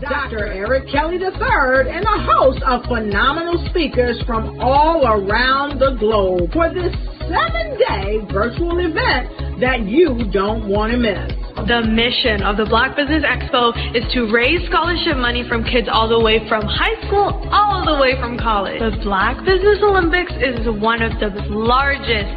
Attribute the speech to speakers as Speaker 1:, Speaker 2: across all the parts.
Speaker 1: Dr. Eric Kelly III and a host of phenomenal speakers from all around the globe for this 7-day virtual event that you don't want to miss.
Speaker 2: The mission of the Black Business Expo is to raise scholarship money from kids all the way from high school all the way from college. The Black Business Olympics is one of the largest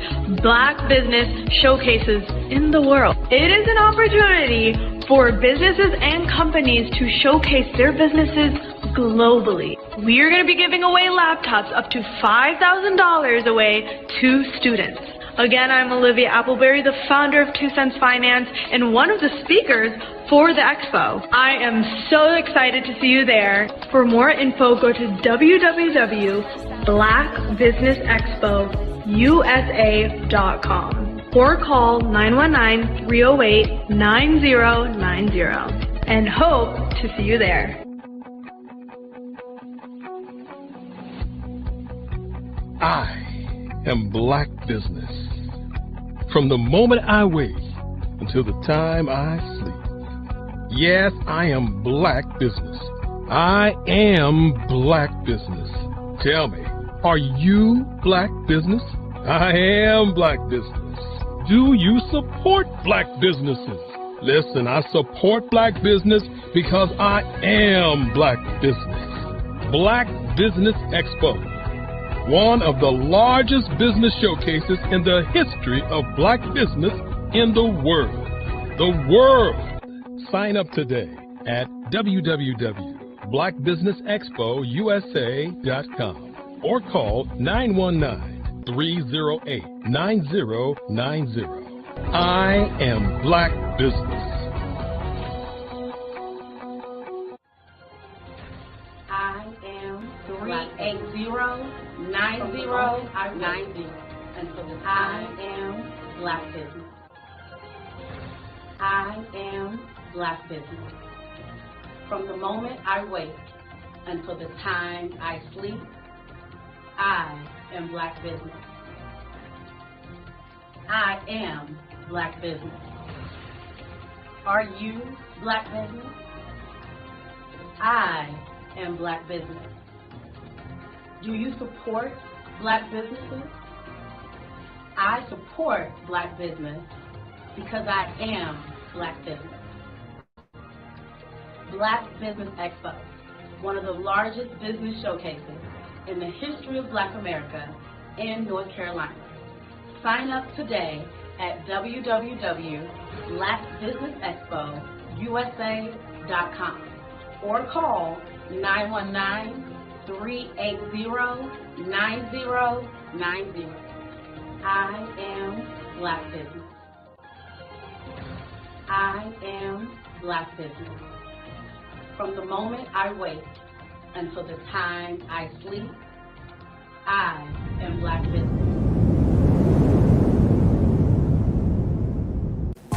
Speaker 2: Black business showcases in the world. It is an opportunity for businesses and companies to showcase their businesses globally. We are going to be giving away laptops up to $5,000 away to students. Again, I'm Olivia Appleberry, the founder of 2 Cents Finance and one of the speakers for the expo. I am so excited to see you there. For more info, go to www.blackbusinessexpousa.com or call 919-308-9090 and hope to see you there.
Speaker 3: I am Black Business. From the moment I wake until the time I sleep. Yes, I am Black Business. I am Black Business. Tell me, are you Black Business? I am Black Business. Do you support Black businesses? Listen, I support Black business because I am Black Business. Black Business Expo, one of the largest business showcases in the history of Black business in the world. The world! Sign up today at www.blackbusinessexpousa.com or call 919-308-9090. I am Black Business.
Speaker 4: I am 380-9090. And so I am Black Business. I am Black Business. From the moment I wake until the time I sleep, I am Black Business. I am Black Business. Are you Black Business? I am Black Business. Do you support Black businesses? I support Black business because I am Black business. Black Business Expo, one of the largest business showcases in the history of Black America in North Carolina. Sign up today at www.blackbusinessexpousa.com or call 919-380-9090. I am Black Business. I am Black Business. From the moment I wake until the time I sleep, I am Black Business.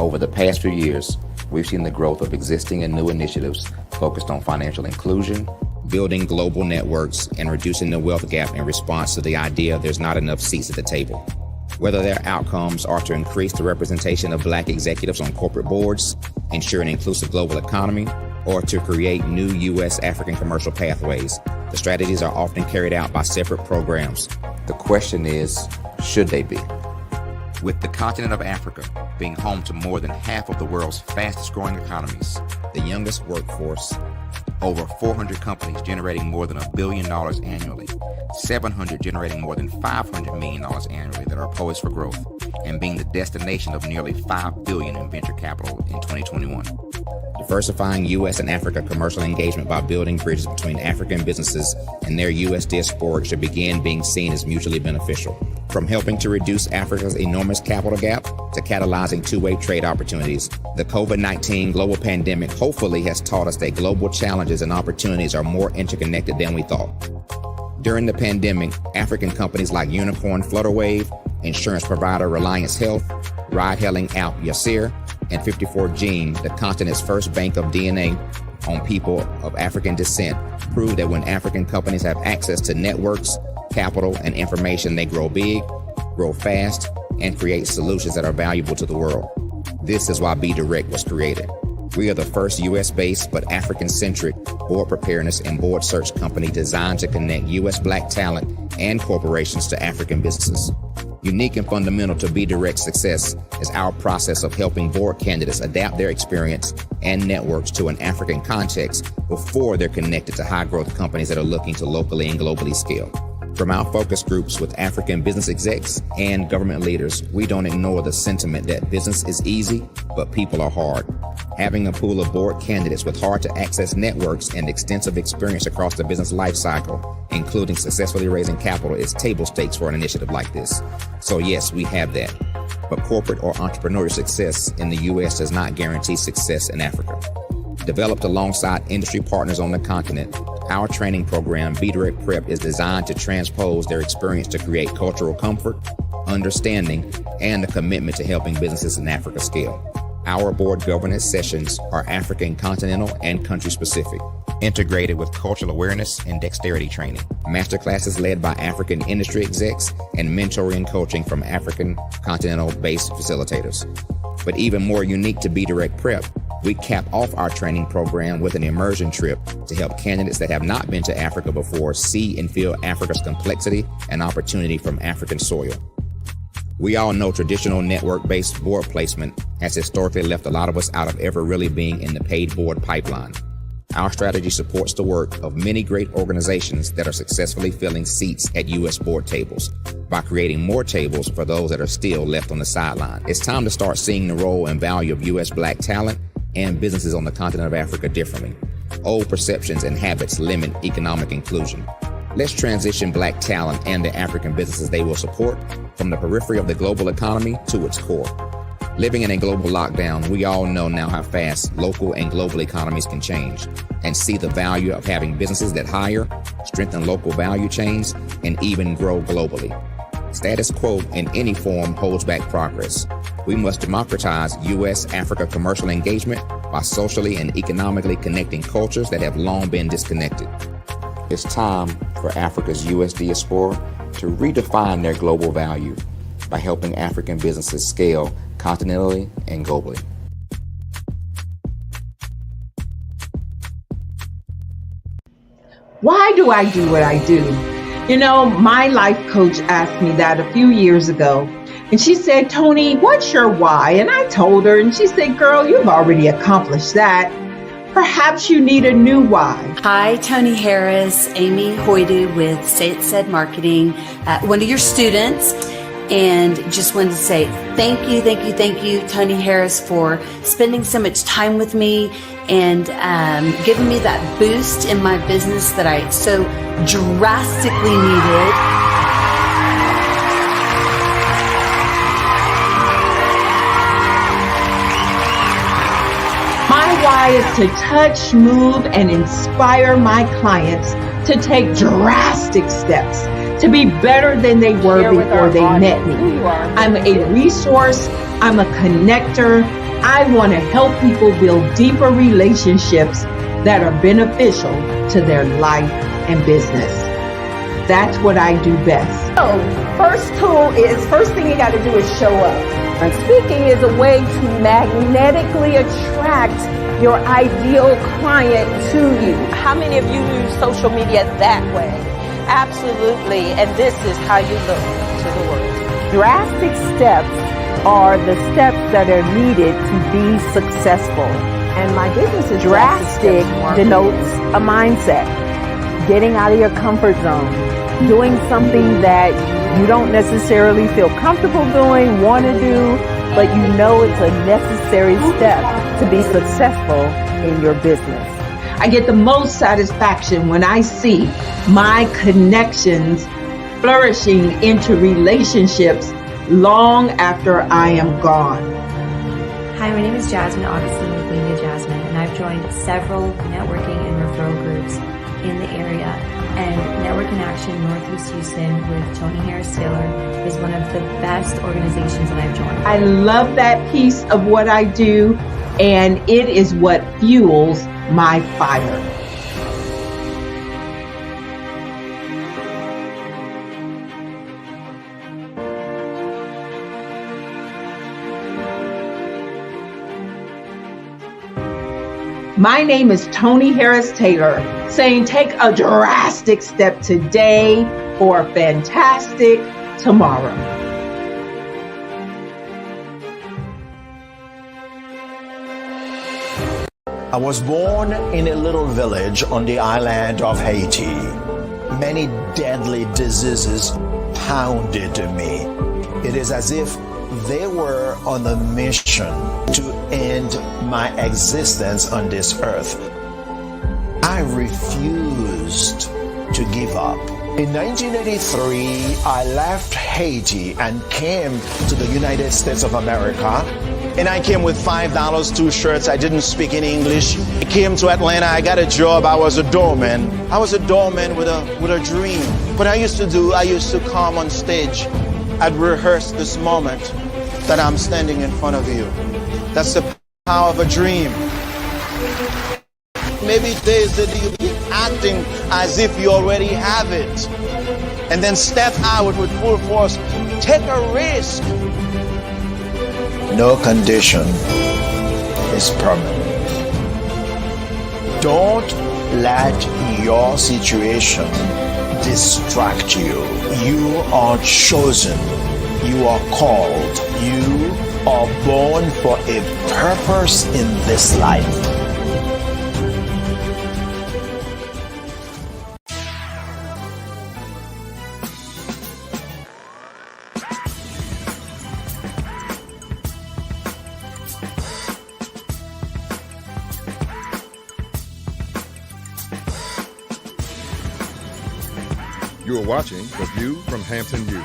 Speaker 5: Over the past few years, we've seen the growth of existing and new initiatives focused on financial inclusion, building global networks, and reducing the wealth gap in response to the idea there's not enough seats at the table. Whether their outcomes are to increase the representation of Black executives on corporate boards, ensure an inclusive global economy, or to create new U.S. African commercial pathways, the strategies are often carried out by separate programs. The question is, should they be? With the continent of Africa being home to more than half of the world's fastest growing economies, the youngest workforce, over 400 companies generating more than $1 billion annually, 700 generating more than $500 million annually that are poised for growth, and being the destination of nearly $5 billion in venture capital in 2021. Diversifying U.S. and Africa commercial engagement by building bridges between African businesses and their U.S. diaspora should begin being seen as mutually beneficial. From helping to reduce Africa's enormous capital gap to catalyzing two-way trade opportunities, the COVID-19 global pandemic hopefully has taught us that global challenges and opportunities are more interconnected than we thought. During the pandemic, African companies like Unicorn Flutterwave, insurance provider Reliance Health, ride-hailing app Yasir, and 54Gene, the continent's first bank of DNA on people of African descent, proved that when African companies have access to networks, capital, and information, they grow big, grow fast, and create solutions that are valuable to the world. This is why Be Direct was created. We are the first U.S.-based but African-centric board preparedness and board search company designed to connect U.S. Black talent and corporations to African businesses. Unique and fundamental to BDirect's success is our process of helping board candidates adapt their experience and networks to an African context before they're connected to high-growth companies that are looking to locally and globally scale. From our focus groups with African business execs and government leaders, we don't ignore the sentiment that business is easy, but people are hard. Having a pool of board candidates with hard-to-access networks and extensive experience across the business life cycle, including successfully raising capital, is table stakes for an initiative like this. So yes, we have that. But corporate or entrepreneurial success in the U.S. does not guarantee success in Africa. Developed alongside industry partners on the continent, our training program, BDirect Prep, is designed to transpose their experience to create cultural comfort, understanding, and a commitment to helping businesses in Africa scale. Our board governance sessions are African, continental, and country-specific, integrated with cultural awareness and dexterity training, masterclasses led by African industry execs, and mentoring and coaching from African continental-based facilitators. But even more unique to BDirect Prep, we cap off our training program with an immersion trip to help candidates that have not been to Africa before see and feel Africa's complexity and opportunity from African soil. We all know traditional network-based board placement has historically left a lot of us out of ever really being in the paid board pipeline. Our strategy supports the work of many great organizations that are successfully filling seats at U.S. board tables by creating more tables for those that are still left on the sideline. It's time to start seeing the role and value of U.S. Black talent and businesses on the continent of Africa differently. Old perceptions and habits limit economic inclusion. Let's transition Black talent and the African businesses they will support from the periphery of the global economy to its core. Living in a global lockdown, we all know now how fast local and global economies can change, and see the value of having businesses that hire, strengthen local value chains, and even grow globally. Status quo in any form holds back progress. We must democratize U.S.-Africa commercial engagement by socially and economically connecting cultures that have long been disconnected. It's time for Africa's U.S. diaspora to redefine their global value by helping African businesses scale continentally and globally.
Speaker 1: Why do I do what I do? You know, my life coach asked me that a few years ago, and she said, Tony, what's your why? And I told her, and she said, girl, you've already accomplished that. Perhaps you need a new why.
Speaker 6: Hi, Tony Harris, Amy Hoydu with Say It Said Marketing, one of your students. And just wanted to say thank you, Tony Harris, for spending so much time with me and giving me that boost in my business that I so drastically needed.
Speaker 1: My why is to touch, move, and inspire my clients to take drastic steps to be better than they were before they met me. I'm a resource. I'm a connector. I want to help people build deeper relationships that are beneficial to their life and business. That's what I do best.
Speaker 7: So, first thing you got to do is show up. And speaking is a way to magnetically attract your ideal client to you. How many of you use social media that way? Absolutely, and this is how you look to the world. Drastic steps are the steps that are needed to be successful. And my business is drastic denotes a mindset. Getting out of your comfort zone. Doing something that you don't necessarily feel comfortable doing, want to do, but you know it's a necessary step to be successful in your business.
Speaker 1: I get the most satisfaction when I see my connections flourishing into relationships long after I am gone.
Speaker 8: Hi, my name is Jasmine Augustine with Media Jasmine, and I've joined several networking and referral groups in the area. And Network in Action Northeast Houston with Tony Harris Taylor is one of the best organizations that I've joined.
Speaker 1: I love that piece of what I do, and it is what fuels my fire.
Speaker 7: My name is Tony Harris Taylor, saying take a drastic step today for a fantastic tomorrow.
Speaker 9: I was born in a little village on the island of Haiti. Many deadly diseases pounded me. It is as if they were on a mission to end my existence on this earth. I refused to give up. In 1983, I left Haiti and came to the United States of America. And I came with $5, 2 shirts. I didn't speak any English. I came to Atlanta. I got a job. I was a doorman. I was a doorman with a dream. What I used to come on stage. I'd rehearse this moment that I'm standing in front of you. That's the power of a dream. Maybe days that you be acting as if you already have it. And then step out with full force. Take a risk. No condition is permanent. Don't let your situation distract you. You are chosen. You are called. You are born for a purpose in this life.
Speaker 10: You are watching The View from Hampton U,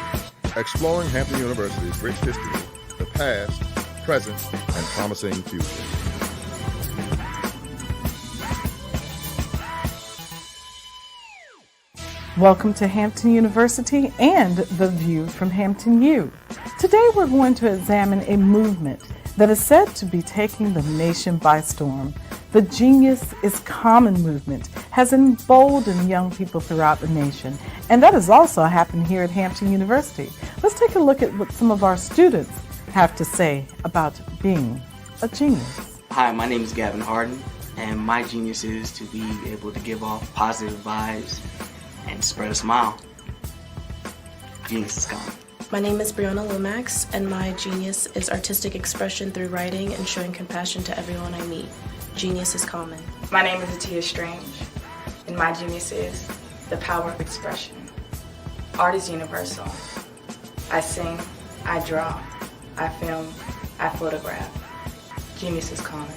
Speaker 10: exploring Hampton University's rich history, the past, present, and promising future.
Speaker 11: Welcome to Hampton University and The View from Hampton U. Today we're going to examine a movement that is said to be taking the nation by storm. The Genius is Common movement has emboldened young people throughout the nation, and that has also happened here at Hampton University. Let's take a look at what some of our students have to say about being a genius.
Speaker 12: Hi, my name is Gavin Harden, and my genius is to be able to give off positive vibes and spread a smile. Genius is common.
Speaker 13: My name is Brianna Lomax, and my genius is artistic expression through writing and showing compassion to everyone I meet. Genius is common.
Speaker 14: My name is Atia Strange, and my genius is the power of expression. Art is universal. I sing, I draw, I film, I photograph. Genius is common.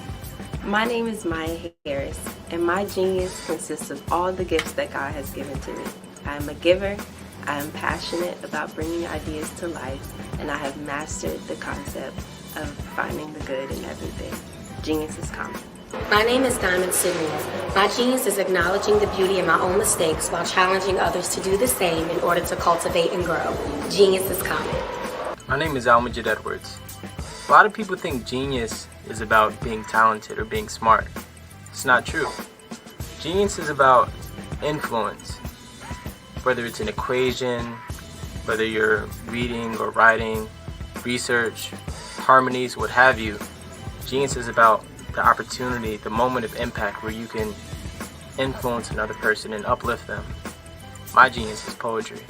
Speaker 15: My name is Maya Harris, and my genius consists of all the gifts that God has given to me. I am a giver, I am passionate about bringing ideas to life, and I have mastered the concept of finding the good in everything. Genius is common.
Speaker 16: My name is Diamond Sydney. My genius is acknowledging the beauty in my own mistakes while challenging others to do the same in order to cultivate and grow. Genius is common.
Speaker 17: My name is Almajid Edwards. A lot of people think genius is about being talented or being smart. It's not true. Genius is about influence. Whether it's an equation, whether you're reading or writing, research, harmonies, what have you, genius is about the opportunity, the moment of impact where you can influence another person and uplift them. My genius is poetry.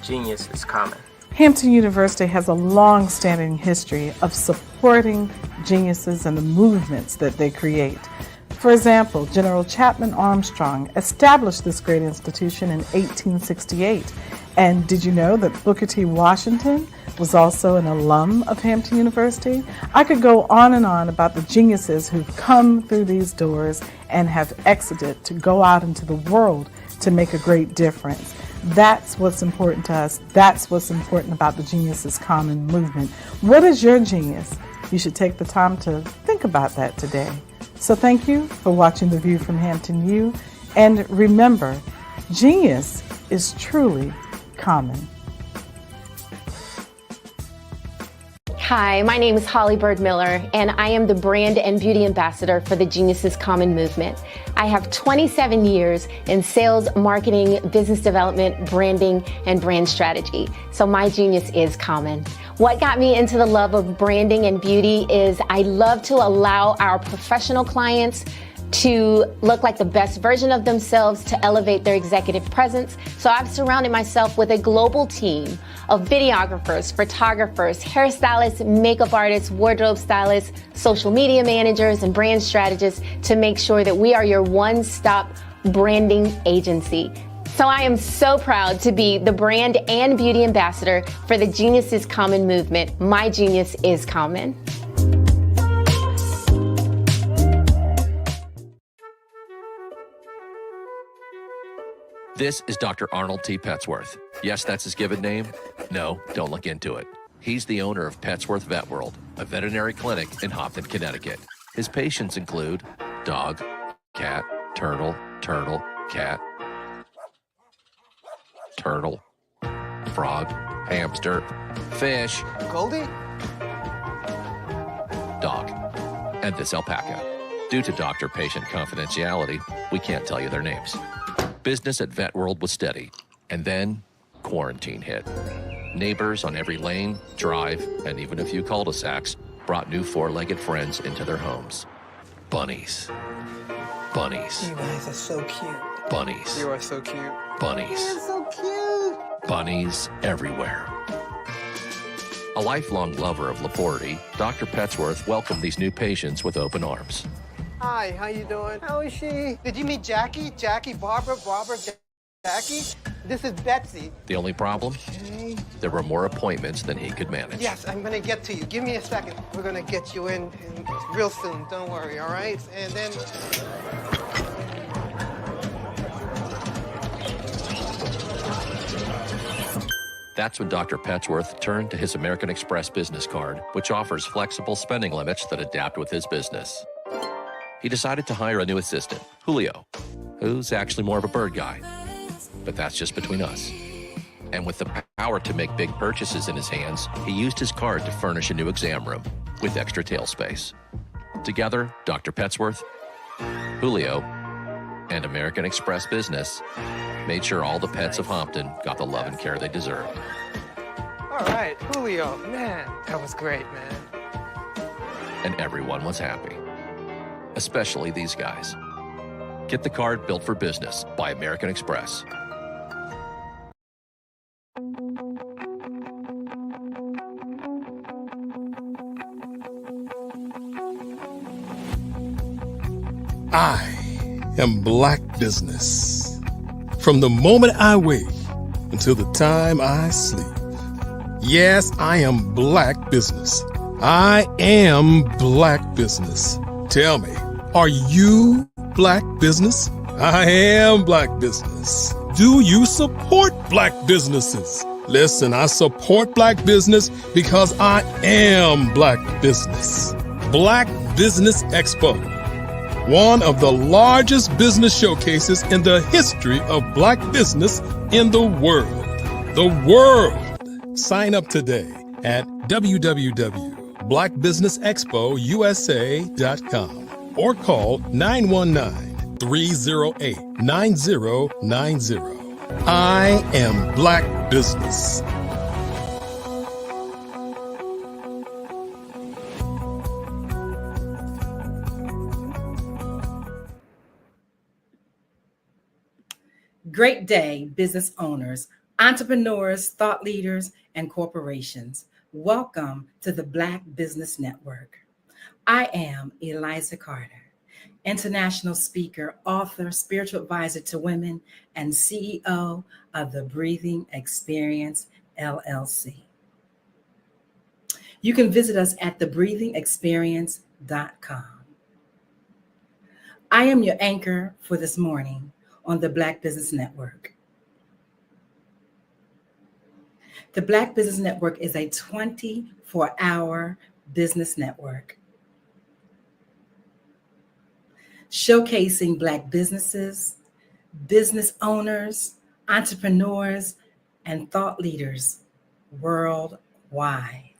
Speaker 17: Genius is common.
Speaker 11: Hampton University has a long-standing history of supporting geniuses and the movements that they create. For example, General Chapman Armstrong established this great institution in 1868. And did you know that Booker T. Washington was also an alum of Hampton University? I could go on and on about the geniuses who've come through these doors and have exited to go out into the world to make a great difference. That's what's important to us. That's what's important about the Genius is Common movement. What is your genius? You should take the time to think about that today. So thank you for watching The View from Hampton U. And remember, genius is truly common.
Speaker 18: Hi, my name is Holly Bird Miller, and I am the brand and beauty ambassador for the Genius is Common movement. I have 27 years in sales, marketing, business development, branding, and brand strategy. So my genius is common. What got me into the love of branding and beauty is I love to allow our professional clients to look like the best version of themselves, to elevate their executive presence. So I've surrounded myself with a global team of videographers, photographers, hairstylists, makeup artists, wardrobe stylists, social media managers, and brand strategists to make sure that we are your one-stop branding agency. So I am so proud to be the brand and beauty ambassador for the Genius is Common movement. My genius is common.
Speaker 19: This is Dr. Arnold T. Petsworth. Yes, that's his given name. No, don't look into it. He's the owner of Petsworth Vet World, a veterinary clinic in Hopton, Connecticut. His patients include dog, cat, turtle, cat, turtle, frog, hamster, fish,
Speaker 20: Goldie,
Speaker 19: dog, and this alpaca. Due to doctor-patient confidentiality, we can't tell you their names. Business at Vet World was steady, and then quarantine hit. Neighbors on every lane, drive, and even a few cul-de-sacs brought new four-legged friends into their homes. Bunnies. Bunnies.
Speaker 20: you guys are so cute.
Speaker 19: Bunnies.
Speaker 20: You are so cute.
Speaker 19: Bunnies.
Speaker 20: You're so cute.
Speaker 19: Bunnies everywhere. A lifelong lover of Laporte, Dr. Petsworth welcomed these new patients with open arms.
Speaker 20: Hi, how you doing? How is she? Did you meet Jackie? Jackie, Barbara, Jackie? This is Betsy.
Speaker 19: The only problem?
Speaker 20: Okay.
Speaker 19: There were more appointments than he could manage.
Speaker 20: Yes, I'm gonna get to you. Give me a second. We're gonna get you in real soon. Don't worry, all right? And then...
Speaker 19: That's when Dr. Petsworth turned to his American Express business card, which offers flexible spending limits that adapt with his business. He decided to hire a new assistant, Julio, who's actually more of a bird guy. But that's just between us. And with the power to make big purchases in his hands, he used his card to furnish a new exam room with extra tail space. Together, Dr. Petsworth, Julio, and American Express Business made sure all the pets of Hopton got the love and care they deserved.
Speaker 20: All right, Julio, man, that was great, man.
Speaker 19: And everyone was happy. Especially these guys. Get the card built for business by American Express.
Speaker 3: I am Black Business. From the moment I wake until the time I sleep. Yes, I am Black Business. I am Black Business. Tell me, are you Black Business? I am Black Business. Do you support Black businesses? Listen, I support Black business because I am Black Business. Black Business Expo, one of the largest business showcases in the history of Black business in the world. The world. Sign up today at www.blackbusinessexpousa.com or call 919-308-9090. I am Black Business.
Speaker 21: Great day, business owners, entrepreneurs, thought leaders, and corporations. Welcome to the Black Business Network. I am Eliza Carter, international speaker, author, spiritual advisor to women, and CEO of the Breathing Experience, LLC. You can visit us at thebreathingexperience.com. I am your anchor for this morning on the Black Business Network. The Black Business Network is a 24-hour business network showcasing Black businesses, business owners, entrepreneurs, and thought leaders worldwide.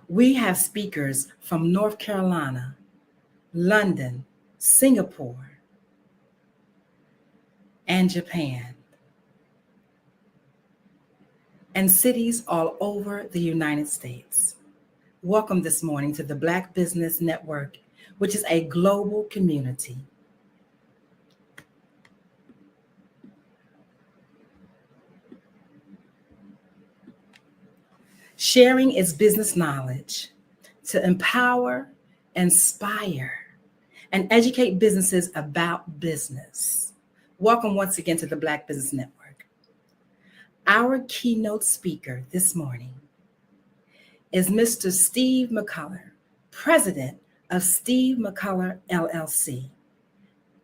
Speaker 21: We have speakers from North Carolina, London, Singapore, and Japan, and cities all over the United States. Welcome this morning to the Black Business Network, which is a global community. Sharing its business knowledge to empower, inspire, and educate businesses about business. Welcome once again to the Black Business Network. Our keynote speaker this morning is Mr. Steve McCullough, president of Steve McCullough LLC,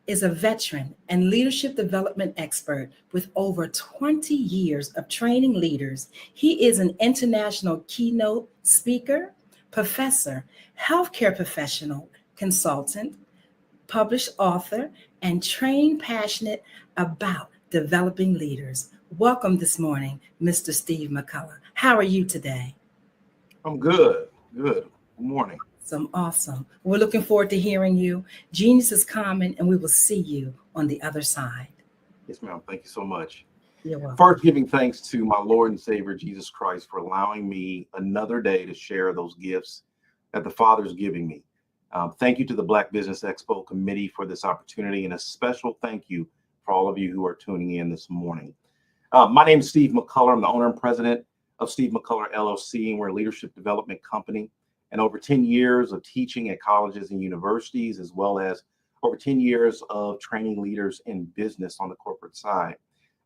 Speaker 21: is a veteran and leadership development expert with over 20 years of training leaders. He is an international keynote speaker, professor, healthcare professional, consultant, published author, and trained passionate about developing leaders. Welcome this morning, Mr. Steve McCullough. How are you today?
Speaker 2: I'm good. Good morning.
Speaker 21: Awesome. We're looking forward to hearing you. Genius is common, and we will see you on the other side.
Speaker 2: Yes, ma'am. Thank you so much.
Speaker 21: You're welcome.
Speaker 2: First, giving thanks to my Lord and Savior, Jesus Christ, for allowing me another day to share those gifts that the Father's giving me. Thank you to the Black Business Expo Committee for this opportunity, and a special thank you for all of you who are tuning in this morning. My name is Steve McCullough. I'm the owner and president of Steve McCullough LLC, and we're a leadership development company. And over 10 years of teaching at colleges and universities, as well as over 10 years of training leaders in business on the corporate side.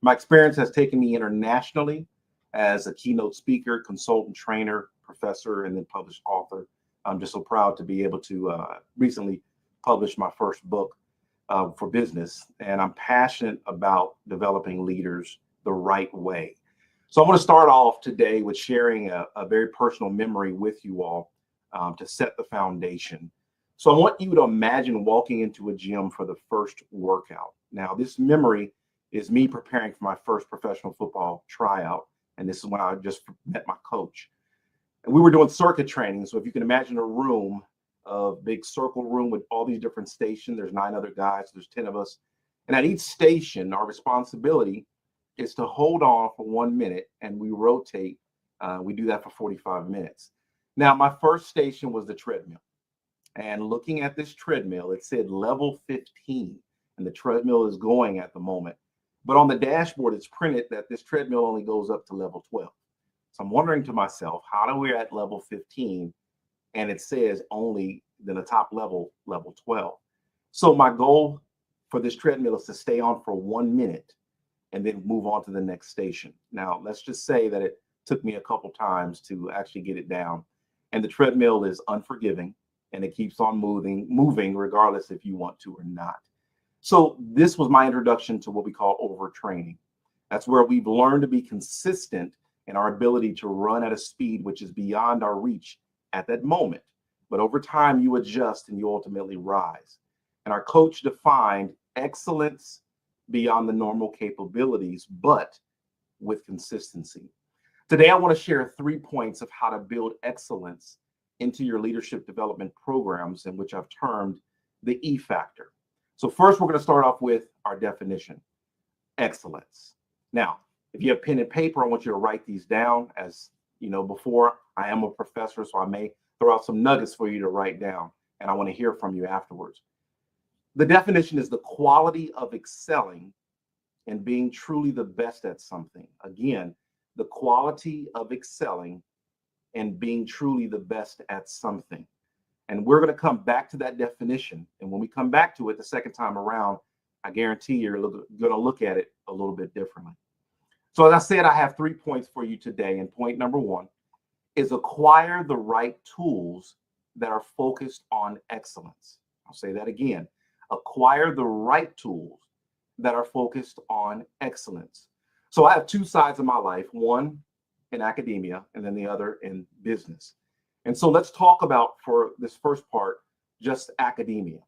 Speaker 2: My experience has taken me internationally as a keynote speaker, consultant, trainer, professor, and then published author. I'm just so proud to be able to recently publish my first book for business. And I'm passionate about developing leaders the right way. So I want to start off today with sharing a very personal memory with you all. To set the foundation. So I want you to imagine walking into a gym for the first workout. Now, this memory is me preparing for my first professional football tryout. And this is when I just met my coach. And we were doing circuit training. So if you can imagine a room, a big circle room with all these different stations, there's 9 other guys, there's 10 of us. And at each station, our responsibility is to hold on for 1 minute and we rotate. We do that for 45 minutes. Now, my first station was the treadmill, and looking at this treadmill, it said level 15, and the treadmill is going at the moment. But on the dashboard, it's printed that this treadmill only goes up to level 12. So I'm wondering to myself, how do we at level 15, and it says only then the top level, level 12. So my goal for this treadmill is to stay on for 1 minute and then move on to the next station. Now, let's just say that it took me a couple times to actually get it down. And the treadmill is unforgiving, and it keeps on moving regardless if you want to or not. So this was my introduction to what we call overtraining. That's where we've learned to be consistent in our ability to run at a speed which is beyond our reach at that moment. But over time, you adjust and you ultimately rise. And our coach defined excellence beyond the normal capabilities, but with consistency. Today, I want to share 3 points of how to build excellence into your leadership development programs, in which I've termed the E factor. So first, we're going to start off with our definition, excellence. Now, if you have pen and paper, I want you to write these down. As you know, before, I am a professor, so I may throw out some nuggets for you to write down, and I want to hear from you afterwards. The definition is the quality of excelling and being truly the best at something. Again, the quality of excelling and being truly the best at something. And we're going to come back to that definition. And when we come back to it the second time around, I guarantee you're going to look at it a little bit differently. So as I said, I have 3 points for you today. And point number 1 is acquire the right tools that are focused on excellence. I'll say that again. Acquire the right tools that are focused on excellence. So I have 2 sides of my life, one in academia and then the other in business. And so let's talk about, for this first part, just academia.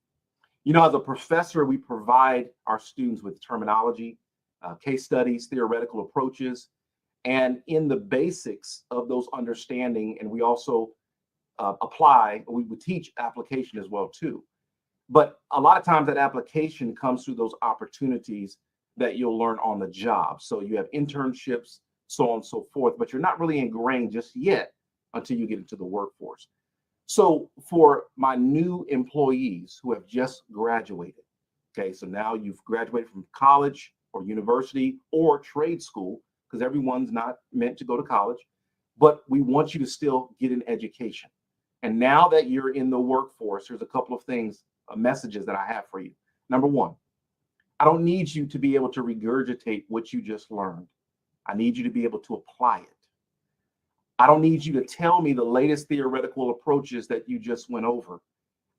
Speaker 2: You know, as a professor, we provide our students with terminology, case studies, theoretical approaches, and in the basics of those understanding, and we also apply. We would teach application as well too. But a lot of times that application comes through those opportunities that you'll learn on the job. So you have internships, so on and so forth, but you're not really ingrained just yet until you get into the workforce. So for my new employees who have just graduated, okay, so now you've graduated from college or university or trade school, because everyone's not meant to go to college, but we want you to still get an education. And now that you're in the workforce, there's a couple of things, messages that I have for you. Number one, I don't need you to be able to regurgitate what you just learned. I need you to be able to apply it. I don't need you to tell me the latest theoretical approaches that you just went over.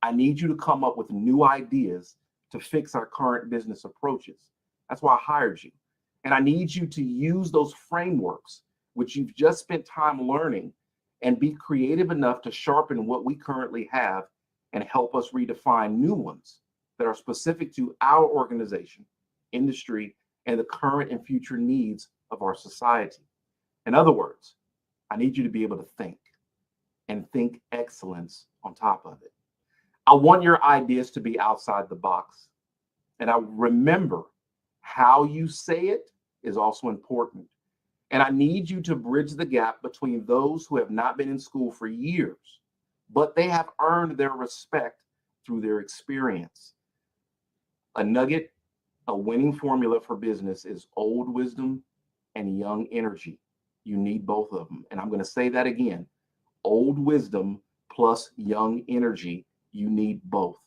Speaker 2: I need you to come up with new ideas to fix our current business approaches. That's why I hired you. And I need you to use those frameworks, which you've just spent time learning, and be creative enough to sharpen what we currently have and help us redefine new ones that are specific to our organization, industry, and the current and future needs of our society. In other words, I need you to be able to think and think excellence on top of it. I want your ideas to be outside the box. And I remember how you say it is also important. And I need you to bridge the gap between those who have not been in school for years, but they have earned their respect through their experience. A nugget, a winning formula for business is old wisdom and young energy. You need both of them. And I'm going to say that again. Old wisdom plus young energy, you need both.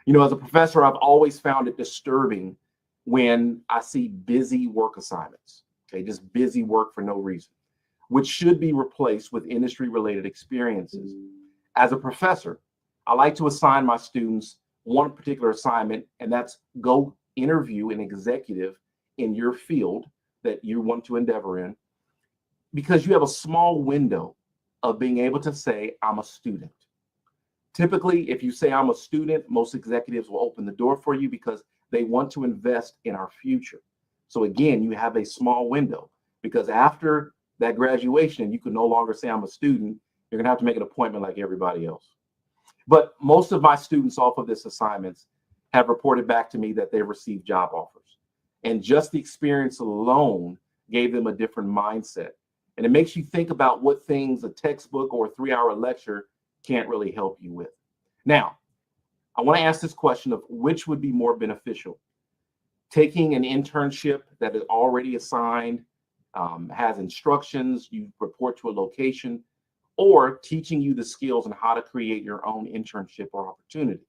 Speaker 2: You know, as a professor, I've always found it disturbing when I see busy work assignments, okay, just busy work for no reason, which should be replaced with industry-related experiences. As a professor, I like to assign my students one particular assignment, and that's go interview an executive in your field that you want to endeavor in, because you have a small window of being able to say, I'm a student. Typically, if you say I'm a student, most executives will open the door for you because they want to invest in our future. So again, you have a small window, because after that graduation, you can no longer say I'm a student. You're going to have to make an appointment like everybody else. But most of my students off of this assignments have reported back to me that they received job offers. And just the experience alone gave them a different mindset. And it makes you think about what things a textbook or a 3-hour lecture can't really help you with. Now, I want to ask this question of which would be more beneficial: taking an internship that is already assigned, has instructions, you report to a location, or teaching you the skills on how to create your own internship or opportunity.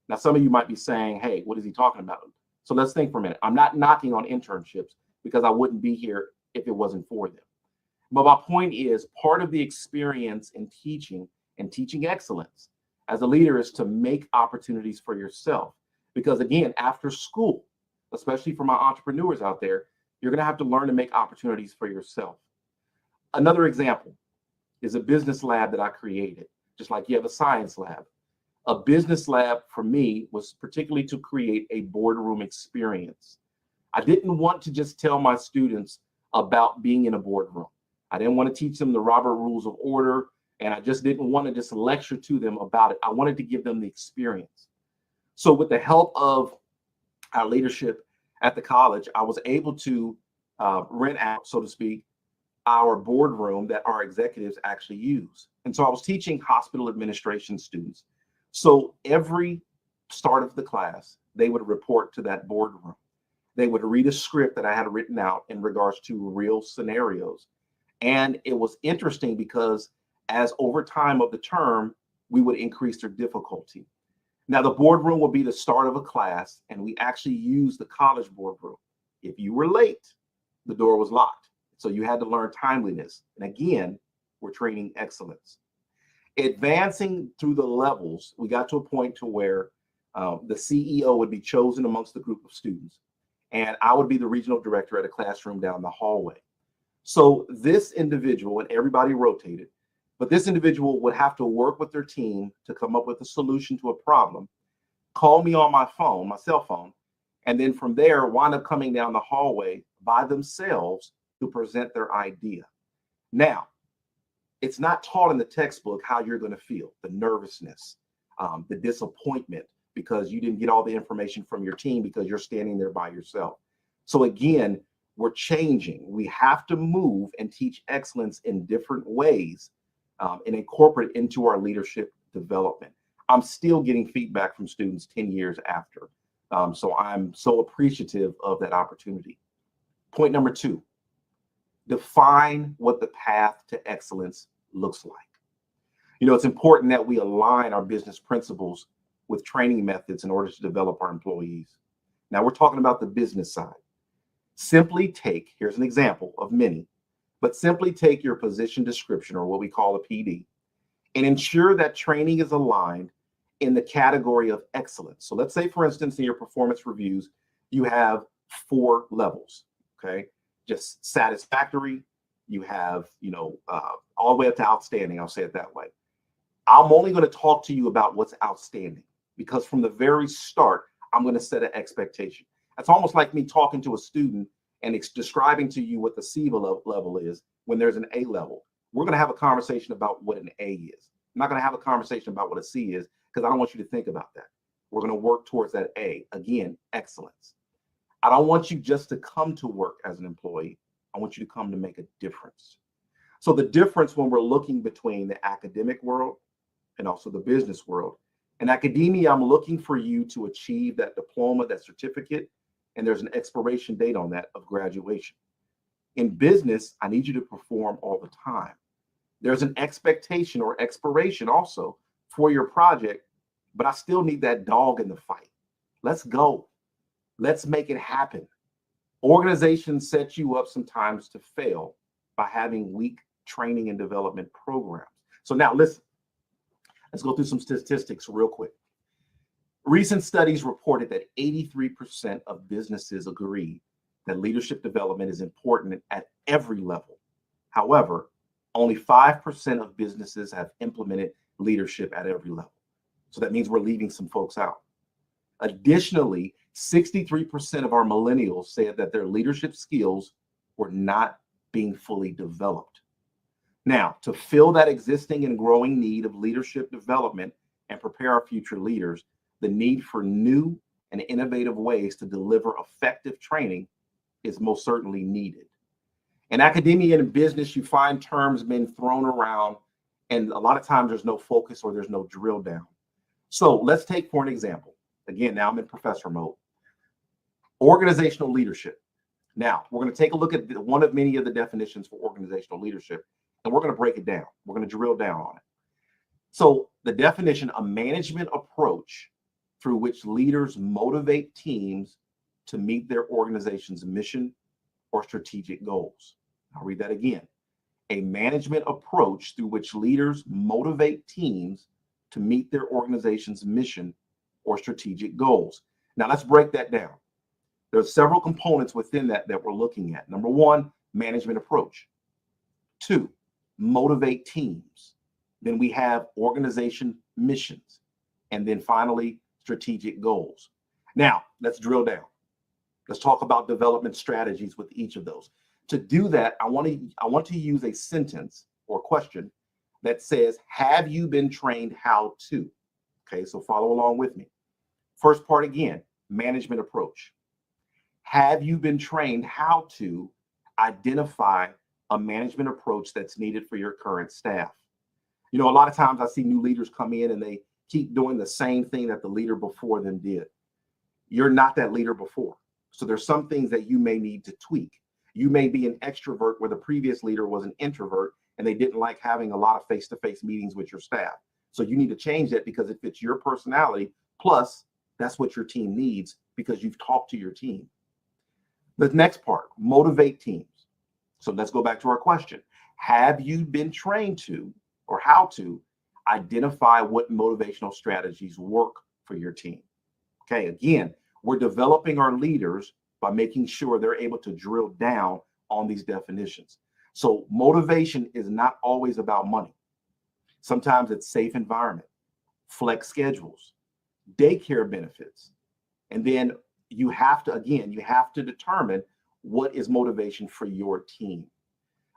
Speaker 2: Now, some of you might be saying, hey, what is he talking about? So let's think for a minute. I'm not knocking on internships, because I wouldn't be here if it wasn't for them. But my point is, part of the experience in teaching and teaching excellence as a leader is to make opportunities for yourself. Because again, after school, especially for my entrepreneurs out there, you're going to have to learn to make opportunities for yourself. Another example is a business lab that I created, just like you have a science lab. A business lab for me was particularly to create a boardroom experience. I didn't want to just tell my students about being in a boardroom. I didn't want to teach them the Robert Rules of Order, and I just didn't want to just lecture to them about it. I wanted to give them the experience. So with the help of our leadership at the college, I was able to rent out, so to speak, our boardroom that our executives actually use. And so I was teaching hospital administration students. So every start of the class, they would report to that boardroom. They would read a script that I had written out in regards to real scenarios. And it was interesting because as over time of the term, we would increase their difficulty. Now, the boardroom will be the start of a class, and we actually use the college boardroom. If you were late, the door was locked. So you had to learn timeliness. And again, we're training excellence. Advancing through the levels, we got to a point to where the CEO would be chosen amongst the group of students, and I would be the regional director at a classroom down the hallway. So this individual, and everybody rotated, but this individual would have to work with their team to come up with a solution to a problem, call me on my phone, my cell phone, and then from there wind up coming down the hallway by themselves to present their idea. Now, It's not taught in the textbook how you're going to feel, the nervousness, the disappointment because you didn't get all the information from your team because you're standing there by yourself. So again, we're changing. We have to move and teach excellence in different ways and incorporate into our leadership development. I'm still getting feedback from students 10 years after. So I'm so appreciative of that opportunity. Point number 2, define what the path to excellence looks like. You know, it's important that we align our business principles with training methods in order to develop our employees. Now we're talking about the business side. Simply take, here's an example of many, but simply take your position description, or what we call a PD, and ensure that training is aligned in the category of excellence. So let's say, for instance, in your performance reviews, you have 4 levels, okay? Just satisfactory, you have, all the way up to outstanding, I'll say it that way. I'm only going to talk to you about what's outstanding because from the very start, I'm going to set an expectation. That's almost like me talking to a student and describing to you what the C level is when there's an A level. We're going to have a conversation about what an A is. I'm not going to have a conversation about what a C is because I don't want you to think about that. We're going to work towards that A. Again, excellence. I don't want you just to come to work as an employee. I want you to come to make a difference. So the difference when we're looking between the academic world and also the business world, in academia, I'm looking for you to achieve that diploma, that certificate, and there's an expiration date on that of graduation. In business, I need you to perform all the time. There's an expectation or expiration also for your project, but I still need that dog in the fight. Let's go. Let's make it happen. Organizations set you up sometimes to fail by having weak training and development programs. So now listen, let's go through some statistics real quick. Recent studies reported that 83% of businesses agree that leadership development is important at every level. However, only 5% of businesses have implemented leadership at every level. So that means we're leaving some folks out. Additionally, 63% of our millennials said that their leadership skills were not being fully developed. Now, to fill that existing and growing need of leadership development and prepare our future leaders, the need for new and innovative ways to deliver effective training is most certainly needed. In academia and business, you find terms being thrown around, and a lot of times there's no focus or there's no drill down. So let's take for an example. Again, now I'm in professor mode. Organizational leadership. Now, we're going to take a look at one of many of the definitions for organizational leadership, and we're going to break it down. We're going to drill down on it. So the definition, a management approach through which leaders motivate teams to meet their organization's mission or strategic goals. I'll read that again. A management approach through which leaders motivate teams to meet their organization's mission or strategic goals. Now let's break that down. There's several components within that we're looking at. Number 1, management approach. 2, motivate teams. Then we have organization missions. And then finally, strategic goals. Now, let's drill down. Let's talk about development strategies with each of those. To do that, I want to use a sentence or question that says, have you been trained how to? Okay, so follow along with me. First part again, management approach. Have you been trained how to identify a management approach that's needed for your current staff? You know, a lot of times I see new leaders come in and they keep doing the same thing that the leader before them did. You're not that leader before. So there's some things that you may need to tweak. You may be an extrovert where the previous leader was an introvert and they didn't like having a lot of face-to-face meetings with your staff. So you need to change that because it fits your personality. Plus, that's what your team needs because you've talked to your team. The next part, motivate teams. So let's go back to our question. Have you been trained to, or how to, identify what motivational strategies work for your team? Okay, again, we're developing our leaders by making sure they're able to drill down on these definitions. So motivation is not always about money. Sometimes it's safe environment, flex schedules, daycare benefits. And then you have to determine what is motivation for your team.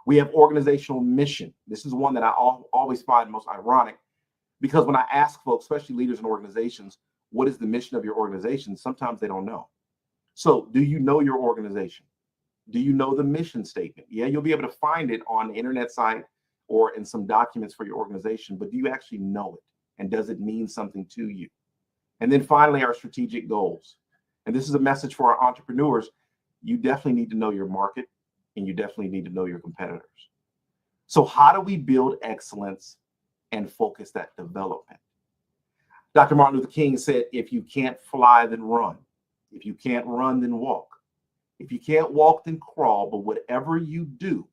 Speaker 2: We have organizational mission. This is one that I always find most ironic, because when I ask folks, especially leaders in organizations, what is the mission of your organization? Sometimes they don't know. So do you know your organization? Do you know the mission statement? Yeah, you'll be able to find it on the internet site or in some documents for your organization, but do you actually know it? And does it mean something to you? And then finally, our strategic goals. And this is a message for our entrepreneurs. You definitely need to know your market, and you definitely need to know your competitors. So how do we build excellence and focus that development? Dr. Martin Luther King said, if you can't fly, then run. If you can't run, then walk. If you can't walk, then crawl. But whatever you do,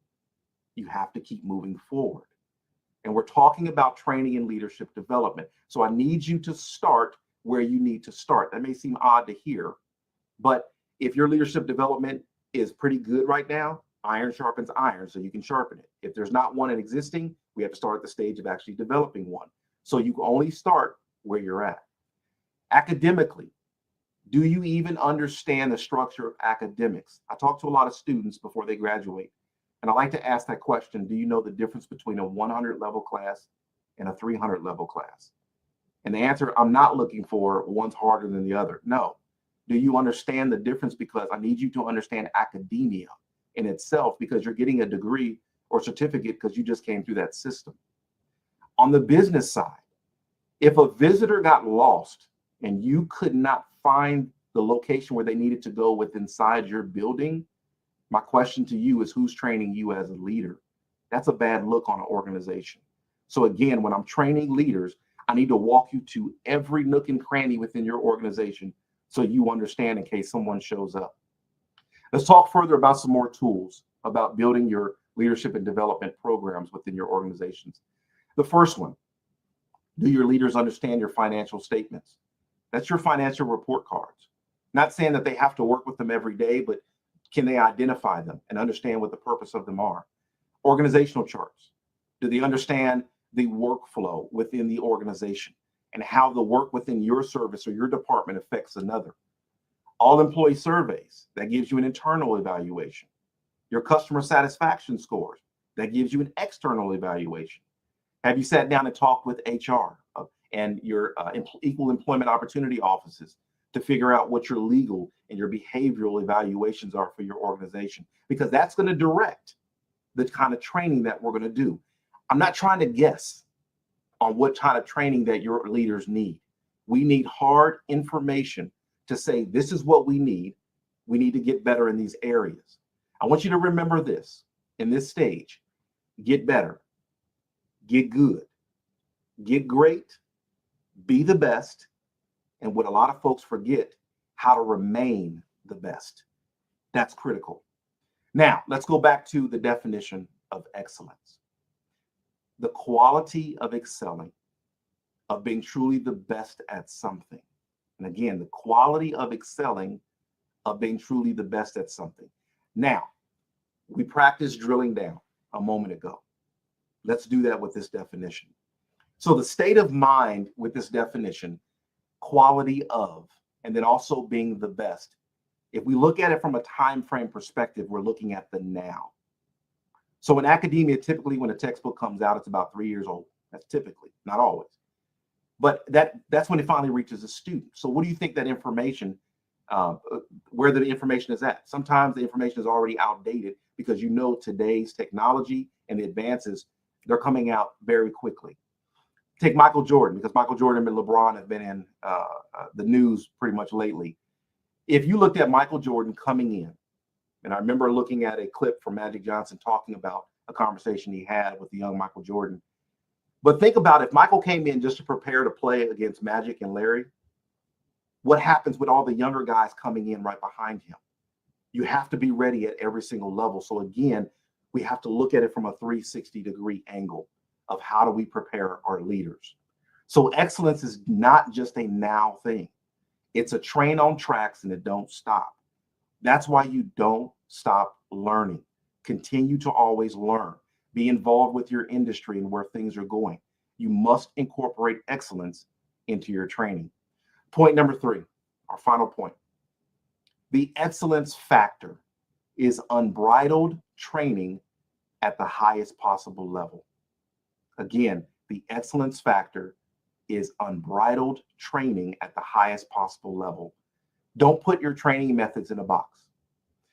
Speaker 2: you have to keep moving forward. And we're talking about training and leadership development. So I need you to start where you need to start. That may seem odd to hear, but if your leadership development is pretty good right now, iron sharpens iron, so you can sharpen it. If there's not one existing, we have to start at the stage of actually developing one. So you can only start where you're at. Academically, do you even understand the structure of academics? I talk to a lot of students before they graduate, and I like to ask that question: do you know the difference between a 100 level class and a 300 level class? And the answer, I'm not looking for one's harder than the other. No. Do you understand the difference? Because I need you to understand academia in itself, because you're getting a degree or certificate because you just came through that system. On the business side, if a visitor got lost and you could not find the location where they needed to go inside your building, my question to you is, who's training you as a leader? That's a bad look on an organization. So again, when I'm training leaders, I need to walk you to every nook and cranny within your organization so you understand in case someone shows up. Let's talk further about some more tools about building your leadership and development programs within your organizations. The first one, do your leaders understand your financial statements? That's your financial report cards. Not saying that they have to work with them every day, but can they identify them and understand what the purpose of them are? Organizational charts. Do they understand the workflow within the organization and how the work within your service or your department affects another? All employee surveys, that gives you an internal evaluation. Your customer satisfaction scores, that gives you an external evaluation. Have you sat down and talked with HR and your equal employment opportunity offices to figure out what your legal and your behavioral evaluations are for your organization? Because that's going to direct the kind of training that we're going to do. I'm not trying to guess on what kind of training that your leaders need. We need hard information to say, this is what we need. We need to get better in these areas. I want you to remember this in this stage: get better, get good, get great, be the best, and what a lot of folks forget, how to remain the best. That's critical. Now, let's go back to the definition of excellence. The quality of excelling, of being truly the best at something. And again, the quality of excelling, of being truly the best at something. Now, we practiced drilling down a moment ago. Let's do that with this definition. So the state of mind with this definition, quality of, and then also being the best. If we look at it from a time frame perspective, we're looking at the now. So in academia, typically when a textbook comes out, it's about 3 years old. That's typically, not always. But that's when it finally reaches a student. So what do you think that information, where the information is at? Sometimes the information is already outdated because you know today's technology and the advances, they're coming out very quickly. Take Michael Jordan, because Michael Jordan and LeBron have been in the news pretty much lately. If you looked at Michael Jordan coming in, and I remember looking at a clip from Magic Johnson talking about a conversation he had with the young Michael Jordan. But think about if Michael came in just to prepare to play against Magic and Larry, what happens with all the younger guys coming in right behind him? You have to be ready at every single level. So again, we have to look at it from a 360-degree angle of how do we prepare our leaders. So excellence is not just a now thing. It's a train on tracks and it don't stop. That's why you don't stop learning. Continue to always learn. Be involved with your industry and where things are going. You must incorporate excellence into your training. Point number 3, our final point. The excellence factor is unbridled training at the highest possible level. Again, the excellence factor is unbridled training at the highest possible level. Don't put your training methods in a box.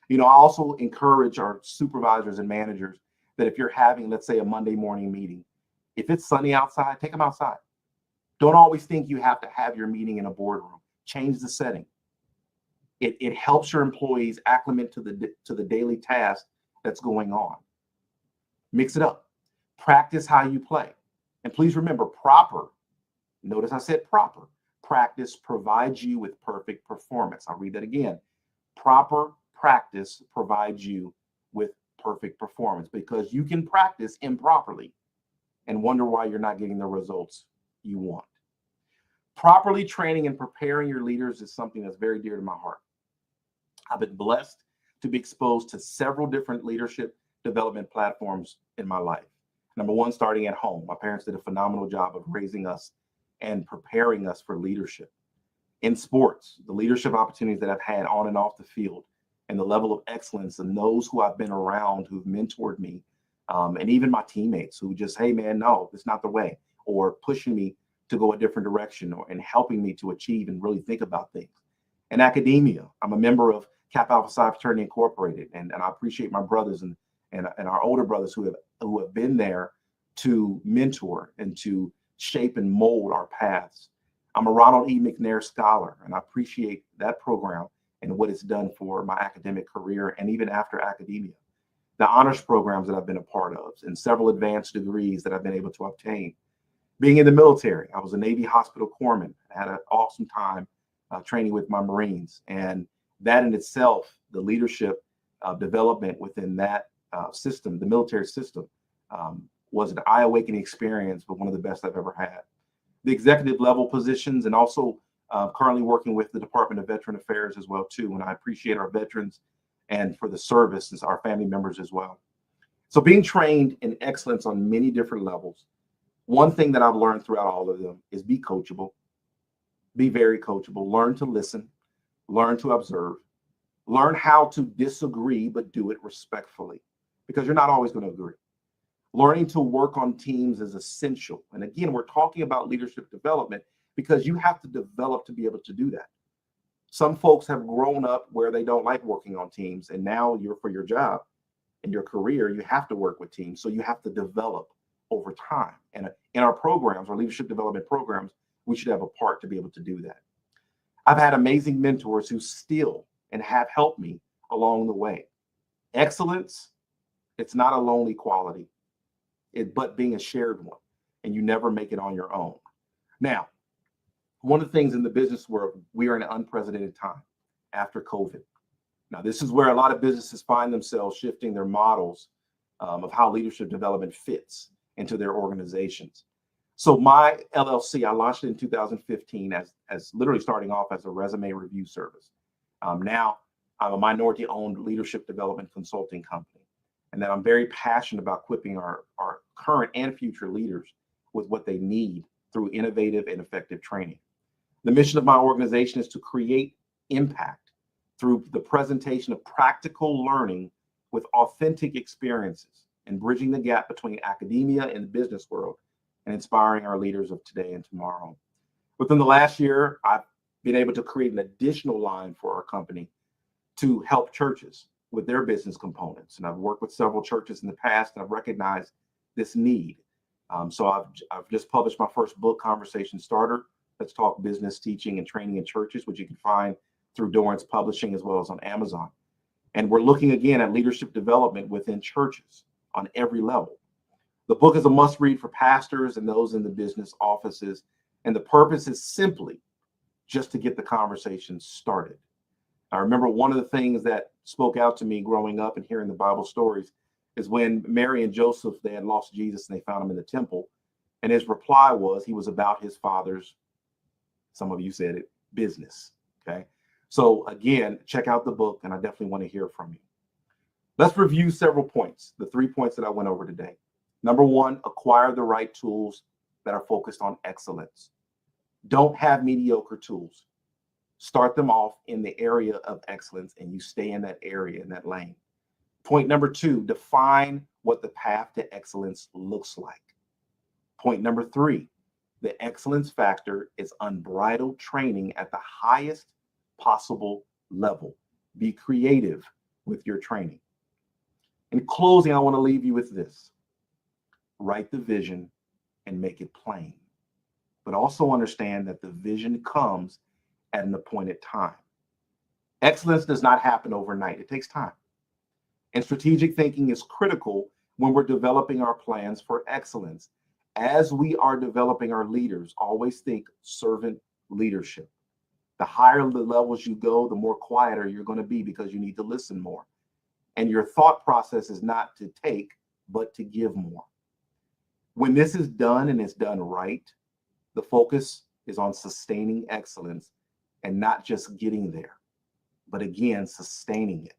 Speaker 2: I also encourage our supervisors and managers that if you're having, let's say, a Monday morning meeting, if it's sunny outside, take them outside. Don't always think you have to have your meeting in a boardroom. Change the setting. It helps your employees acclimate to the daily task that's going on. Mix it up. Practice how you play. And please remember, notice I said proper. Practice provides you with perfect performance. I'll read that again. Proper practice provides you with perfect performance, because you can practice improperly and wonder why you're not getting the results you want. Properly training and preparing your leaders is something that's very dear to my heart. I've been blessed to be exposed to several different leadership development platforms in my life. Number one, starting at home. My parents did a phenomenal job of raising us and preparing us for leadership. In sports, the leadership opportunities that I've had on and off the field, and the level of excellence, and those who I've been around who've mentored me, and even my teammates who just, hey man, no, it's not the way, or pushing me to go a different direction, and helping me to achieve and really think about things. In academia, I'm a member of Kappa Alpha Psi Fraternity Incorporated, and I appreciate my brothers and our older brothers who have been there to mentor and to shape and mold our paths. I'm a Ronald E. McNair Scholar, and I appreciate that program and what it's done for my academic career and even after academia. The honors programs that I've been a part of, and several advanced degrees that I've been able to obtain. Being in the military, I was a Navy hospital corpsman. I had an awesome time training with my Marines, and that in itself, the leadership development within that system, the military system, was an eye-awakening experience, but one of the best I've ever had. The executive level positions, and also currently working with the Department of Veteran Affairs as well too. And I appreciate our veterans and for the service as our family members as well. So being trained in excellence on many different levels, one thing that I've learned throughout all of them is be coachable, be very coachable, learn to listen, learn to observe, learn how to disagree, but do it respectfully, because you're not always going to agree. Learning to work on teams is essential. And again, we're talking about leadership development because you have to develop to be able to do that. Some folks have grown up where they don't like working on teams, and now for your job and your career, you have to work with teams. So you have to develop over time. And in our programs, our leadership development programs, we should have a part to be able to do that. I've had amazing mentors who still and have helped me along the way. Excellence, it's not a lonely quality, but being a shared one, and you never make it on your own. Now, one of the things in the business world, we are in an unprecedented time after COVID. Now, this is where a lot of businesses find themselves shifting their models of how leadership development fits into their organizations. So my LLC, I launched it in 2015 as literally starting off as a resume review service. Now I'm a minority-owned leadership development consulting company, and that I'm very passionate about equipping our current and future leaders with what they need through innovative and effective training. The mission of my organization is to create impact through the presentation of practical learning with authentic experiences, and bridging the gap between academia and the business world, and inspiring our leaders of today and tomorrow. Within the last year, I've been able to create an additional line for our company to help churches with their business components. And I've worked with several churches in the past, and I've recognized this need. So I've just published my first book, Conversation Starter. Let's talk business, teaching, and training in churches, which you can find through Dorrance Publishing as well as on Amazon. And we're looking again at leadership development within churches on every level. The book is a must read for pastors and those in the business offices. And the purpose is simply just to get the conversation started. I remember one of the things that spoke out to me growing up and hearing the Bible stories is when Mary and Joseph, they had lost Jesus and they found him in the temple. And his reply was he was about his father's, some of you said it, business. Okay. So again, check out the book, and I definitely want to hear from you. Let's review several points, the 3 points that I went over today. Number one, acquire the right tools that are focused on excellence. Don't have mediocre tools. Start them off in the area of excellence, and you stay in that area, in that lane. Point number two, define what the path to excellence looks like. Point number 3, the excellence factor is unbridled training at the highest possible level. Be creative with your training. In closing, I want to leave you with this. Write the vision and make it plain, but also understand that the vision comes at an appointed time. Excellence does not happen overnight. It takes time. And strategic thinking is critical when we're developing our plans for excellence. As we are developing our leaders, always think servant leadership. The higher the levels you go, the more quieter you're going to be because you need to listen more. And your thought process is not to take, but to give more. When this is done and it's done right, the focus is on sustaining excellence and not just getting there, but again, sustaining it.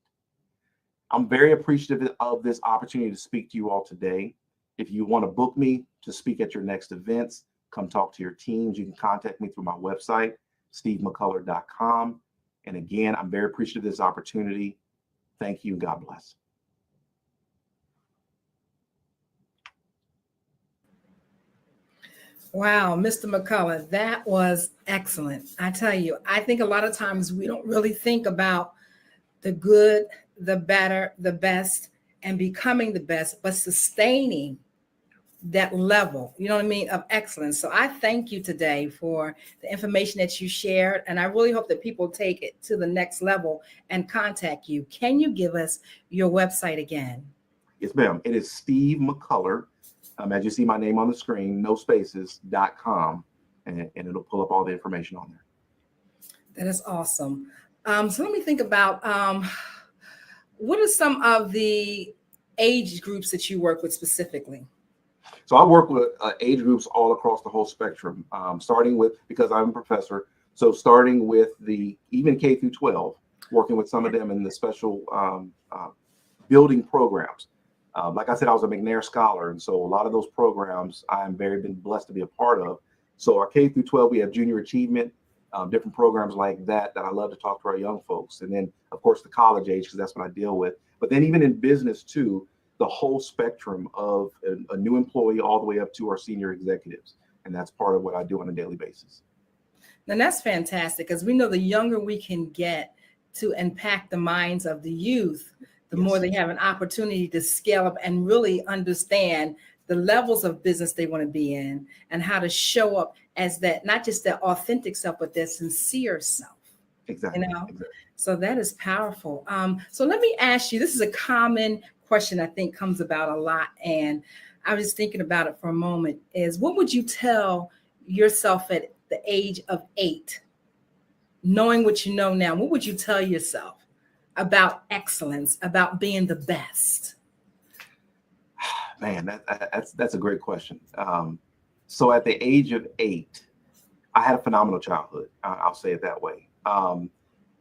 Speaker 2: I'm very appreciative of this opportunity to speak to you all today. If you want to book me to speak at your next events, come talk to your teams. You can contact me through my website, stevemccullough.com. And again, I'm very appreciative of this opportunity. Thank you. God bless.
Speaker 21: Wow, Mr. McCullough, that was excellent. I tell you, I think a lot of times we don't really think about the good, the better, the best, and becoming the best, but sustaining that level, you know what I mean, of excellence. So I thank you today for the information that you shared, and I really hope that people take it to the next level and contact you. Can you give us your website again?
Speaker 2: Yes, ma'am. It is Steve McCullough. As you see my name on the screen, no spaces.com, and it'll pull up all the information on there.
Speaker 21: That is awesome. So let me think about what are some of the age groups that you work with specifically?
Speaker 2: So I work with age groups all across the whole spectrum, starting with, because I'm a professor, so starting with the even K through 12, working with some of them in the special building programs. Like I said, I was a McNair scholar, and so a lot of those programs I'm been blessed to be a part of. So our K through 12, we have junior achievement, different programs like that I love to talk to our young folks. And then, of course, the college age, because that's what I deal with. But then even in business, too, the whole spectrum of a new employee all the way up to our senior executives. And that's part of what I do on a daily basis.
Speaker 21: And that's fantastic, because we know the younger we can get to impact the minds of the youth, the more they have an opportunity to scale up and really understand the levels of business they want to be in and how to show up as that, not just their authentic self, but their sincere self.
Speaker 2: Exactly.
Speaker 21: You know?
Speaker 2: Exactly.
Speaker 21: So that is powerful. So let me ask you, this is a common question I think comes about a lot. And I was thinking about it for a moment, is what would you tell yourself at the age of 8, knowing what you know now? What would you tell yourself about excellence, about being the best?
Speaker 2: Man, that's a great question. So at the age of 8, I had a phenomenal childhood. I'll say it that way.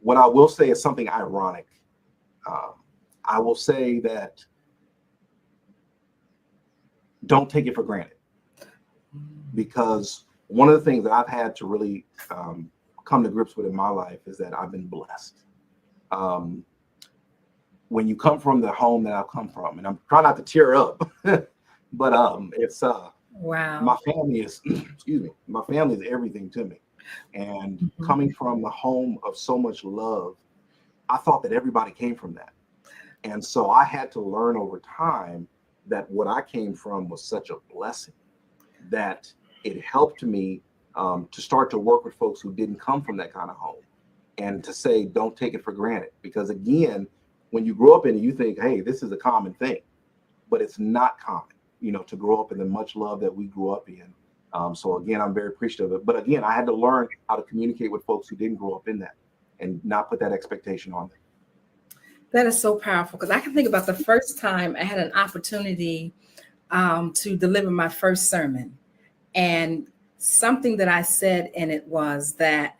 Speaker 2: What I will say is something ironic. I will say that don't take it for granted, because one of the things that I've had to really come to grips with in my life is that I've been blessed. When you come from the home that I've come from, and I'm trying not to tear up, but it's
Speaker 21: wow.
Speaker 2: My family is excuse me, my family is everything to me. And coming from a home of so much love, I thought that everybody came from that. And so I had to learn over time that what I came from was such a blessing that it helped me to start to work with folks who didn't come from that kind of home, and to say, don't take it for granted. Because again, when you grow up in it, you think, hey, this is a common thing, but it's not common, to grow up in the much love that we grew up in. So again, I'm very appreciative of it. But again, I had to learn how to communicate with folks who didn't grow up in that and not put that expectation on them.
Speaker 21: That is so powerful, because I can think about the first time I had an opportunity to deliver my first sermon. And something that I said in it was that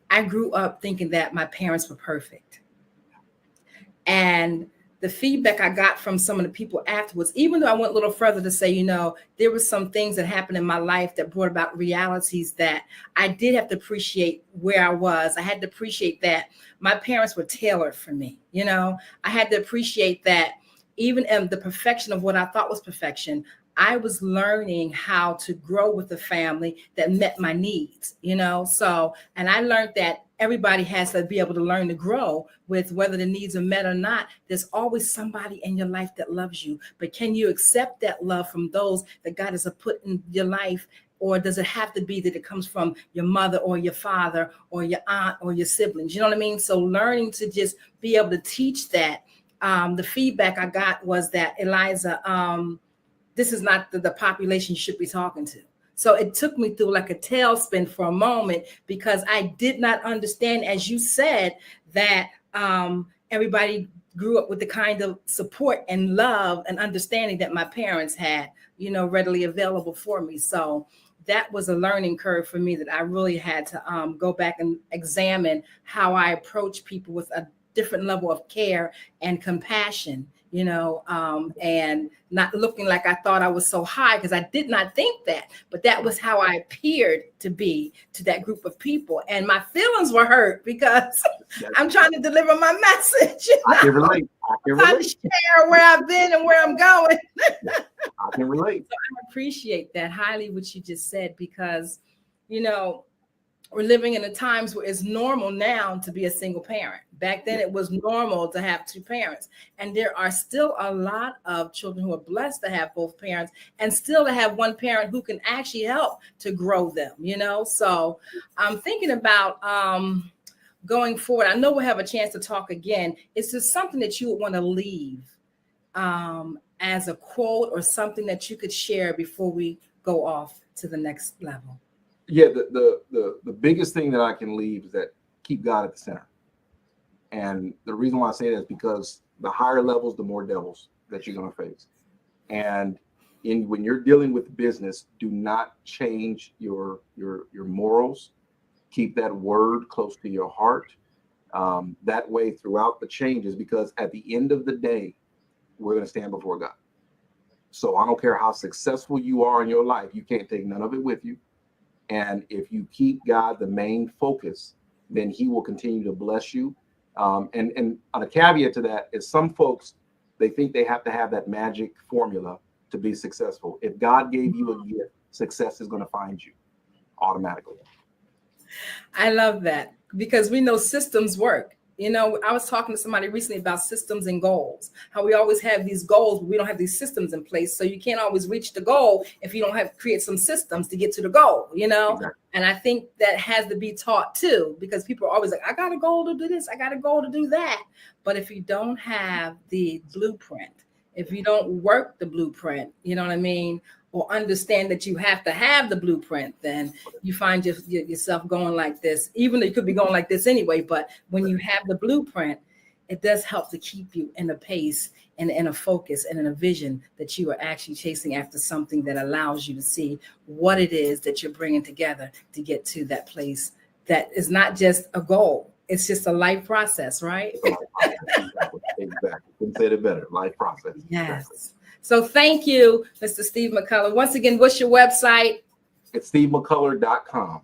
Speaker 21: I grew up thinking that my parents were perfect. And the feedback I got from some of the people afterwards, even though I went a little further to say, there were some things that happened in my life that brought about realities that I did have to appreciate where I was. I had to appreciate that my parents were tailored for me. I had to appreciate that even in the perfection of what I thought was perfection, I was learning how to grow with a family that met my needs, So, and I learned that everybody has to be able to learn to grow with whether the needs are met or not. There's always somebody in your life that loves you, but can you accept that love from those that God has put in your life? Or does it have to be that it comes from your mother or your father or your aunt or your siblings? You know what I mean? So learning to just be able to teach that. The feedback I got was that, Eliza, this is not the population you should be talking to. So it took me through like a tailspin for a moment because I did not understand, as you said, that everybody grew up with the kind of support and love and understanding that my parents had, readily available for me. So that was a learning curve for me that I really had to go back and examine how I approach people with a different level of care and compassion, and not looking like I thought I was so high, because I did not think that, but that was how I appeared to be to that group of people. And my feelings were hurt because I'm trying to deliver my message.
Speaker 2: I can relate.
Speaker 21: I'm trying to share where I've been and where I'm going.
Speaker 2: I can relate.
Speaker 21: So I appreciate that highly, what you just said, because, we're living in the times where it's normal now to be a single parent. Back then, it was normal to have two parents. And there are still a lot of children who are blessed to have both parents and still to have one parent who can actually help to grow them, So I'm thinking about going forward. I know we'll have a chance to talk again. Is there something that you would want to leave as a quote or something that you could share before we go off to the next level?
Speaker 2: Yeah, the biggest thing that I can leave is that keep God at the center. And the reason why I say that is because the higher levels, the more devils that you're going to face. And when you're dealing with business, do not change your morals. Keep that word close to your heart. That way throughout the changes, because at the end of the day, we're going to stand before God. So I don't care how successful you are in your life, you can't take none of it with you. And if you keep God the main focus, then he will continue to bless you. And on a caveat to that is some folks, they think they have to have that magic formula to be successful. If God gave you a gift, success is going to find you automatically.
Speaker 21: I love that, because we know systems work. I was talking to somebody recently about systems and goals, how we always have these goals, but we don't have these systems in place. So you can't always reach the goal if you don't create some systems to get to the goal, Exactly. And I think that has to be taught too, because people are always like, I got a goal to do this, I got a goal to do that. But if you don't have the blueprint, if you don't work the blueprint, you know what I mean? Or understand that you have to have the blueprint, then you find yourself going like this, even though you could be going like this anyway. But when you have the blueprint, it does help to keep you in a pace and in a focus and in a vision that you are actually chasing after something that allows you to see what it is that you're bringing together to get to that place that is not just a goal. It's just a life process, right?
Speaker 2: Exactly. Couldn't say it better. Life process.
Speaker 21: Yes.
Speaker 2: Exactly.
Speaker 21: So thank you, Mr. Steve McCullough. Once again, what's your website?
Speaker 2: It's stevemccullough.com.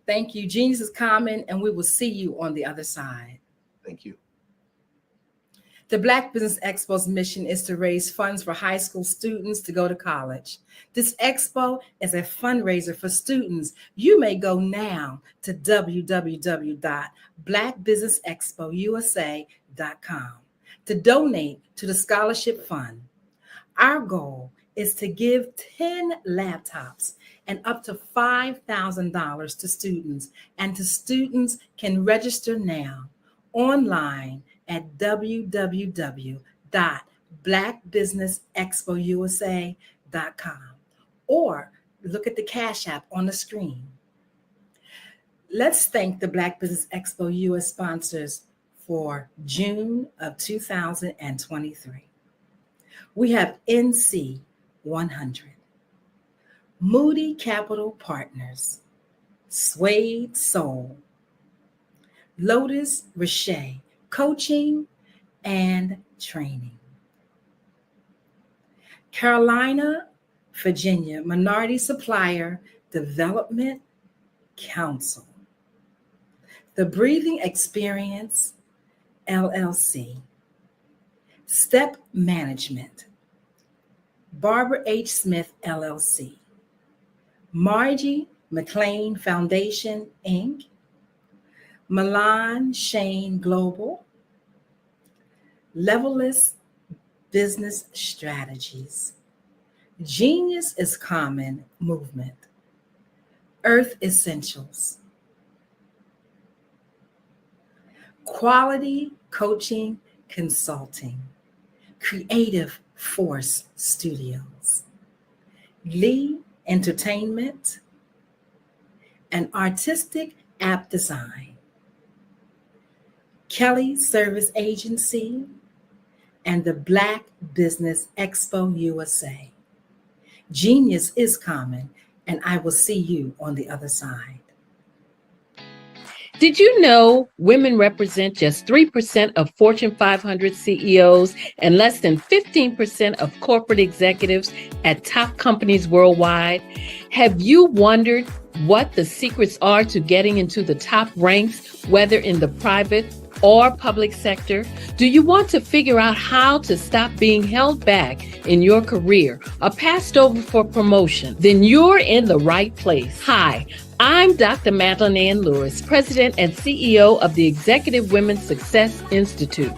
Speaker 21: Thank you. Genius is common, and we will see you on the other side.
Speaker 2: Thank you.
Speaker 21: The Black Business Expo's mission is to raise funds for high school students to go to college. This expo is a fundraiser for students. You may go now to www.blackbusinessexpousa.com to donate to the scholarship fund. Our goal is to give 10 laptops and up to $5,000 to students, and students can register now online at www.blackbusinessexpousa.com, or look at the Cash App on the screen. Let's thank the Black Business Expo US sponsors for June of 2023. We have NC 100, Moody Capital Partners, Suede Soul, Lotus Richey Coaching and Training, Carolina, Virginia Minority Supplier Development Council, The Breathing Experience LLC, Step Management, Barbara H. Smith, LLC, Margie McLean Foundation, Inc., Milan Shane Global, Levelist Business Strategies, Genius is Common Movement, Earth Essentials, Quality Coaching Consulting, Creative Force Studios, Lee Entertainment, and Artistic App Design, Kelly Service Agency, and the Black Business Expo USA. Genius is common, and I will see you on the other side.
Speaker 4: Did you know women represent just 3% of Fortune 500 CEOs and less than 15% of corporate executives at top companies worldwide? Have you wondered what the secrets are to getting into the top ranks, whether in the private or public sector? Do you want to figure out how to stop being held back in your career or passed over for promotion? Then you're in the right place. Hi, I'm Dr. Madeline Ann Lewis, President and CEO of the Executive Women's Success Institute.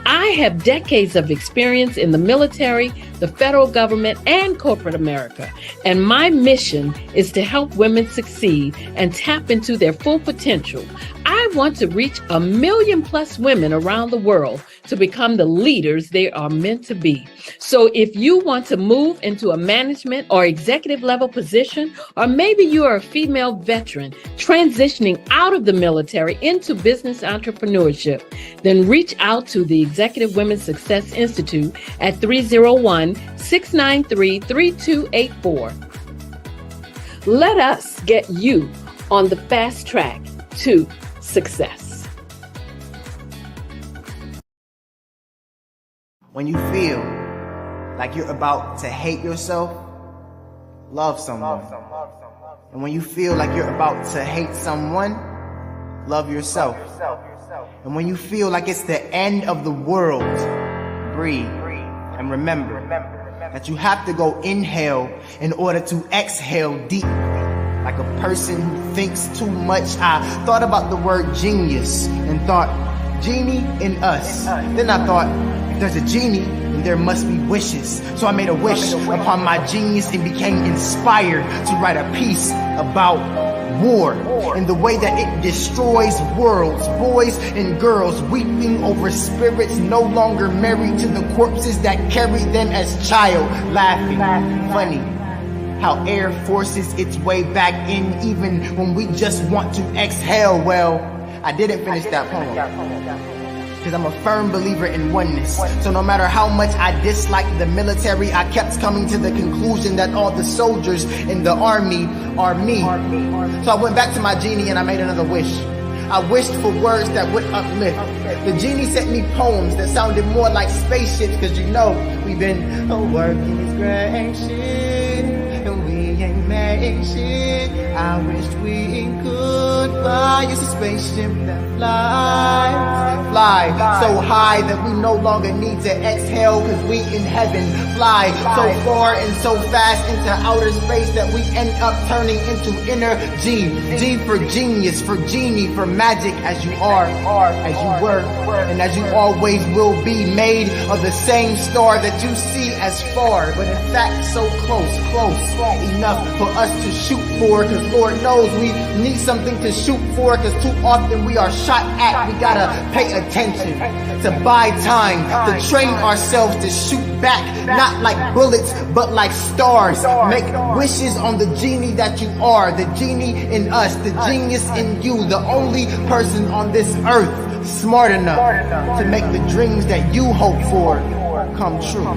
Speaker 4: I have decades of experience in the military, the federal government, and corporate America, and my mission is to help women succeed and tap into their full potential. I want to reach 1 million plus women around the world to become the leaders they are meant to be. So if you want to move into a management or executive level position, or maybe you are a female veteran transitioning out of the military into business entrepreneurship, then reach out to the Executive Women's Success Institute at 301-693-3284. Let us get you on the fast track to success.
Speaker 22: When you feel like you're about to hate yourself, love someone. And when you feel like you're about to hate someone, love yourself. And when you feel like it's the end of the world, breathe and remember that you have to go inhale in order to exhale deep. Like a person who thinks too much. I thought about the word genius and thought, genie in us. Then I thought, if there's a genie, then there must be wishes. So I made a wish upon my genius and became inspired to write a piece about war and the way that it destroys worlds, boys and girls weeping over spirits no longer married to the corpses that carried them as child, laughing, funny. How air forces its way back in even when we just want to exhale. Well, I didn't finish that poem because I'm a firm believer in oneness. So no matter how much I disliked the military, I kept coming to the conclusion that all the soldiers in the army are me. So I went back to my genie and I made another wish. I wished for words that would uplift. The genie sent me poems that sounded more like spaceships, because you know we've been working is gracious and we ain't made shit. I wished we could fly as a spaceship that fly so high that we no longer need to exhale, because we in heaven fly so far and so fast into outer space that we end up turning into energy. G for genius, for genie, for magic, as you are, as you were, and as you always will be, made of the same star that you see as far, but in fact so close enough for us to shoot for, because Lord knows we need something to shoot for, because too often we are shot at. We gotta pay attention to buy time, to train ourselves to shoot back, not like bullets but like stars. Make wishes on the genie that you are, the genie in us, the genius in you, the only person on this earth smart enough to make the dreams that you hope for come true.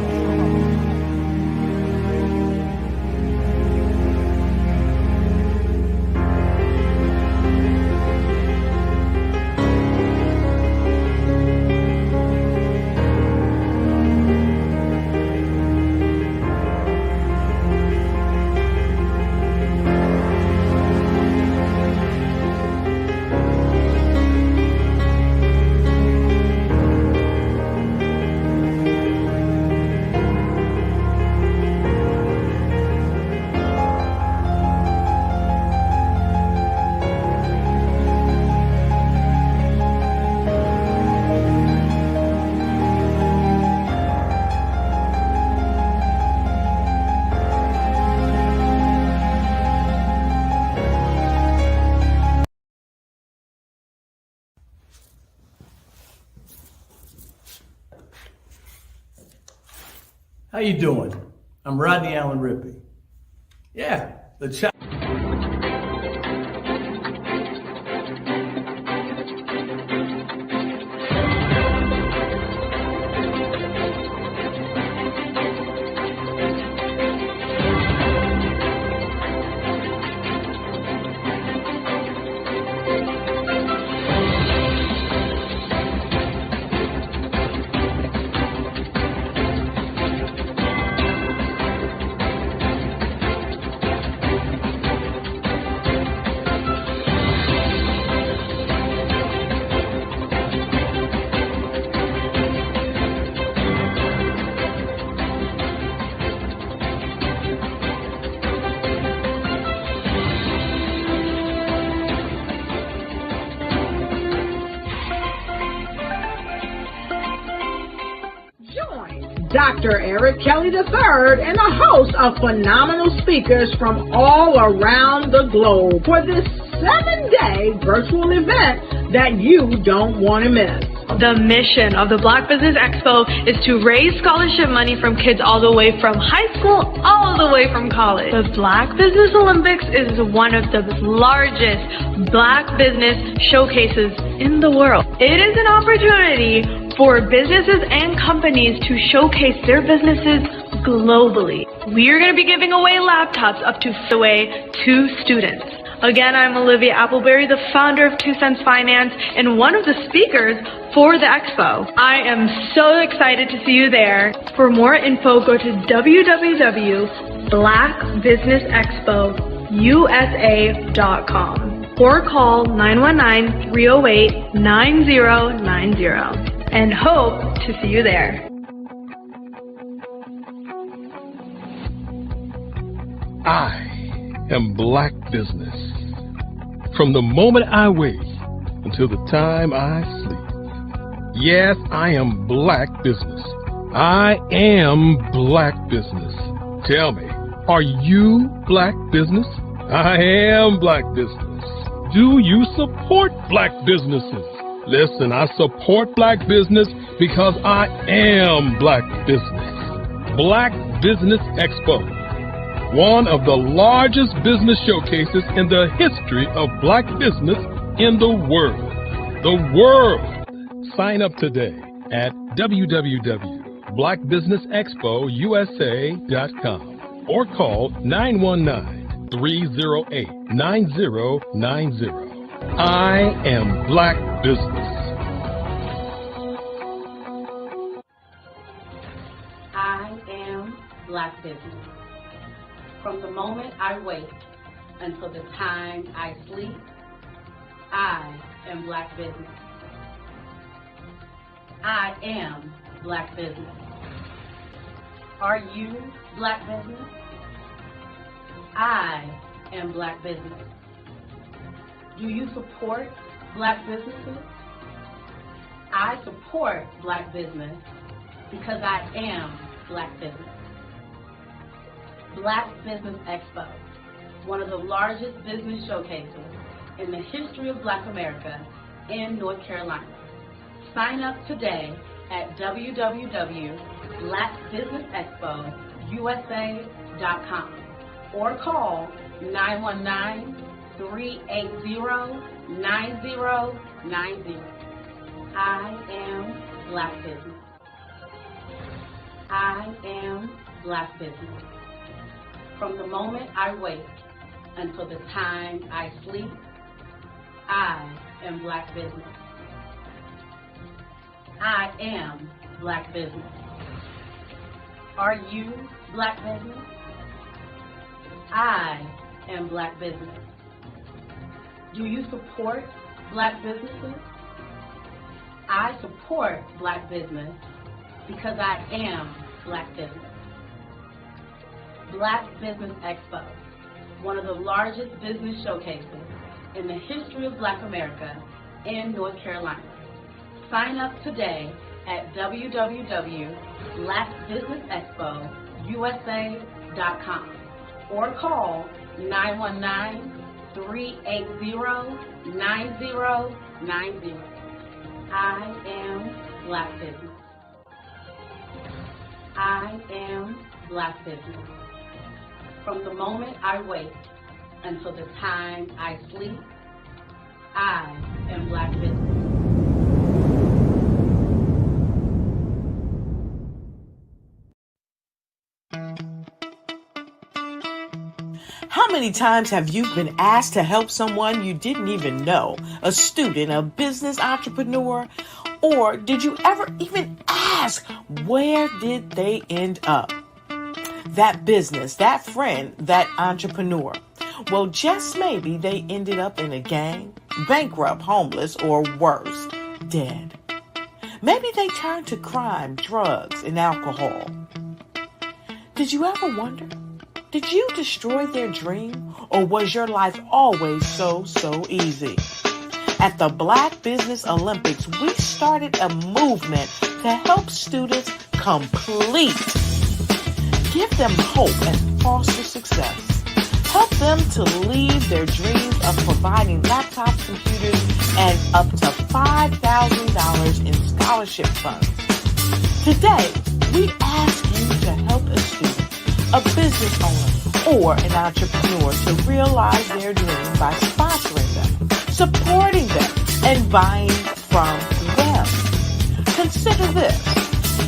Speaker 5: How you doing? I'm Rodney Allen Rippey. Yeah, the child.
Speaker 1: Dr. Eric Kelly III and a host of phenomenal speakers from all around the globe for this 7-day virtual event that you don't want to miss.
Speaker 6: The mission of the Black Business Expo is to raise scholarship money from kids all the way from high school all the way from college. The Black Business Olympics is one of the largest Black business showcases in the world. It is an opportunity for businesses and companies to showcase their businesses globally. We are going to be giving away laptops up to students. Again, I'm Olivia Appleberry, the founder of 2 Cents Finance and one of the speakers for the expo. I am so excited to see you there. For more info, go to www.blackbusinessexpousa.com or call 919-308-9090 and hope to see you there.
Speaker 3: I am Black Business. From the moment I wake until the time I sleep. Yes, I am Black Business. I am Black Business. Tell me, are you Black Business? I am Black Business. Do you support Black businesses? Listen, I support Black business because I am Black Business. Black Business Expo, one of the largest business showcases in the history of Black business in the world. The world. Sign up today at www.blackbusinessexpousa.com or call 919-308-9090. I am Black Business.
Speaker 23: I am Black Business. From the moment I wake until the time I sleep, I am Black Business. I am Black Business. Are you Black Business? I am Black Business. Do you support Black businesses? I support Black business because I am Black Business. Black Business Expo, one of the largest business showcases in the history of Black America in North Carolina. Sign up today at www.blackbusinessexpousa.com or call 919-380-9090. I am Black Business. I am Black Business. From the moment I wake until the time I sleep, I am Black Business. I am Black Business. Are you Black Business? I am Black Business. Do you support Black businesses? I support Black business because I am Black Business. Black Business Expo, one of the largest business showcases in the history of Black America in North Carolina. Sign up today at www.blackbusinessexpousa.com or call 919-380-9090. I am Black Business. I am Black Business. From the moment I wake until the time I sleep, I am Black Business.
Speaker 7: How many times have you been asked to help someone you didn't even know, a student, a business entrepreneur, or did you ever even ask, where did they end up? That business, that friend, that entrepreneur. Well, just maybe they ended up in a gang, bankrupt, homeless, or worse, dead. Maybe they turned to crime, drugs, and alcohol. Did you ever wonder? Did you destroy their dream, or was your life always so easy? At the Black Business Olympics, we started a movement to help students complete. Give them hope and foster success. Help them to leave their dreams of providing laptops, computers, and up to $5,000 in scholarship funds. Today, we ask you to help a student, a business owner, or an entrepreneur to realize their dream by sponsoring them, supporting them, and buying from them. Consider this.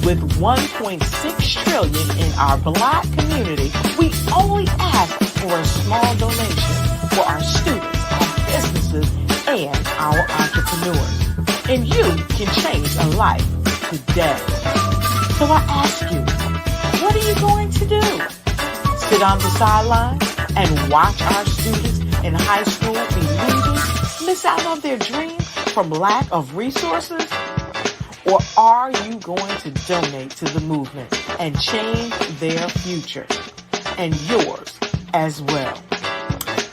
Speaker 7: With $1.6 trillion in our Black community, we only ask for a small donation for our students, our businesses, and our entrepreneurs. And you can change a life today. So I ask you, what are you going to do? Sit on the sidelines and watch our students in high school be losers, miss out on their dream from lack of resources? Or are you going to donate to the movement and change their future and yours as well?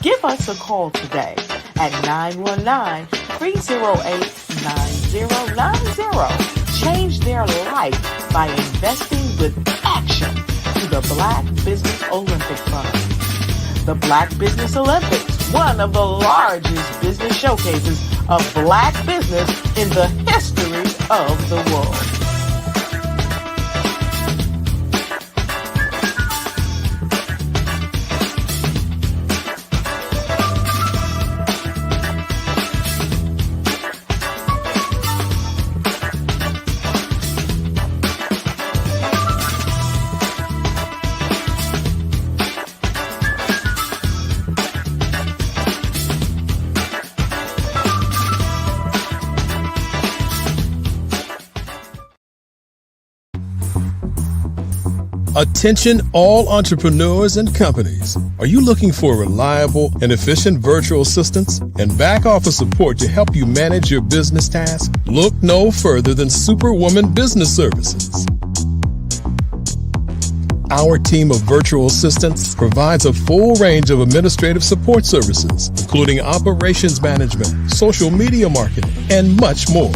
Speaker 7: Give us a call today at 919-308-9090. Change their life by investing with action to the Black Business Olympic Fund. The Black Business Olympics, one of the largest business showcases of Black business in the history of the world.
Speaker 3: Attention all entrepreneurs and companies. Are you looking for reliable and efficient virtual assistants and back office support to help you manage your business tasks? Look no further than Superwoman Business Services. Our team of virtual assistants provides a full range of administrative support services, including operations management, social media marketing, and much more.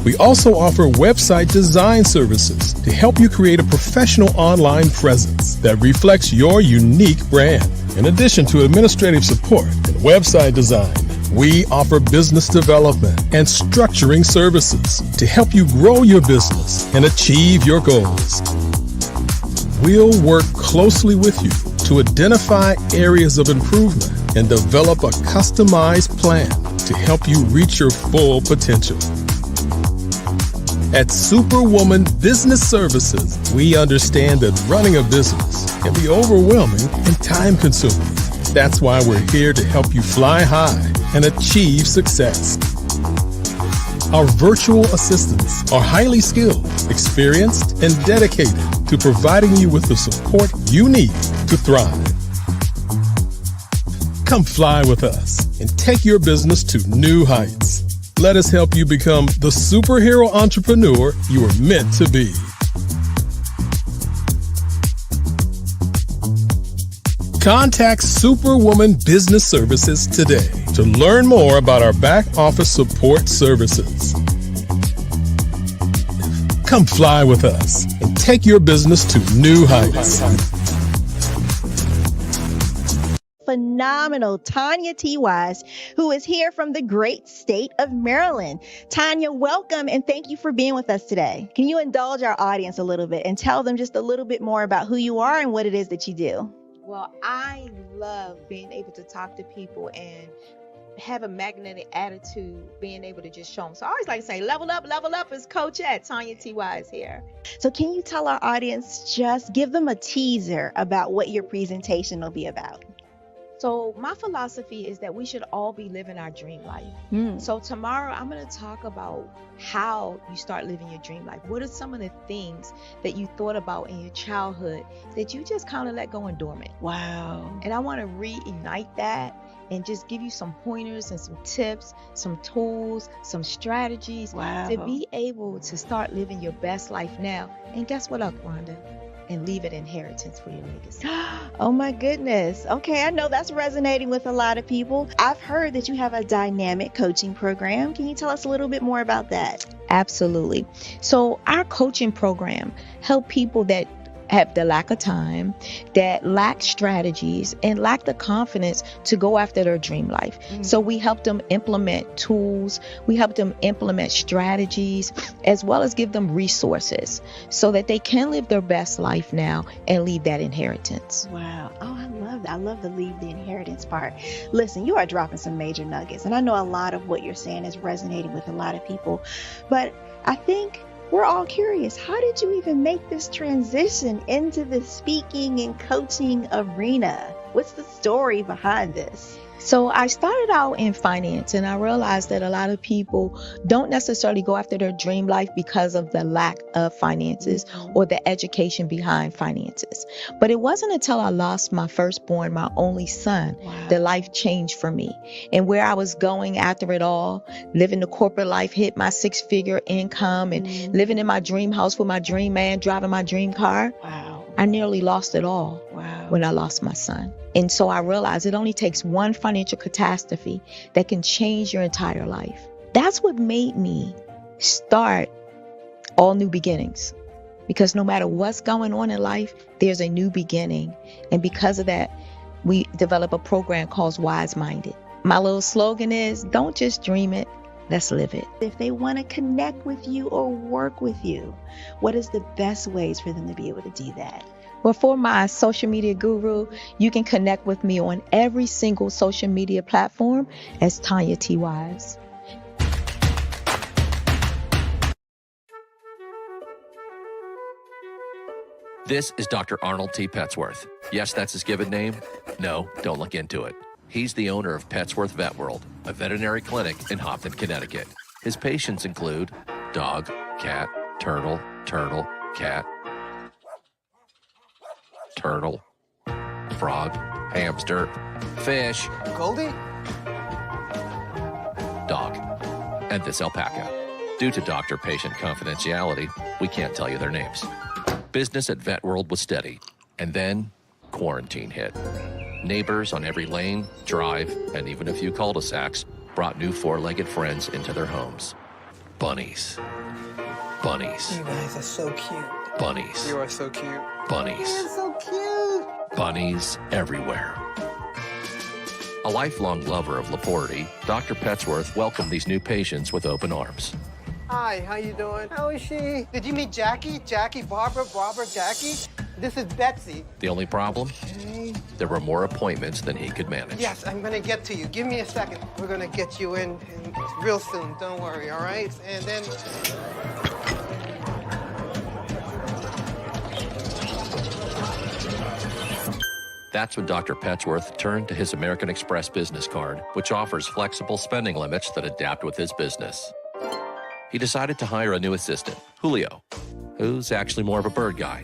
Speaker 3: We also offer website design services to help you create a professional online presence that reflects your unique brand. In addition to administrative support and website design, we offer business development and structuring services to help you grow your business and achieve your goals. We'll work closely with you to identify areas of improvement and develop a customized plan to help you reach your full potential. At Superwoman Business Services, we understand that running a business can be overwhelming and time-consuming. That's why we're here to help you fly high and achieve success. Our virtual assistants are highly skilled, experienced, and dedicated to providing you with the support you need to thrive. Come fly with us and take your business to new heights. Let us help you become the superhero entrepreneur you are meant to be. Contact Superwoman Business Services today to learn more about our back office support services. Come fly with us and take your business to new heights.
Speaker 8: phenomenal Tanya T. Wise, who is here from the great state of Maryland. Tanya, welcome and thank you for being with us today. Can you indulge our audience a little bit and tell them just a little bit more about who you are and what it is that you do?
Speaker 9: Well, I love being able to talk to people and have a magnetic attitude, being able to just show them. So I always like to say, level up is Coach at Tanya T. Wise here.
Speaker 8: So can you tell our audience, just give them a teaser about what your presentation will be about?
Speaker 9: So my philosophy is that we should all be living our dream life. So tomorrow I'm going to talk about how you start living your dream life. What are some of the things that you thought about in your childhood that you just kind of let go and dormant?
Speaker 8: Wow.
Speaker 9: And I want to reignite that and just give you some pointers and some tips, some tools, some strategies to be able to start living your best life now. And guess what, Wanda? And leave an inheritance for your legacy.
Speaker 8: Oh my goodness. Okay, I know that's resonating with a lot of people. I've heard that you have a dynamic coaching program. Can you tell us a little bit more about that?
Speaker 9: Absolutely. So our coaching program help people that have the lack of time, that lack strategies, and lack the confidence to go after their dream life. So we help them implement tools, we help them implement strategies, as well as give them resources so that they can live their best life now and leave that inheritance.
Speaker 8: Wow. Oh, I love that. I love the leave the inheritance part. Listen, you are dropping some major nuggets, and I know a lot of what you're saying is resonating with a lot of people, but I think we're all curious. How did you even make this transition into the speaking and coaching arena? What's the story behind this?
Speaker 9: So I started out in finance, and I realized that a lot of people don't necessarily go after their dream life because of the lack of finances or the education behind finances. But it wasn't until I lost my firstborn, my only son, that life changed for me. And where I was going after it all, living the corporate life, hit my 6-figure income and living in my dream house with my dream man, driving my dream car. I nearly lost it all when I lost my son. And so I realized it only takes one financial catastrophe that can change your entire life. That's what made me start All New Beginnings. Because no matter what's going on in life, there's a new beginning. And because of that, we develop a program called Wise Minded. My little slogan is, don't just dream it, let's live it.
Speaker 8: If they want to connect with you or work with you, what is the best ways for them to be able to do that?
Speaker 9: Well, for my social media guru, you can connect with me on every single social media platform as Tanya T. Wise.
Speaker 19: This is Dr. Arnold T. Petsworth. Yes, that's his given name. No, don't look into it. He's the owner of Petsworth Vet World, a veterinary clinic in Hopton, Connecticut. His patients include dog, cat, turtle, cat, turtle, frog, hamster, fish,
Speaker 20: Goldie,
Speaker 19: dog, and this alpaca. Due to doctor-patient confidentiality, we can't tell you their names. Business at Vet World was steady, and then quarantine hit. Neighbors on every lane, drive, and even a few cul-de-sacs brought new 4-legged friends into their homes. Bunnies. Bunnies.
Speaker 20: you guys are so cute.
Speaker 19: Bunnies.
Speaker 20: You are so cute.
Speaker 19: Bunnies.
Speaker 20: You're so cute.
Speaker 19: Bunnies everywhere. A lifelong lover of Laporte, Dr. Petsworth welcomed these new patients with open arms.
Speaker 20: Hi, how you doing? How is she? Did you meet Jackie? Jackie, Barbara, Jackie? This is Betsy.
Speaker 19: The only problem? There were more appointments than he could manage.
Speaker 20: Yes, I'm gonna get to you. Give me a second. We're gonna get you in real soon. Don't worry, all right? And then...
Speaker 19: That's when Dr. Petsworth turned to his American Express business card, which offers flexible spending limits that adapt with his business. He decided to hire a new assistant, Julio, who's actually more of a bird guy.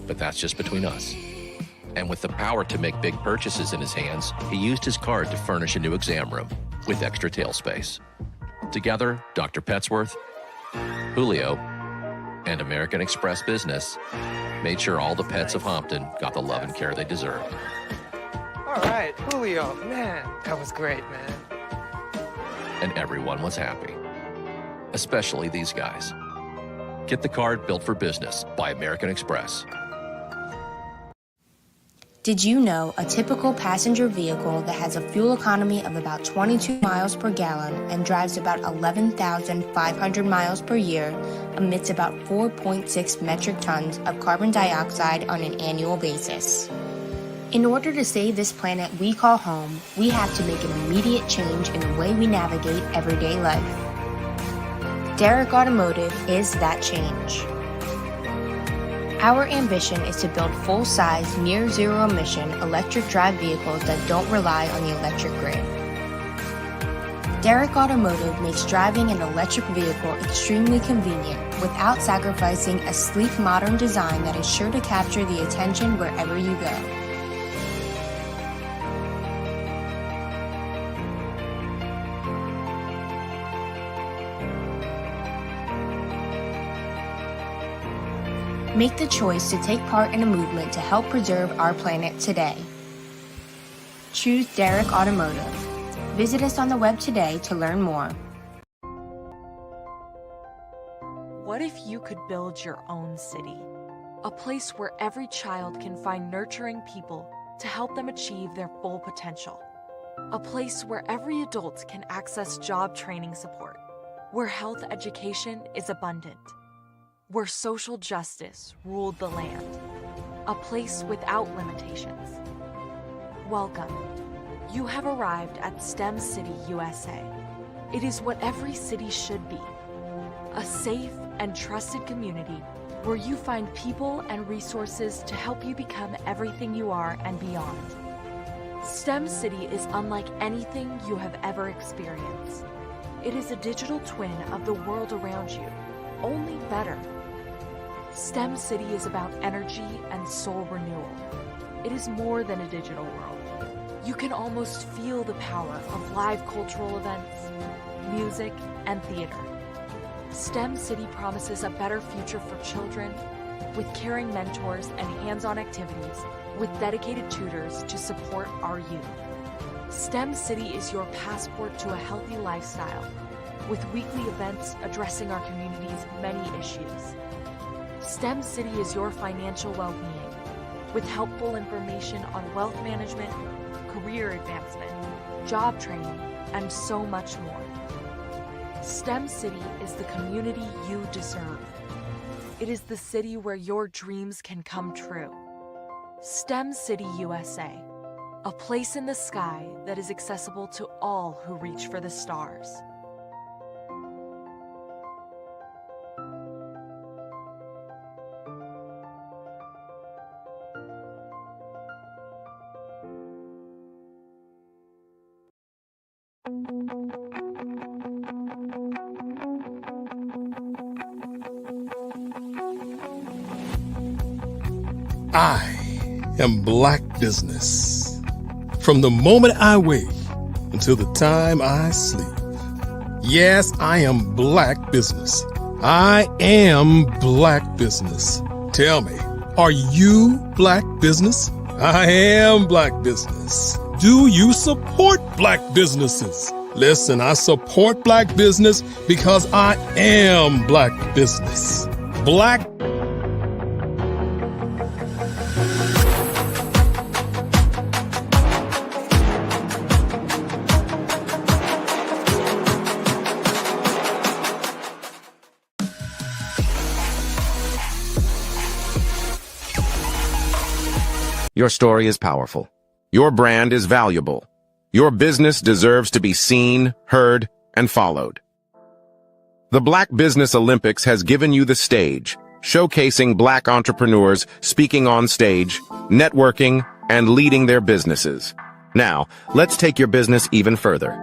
Speaker 19: But that's just between us. And with the power to make big purchases in his hands, he used his card to furnish a new exam room with extra tail space. Together, Dr. Petsworth, Julio, and American Express Business made sure all the pets of Hopton got the love and care they deserved.
Speaker 20: All right, Julio, man, that was great, man.
Speaker 19: And everyone was happy, especially these guys. Get the card built for business by American Express.
Speaker 10: Did you know a typical passenger vehicle that has a fuel economy of about 22 miles per gallon and drives about 11,500 miles per year emits about 4.6 metric tons of carbon dioxide on an annual basis? In order to save this planet we call home, we have to make an immediate change in the way we navigate everyday life. Derrick Automotive is that change. Our ambition is to build full-size, near-zero emission electric drive vehicles that don't rely on the electric grid. Derrick Automotive makes driving an electric vehicle extremely convenient without sacrificing a sleek, modern design that is sure to capture the attention wherever you go. Make the choice to take part in a movement to help preserve our planet today. Choose Derrick Automotive. Visit us on the web today to learn more.
Speaker 12: What if you could build your own city? A place where every child can find nurturing people to help them achieve their full potential. A place where every adult can access job training support. Where health education is abundant. Where social justice ruled the land. A place without limitations. Welcome. You have arrived at STEM City USA. It is what every city should be. A safe and trusted community where you find people and resources to help you become everything you are and beyond. STEM City is unlike anything you have ever experienced. It is a digital twin of the world around you, only better. STEM City is about energy and soul renewal. It is more than a digital world. You can almost feel the power of live cultural events, music, and theater. STEM City promises a better future for children with caring mentors and hands-on activities with dedicated tutors to support our youth. STEM City is your passport to a healthy lifestyle with weekly events addressing our community's many issues. STEM City is your financial well-being with helpful information on wealth management, career advancement, job training, and so much more. STEM City is the community you deserve. It is the city where your dreams can come true. STEM City USA, a place in the sky that is accessible to all who reach for the stars.
Speaker 3: I am Black Business. From the moment I wake until the time I sleep. Yes, I am Black Business. I am Black Business. Tell me, are you Black Business? I am Black Business. Do you support Black businesses? Listen, I support Black business because I am Black Business. Black.
Speaker 13: Your story is powerful. Your brand is valuable. Your business deserves to be seen, heard, and followed. The Black Business Olympics has given you the stage, showcasing Black entrepreneurs speaking on stage, networking, and leading their businesses. Now, let's take your business even further.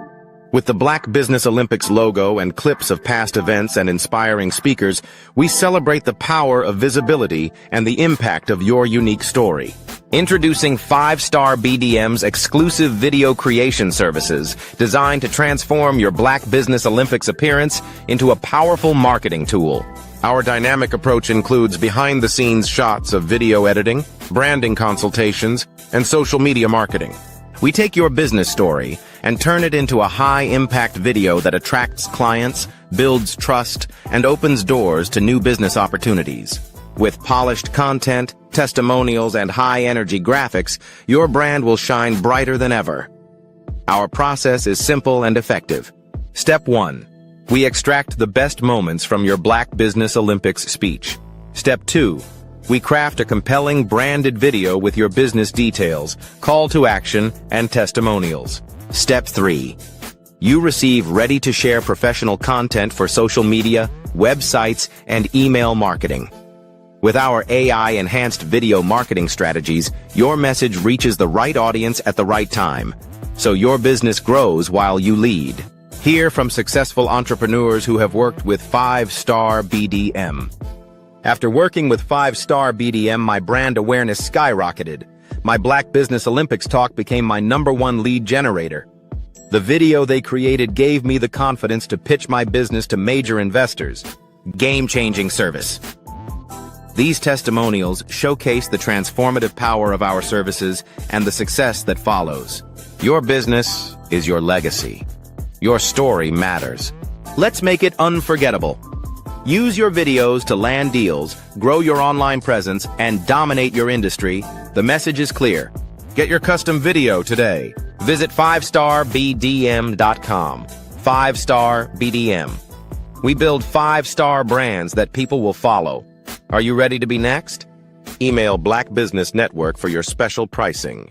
Speaker 13: With the Black Business Olympics logo and clips of past events and inspiring speakers, we celebrate the power of visibility and the impact of your unique story. Introducing 5-Star BDM's exclusive video creation services designed to transform your Black Business Olympics appearance into a powerful marketing tool. Our dynamic approach includes behind-the-scenes shots of video editing, branding consultations, and social media marketing. We take your business story and turn it into a high-impact video that attracts clients, builds trust, and opens doors to new business opportunities. With polished content, testimonials, and high-energy graphics, your brand will shine brighter than ever. Our process is simple and effective. Step 1. We extract the best moments from your Black Business Olympics speech. Step 2. We craft a compelling branded video with your business details, call to action, and testimonials. Step 3. You receive ready-to-share professional content for social media, websites, and email marketing. With our AI-enhanced video marketing strategies, your message reaches the right audience at the right time, so your business grows while you lead. Hear from successful entrepreneurs who have worked with 5-star BDM. After working with 5-star BDM, my brand awareness skyrocketed. My Black Business Olympics talk became my #1 lead generator. The video they created gave me the confidence to pitch my business to major investors. Game-changing service. These testimonials showcase the transformative power of our services and the success that follows. Your business is your legacy. Your story matters. Let's make it unforgettable. Use your videos to land deals, grow your online presence, and dominate your industry. The message is clear. Get your custom video today. Visit 5starbdm.com. 5-Star BDM. We build 5-star brands that people will follow. Are you ready to be next? Email Black Business Network for your special pricing.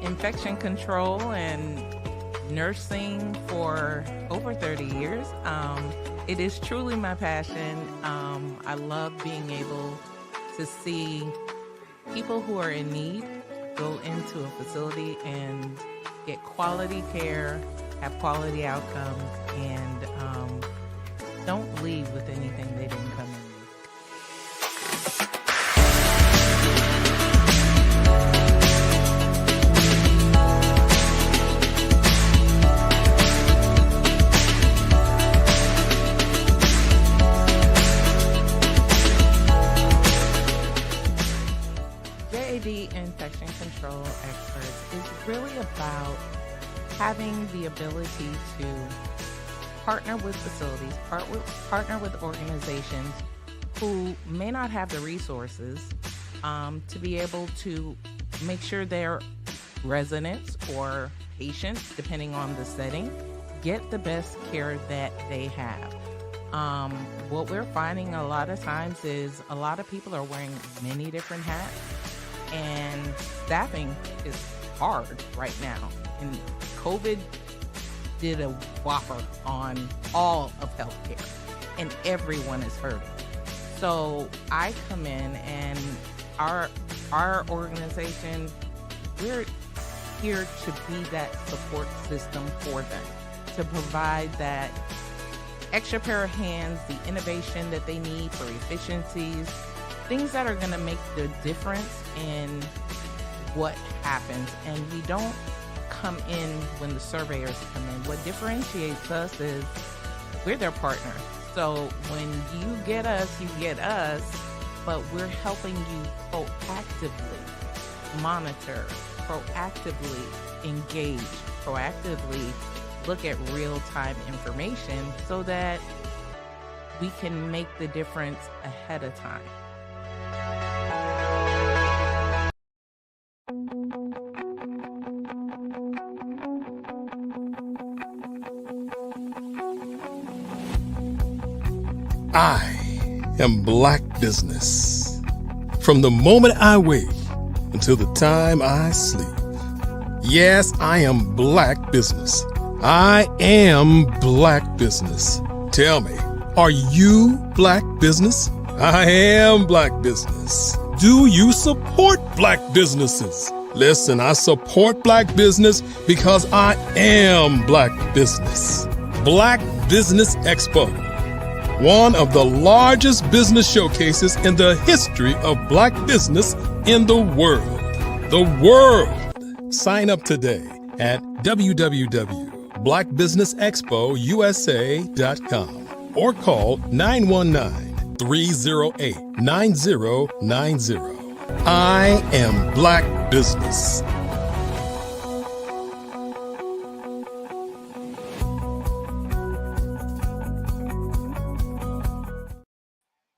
Speaker 14: Infection control and nursing for over 30 years. It is truly my passion. I love being able to see people who are in need go into a facility and get quality care, have quality outcomes, and don't leave with anything they didn't come in with. Infection control experts is really about having the ability to partner with facilities, partner with organizations who may not have the resources to be able to make sure their residents or patients, depending on the setting, get the best care that they have. What we're finding a lot of times is a lot of people are wearing many different hats. And staffing is hard right now. And COVID did a whopper on all of healthcare, and everyone is hurting. So I come in, and our organization, we're here to be that support system for them, to provide that extra pair of hands, the innovation that they need for efficiencies, things that are going to make the difference in what happens. And we don't come in when the surveyors come in. What differentiates us is we're their partner. So when you get us, but we're helping you proactively monitor, proactively engage, proactively look at real-time information so that we can make the difference ahead of time.
Speaker 3: I am Black Business. From the moment I wake until the time I sleep. Yes, I am Black Business. I am Black Business. Tell me, are you Black Business? I am Black Business. Do you support Black businesses? Listen, I support Black business because I am Black Business. Black Business Expo, one of the largest business showcases in the history of Black business in the world. the world. Sign up today at www.blackbusinessexpousa.com or call 919-308-9090. I am Black Business.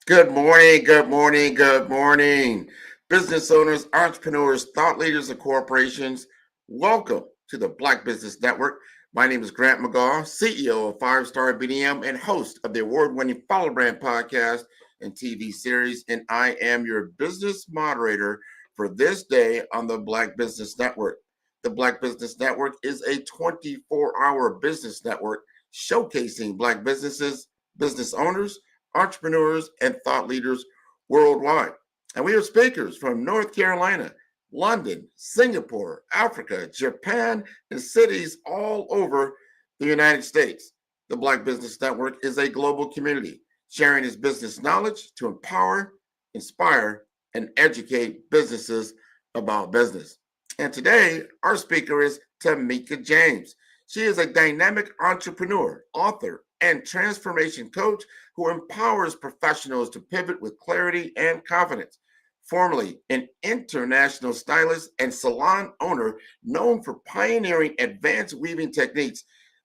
Speaker 15: Good morning, good morning, good morning. Business owners, entrepreneurs, thought leaders, and corporations, welcome to the Black Business Network. My name is Grant McGaugh, CEO of 5-Star BDM and host of the award-winning Follow Brand podcast and TV series, and I am your business moderator for this day on the Black Business Network. The Black Business Network is a 24-hour business network showcasing Black businesses, business owners, entrepreneurs, and thought leaders worldwide. And we have speakers from North Carolina, London, Singapore, Africa, Japan, and cities all over the United States. The Black Business Network is a global community sharing its business knowledge to empower, inspire, and educate businesses about business. And today, our speaker is Tamika James. She is a dynamic entrepreneur, author, and transformation coach who empowers professionals to pivot with clarity and confidence. Formerly an international stylist and salon owner known for pioneering advanced weaving techniques,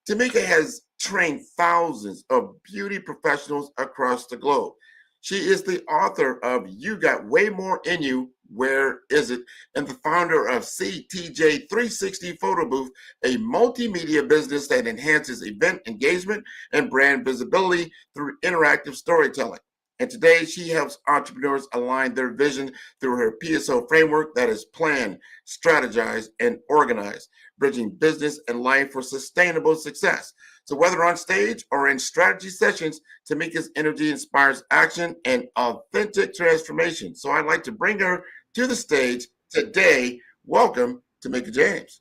Speaker 15: Tamika has trained thousands of beauty professionals across the globe. She is the author of You Got Way More in You, Where Is It? And the founder of CTJ 360 Photo Booth, a multimedia business that enhances event engagement and brand visibility through interactive storytelling. And today she helps entrepreneurs align their vision through her PSO framework that is planned, strategized, and organized, bridging business and life for sustainable success. So whether on stage or in strategy sessions, Tamika's energy inspires action and authentic transformation. So I'd like to bring her to the stage today. Welcome, Tamika James.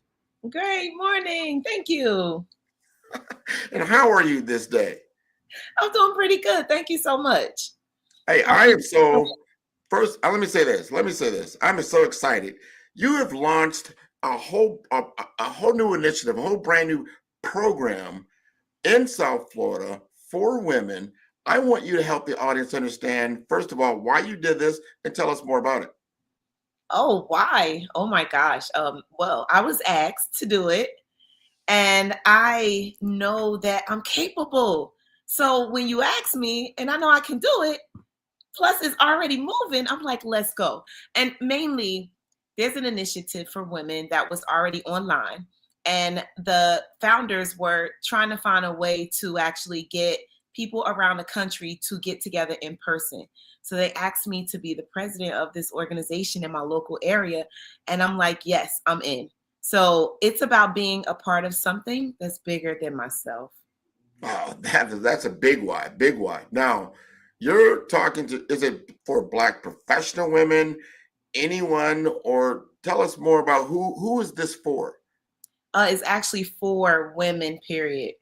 Speaker 16: Great morning. Thank you.
Speaker 15: And how are you this day?
Speaker 16: I'm doing pretty good. Thank you so much.
Speaker 15: Hey, I am so, first, let me say this. I'm so excited. You have launched a whole new initiative, a whole brand new program in South Florida for women. I want you to help the audience understand, first of all, why you did this and tell us more about it.
Speaker 16: Oh, why? Oh my gosh. Well, I was asked to do it and I know that I'm capable. So when you ask me and I know I can do it, plus it's already moving, I'm like, let's go. And mainly there's an initiative for women that was already online. And the founders were trying to find a way to actually get people around the country to get together in person. So they asked me to be the president of this organization in my local area. And I'm like, yes, I'm in. So it's about being a part of something that's bigger than myself.
Speaker 15: Wow, that's a big why, big why. Now, you're talking to, is it for Black professional women, anyone, or tell us more about who is this for?
Speaker 16: It's actually for women, period.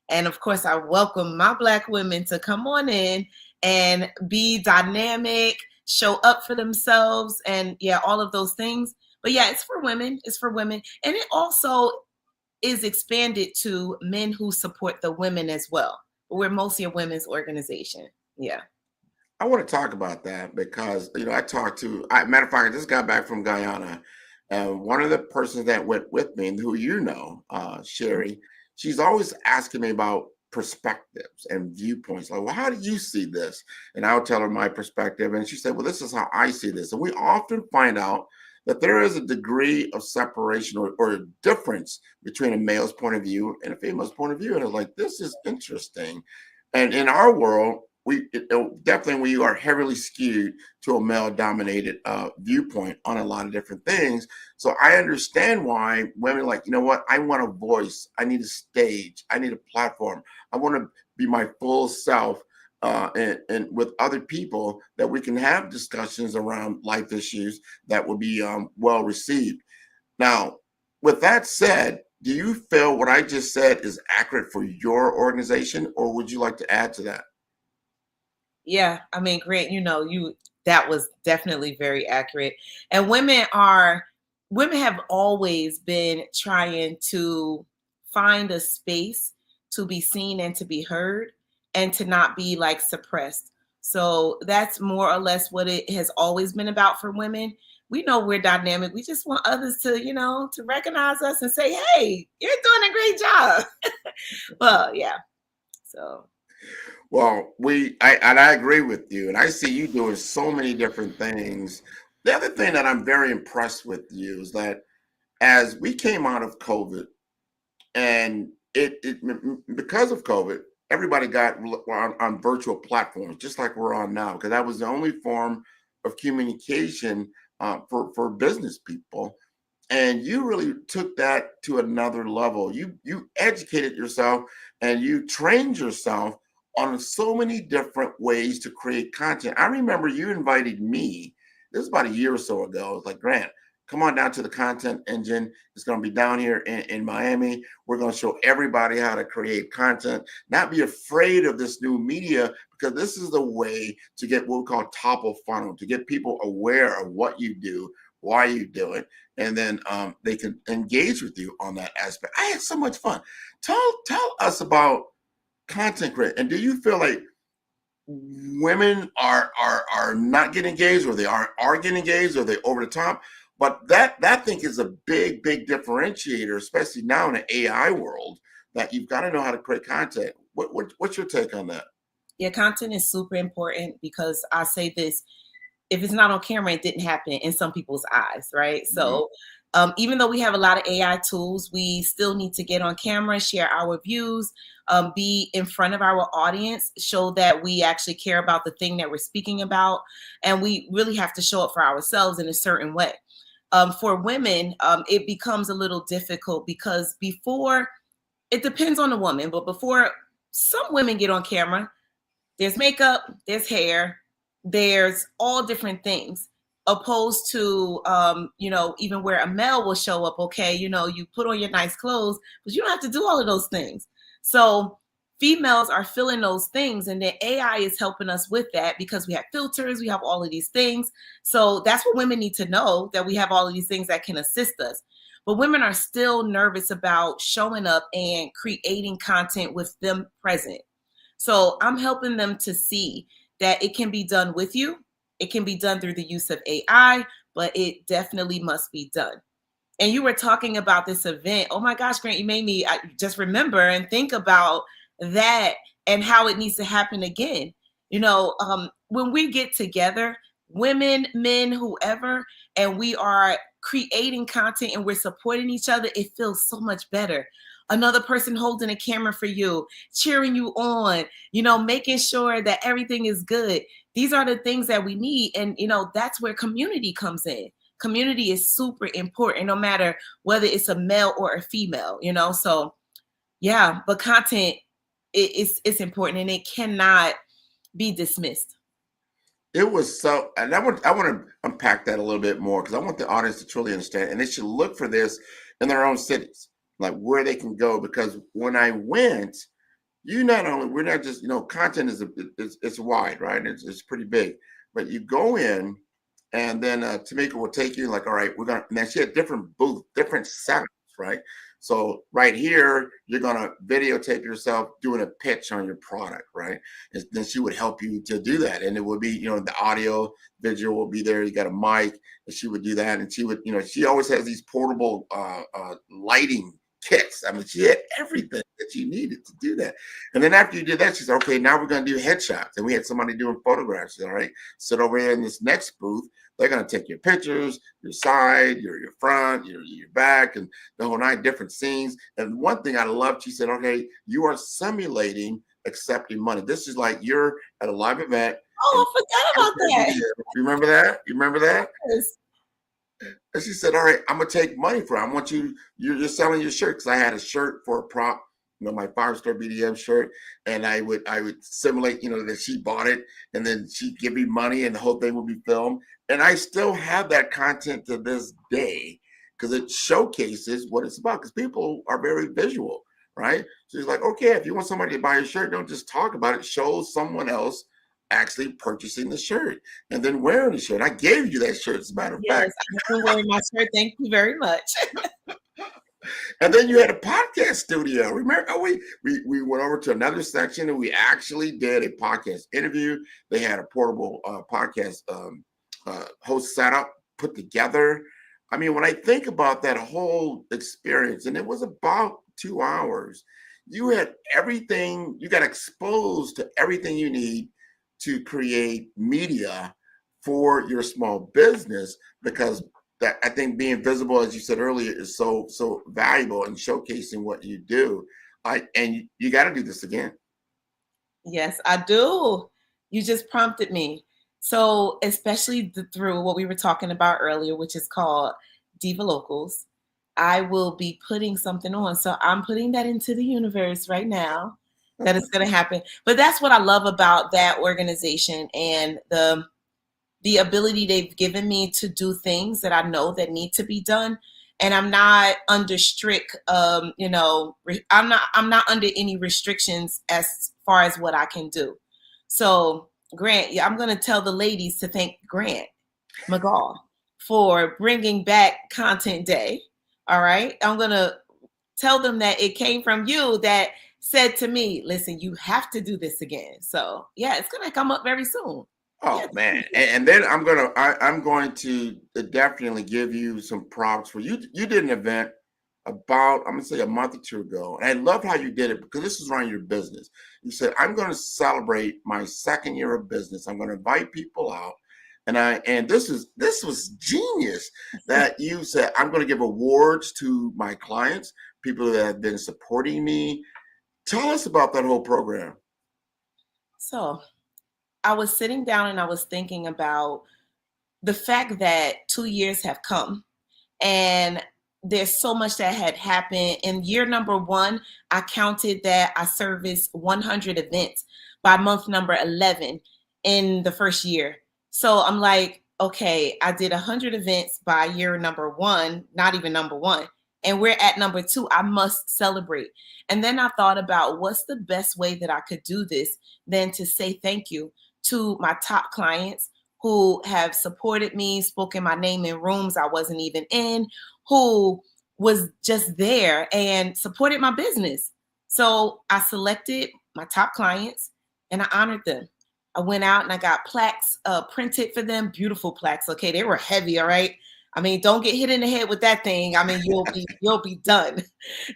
Speaker 16: And of course, I welcome my Black women to come on in and be dynamic, show up for themselves, and yeah, all of those things. But yeah, it's for women. It's for women. And it also is expanded to men who support the women as well. But we're mostly a women's organization. Yeah.
Speaker 15: I want to talk about that because, I talked to, matter of fact, I just got back from Guyana. And one of the persons that went with me, and who Sherry, she's always asking me about perspectives and viewpoints. Like, well, how do you see this? And I'll tell her my perspective. And she said, well, this is how I see this. And we often find out that there is a degree of separation or difference between a male's point of view and a female's point of view. And I was like, this is interesting. And in our world, definitely we are heavily skewed to a male-dominated viewpoint on a lot of different things. So I understand why women are like, you know what? I want a voice. I need a stage. I need a platform. I want to be my full self and with other people that we can have discussions around life issues that will be well received. Now, with that said, do you feel what I just said is accurate for your organization, or would you like to add to that?
Speaker 16: Yeah, I mean, Grant, that was definitely very accurate. And women are women have always been trying to find a space to be seen and to be heard and to not be like suppressed. So that's more or less what it has always been about for women. We know we're dynamic. We just want others to, to recognize us and say, hey, you're doing a great job. Well, yeah. So.
Speaker 15: Well, I agree with you, and I see you doing so many different things. The other thing that I'm very impressed with you is that as we came out of COVID, and because of COVID, everybody got on virtual platforms, just like we're on now, because that was the only form of communication for business people. And you really took that to another level. You educated yourself and you trained yourself on so many different ways to create content. I remember you invited me, this was about a year or so ago. I was like, Grant, come on down to the content engine. It's going to be down here in Miami. We're going to show everybody how to create content, not be afraid of this new media, because this is the way to get what we call top of funnel, to get people aware of what you do, why you do it, and then they can engage with you on that aspect. I had so much fun. Tell us about content creation. And do you feel like women are not getting engaged, or they are getting engaged, or they over the top? But that thing is a big differentiator, especially now in the AI world, that you've got to know how to create content. What's your take on that?
Speaker 16: Yeah, content is super important, because I say this, if it's not on camera, it didn't happen in some people's eyes, right? So even though we have a lot of AI tools, we still need to get on camera, share our views, be in front of our audience, show that we actually care about the thing that we're speaking about. And we really have to show up for ourselves in a certain way. For women, it becomes a little difficult, because before, it depends on the woman, but before some women get on camera, there's makeup, there's hair, there's all different things, opposed to, even where a male will show up, okay, you put on your nice clothes, but you don't have to do all of those things. So females are filling those things, and then AI is helping us with that, because we have filters, we have all of these things. So that's what women need to know, that we have all of these things that can assist us. But women are still nervous about showing up and creating content with them present. So I'm helping them to see that it can be done with you. It can be done through the use of AI, but it definitely must be done. And you were talking about this event. Oh my gosh, Grant, you made me just remember and think about that and how it needs to happen again. When we get together, women, men, whoever, and we are creating content and we're supporting each other, it feels so much better. Another person holding a camera for you, cheering you on, making sure that everything is good. These are the things that we need. And, that's where community comes in. Community is super important, no matter whether it's a male or a female, So, yeah, but content it's important, and it cannot be dismissed.
Speaker 15: It was so, and I want to unpack that a little bit more, because I want the audience to truly understand, and they should look for this in their own cities, like where they can go. Because when I went, we're not just, content it's wide, right? It's pretty big, but you go in, and then Tamika will take you like, all right, and then she had different booths, different setups, right? So right here, you're gonna videotape yourself doing a pitch on your product, right? And then she would help you to do that, and it would be, the audio, visual will be there. You got a mic, and she would do that, and she would, she always has these portable lighting kits. I mean, she had everything that you needed to do that. And then after you did that, she said, okay, now we're gonna do headshots, and we had somebody doing photographs. All right, sit over here in this next booth. They're going to take your pictures, your side, your front, your back, and the whole 9 different scenes. And one thing I loved, she said, okay, you are simulating accepting money. This is like you're at a live event.
Speaker 16: Oh, I forgot about that.
Speaker 15: You remember that? You remember that?
Speaker 16: Yes.
Speaker 15: And she said, all right, I'm going to take money for it. I want you're selling your shirt, because I had a shirt for a prop, my 5-star BDM shirt, and I would simulate, that she bought it, and then she'd give me money, and the whole thing would be filmed. And I still have that content to this day, because it showcases what it's about, because people are very visual, right? So it's like, okay, if you want somebody to buy your shirt, don't just talk about it, show someone else actually purchasing the shirt and then wearing the shirt. I gave you that shirt, as a matter of
Speaker 16: Yes,
Speaker 15: fact.
Speaker 16: I've been wearing my shirt. Thank you very much.
Speaker 15: And then you had a podcast studio. Remember, we went over to another section and we actually did a podcast interview. They had a portable podcast host setup put together. I mean, when I think about that whole experience, and it was about 2 hours, you had everything, you got exposed to everything you need to create media for your small business, because that, I think, being visible, as you said earlier, is so valuable in showcasing what you do. And you got to do this again.
Speaker 16: Yes, I do. You just prompted me. So, especially through what we were talking about earlier, which is called Diva Locals, I will be putting something on. So I'm putting that into the universe right now, that it's going to happen. But that's what I love about that organization, and the ability they've given me to do things that I know that need to be done. And I'm not under strict, I'm not under any restrictions as far as what I can do. So Grant, I'm going to tell the ladies to thank Grant McGaw for bringing back Content Day. All right. I'm going to tell them that it came from you that said to me, listen, you have to do this again. So yeah, it's going to come up very soon.
Speaker 15: Oh man. And then I'm going to definitely give you some props for you. You did an event about, I'm gonna say, a month or two ago. And I love how you did it, because this is around your business. You said, I'm going to celebrate my second year of business. I'm going to invite people out. And this was genius that you said, I'm going to give awards to my clients, people that have been supporting me. Tell us about that whole program.
Speaker 16: So I was sitting down and I was thinking about the fact that 2 years have come, and there's so much that had happened. In year number 1, I counted that I serviced 100 events by month number 11 in the first year. So I'm like, okay, I did 100 events by year number 1, not even number 1. And we're at number 2. I must celebrate. And then I thought about what's the best way that I could do this than to say thank you to my top clients who have supported me, spoken my name in rooms I wasn't even in, who was just there and supported my business. So I selected my top clients and I honored them. I went out and I got plaques printed for them, beautiful plaques. Okay, they were heavy, all right? I mean, don't get hit in the head with that thing. I mean, you'll be done.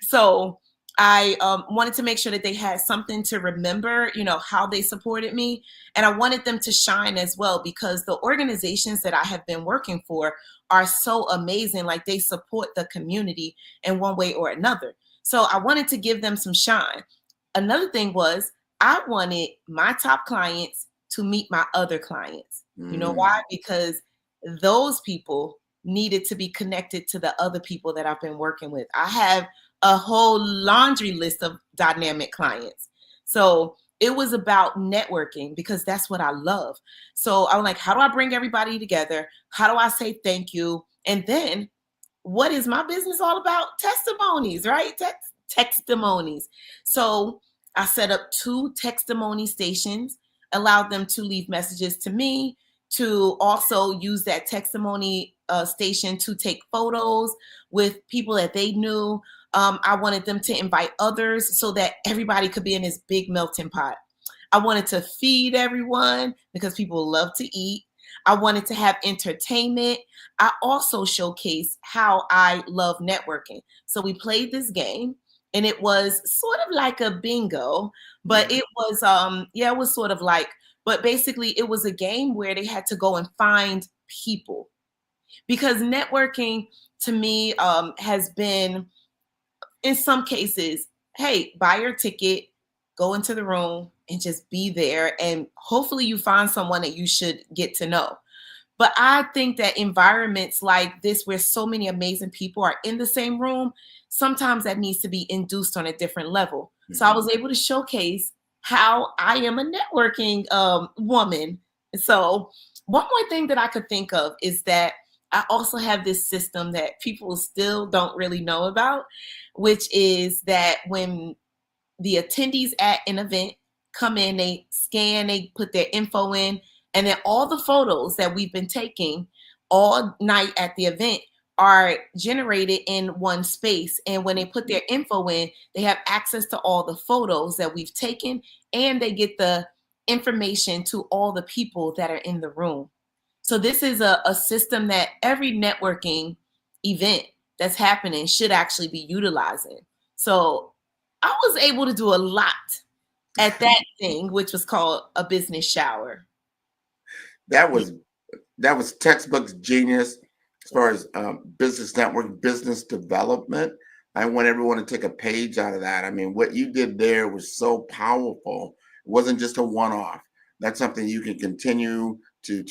Speaker 16: So I wanted to make sure that they had something to remember, how they supported me. And I wanted them to shine as well, because the organizations that I have been working for are so amazing. Like, they support the community in one way or another. So I wanted to give them some shine. Another thing was, I wanted my top clients to meet my other clients. You know why? Because those people needed to be connected to the other people that I've been working with. I have a whole laundry list of dynamic clients. So it was about networking, because that's what I love. So I'm like, how do I bring everybody together? How do I say thank you? And then what is my business all about? Testimonies, right? Testimonies. So I set up 2 testimony stations, allowed them to leave messages to me, to also use that testimony station to take photos with people that they knew. I wanted them to invite others so that everybody could be in this big melting pot. I wanted to feed everyone, because people love to eat. I wanted to have entertainment. I also showcased how I love networking. So we played this game, and it was sort of like a bingo, but it was, it was sort of like, but basically it was a game where they had to go and find people, because networking to me has been, in some cases, hey, buy your ticket, go into the room and just be there. And hopefully you find someone that you should get to know. But I think that environments like this, where so many amazing people are in the same room, sometimes that needs to be induced on a different level. Mm-hmm. So I was able to showcase how I am a networking woman. So one more thing that I could think of is that I also have this system that people still don't really know about, which is that when the attendees at an event come in, they scan, they put their info in, and then all the photos that we've been taking all night at the event are generated in one space. And when they put their info in, they have access to all the photos that we've taken, and they get the information to all the people that are in the room. So this is a system that every networking event that's happening should actually be utilizing. So I was able to do a lot at that thing, which was called a business shower.
Speaker 15: That was textbook genius as far as business network, business development. I want everyone to take a page out of that. I mean, what you did there was so powerful. It wasn't just a one-off. That's something you can continue to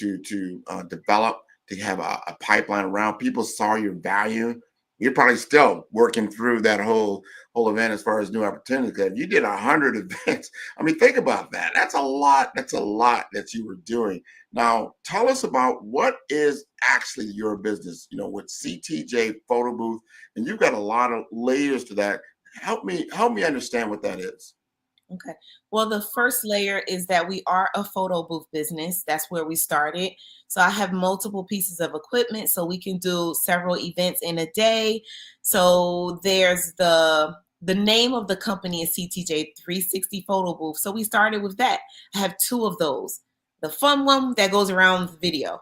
Speaker 15: develop, to have a pipeline around. People saw your value. You're probably still working through that whole event as far as new opportunities. If you did 100 events, I mean, think about that. That's a lot. That's a lot that you were doing. Now, tell us about what is actually your business, you know, with CTJ Photo Booth, and you've got a lot of layers to that. Help me understand what that is.
Speaker 16: Okay. Well, the first layer is that we are a photo booth business. That's where we started. So I have multiple pieces of equipment, so we can do several events in a day. So there's the name of the company is CTJ 360 Photo Booth. So we started with that. I have 2 of those. The fun one that goes around the video.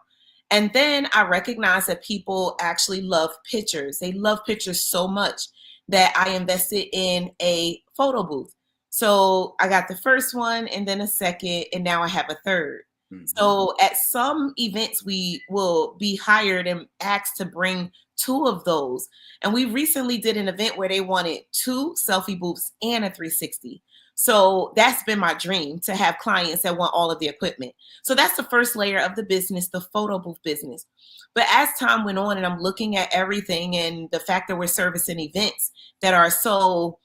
Speaker 16: And then I recognize that people actually love pictures. They love pictures so much that I invested in a photo booth. So I got the first one and then a second, and now I have a third. Mm-hmm. So at some events, we will be hired and asked to bring 2 of those. And we recently did an event where they wanted 2 selfie booths and a 360. So that's been my dream, to have clients that want all of the equipment. So that's the first layer of the business, the photo booth business. But as time went on and I'm looking at everything and the fact that we're servicing events that are so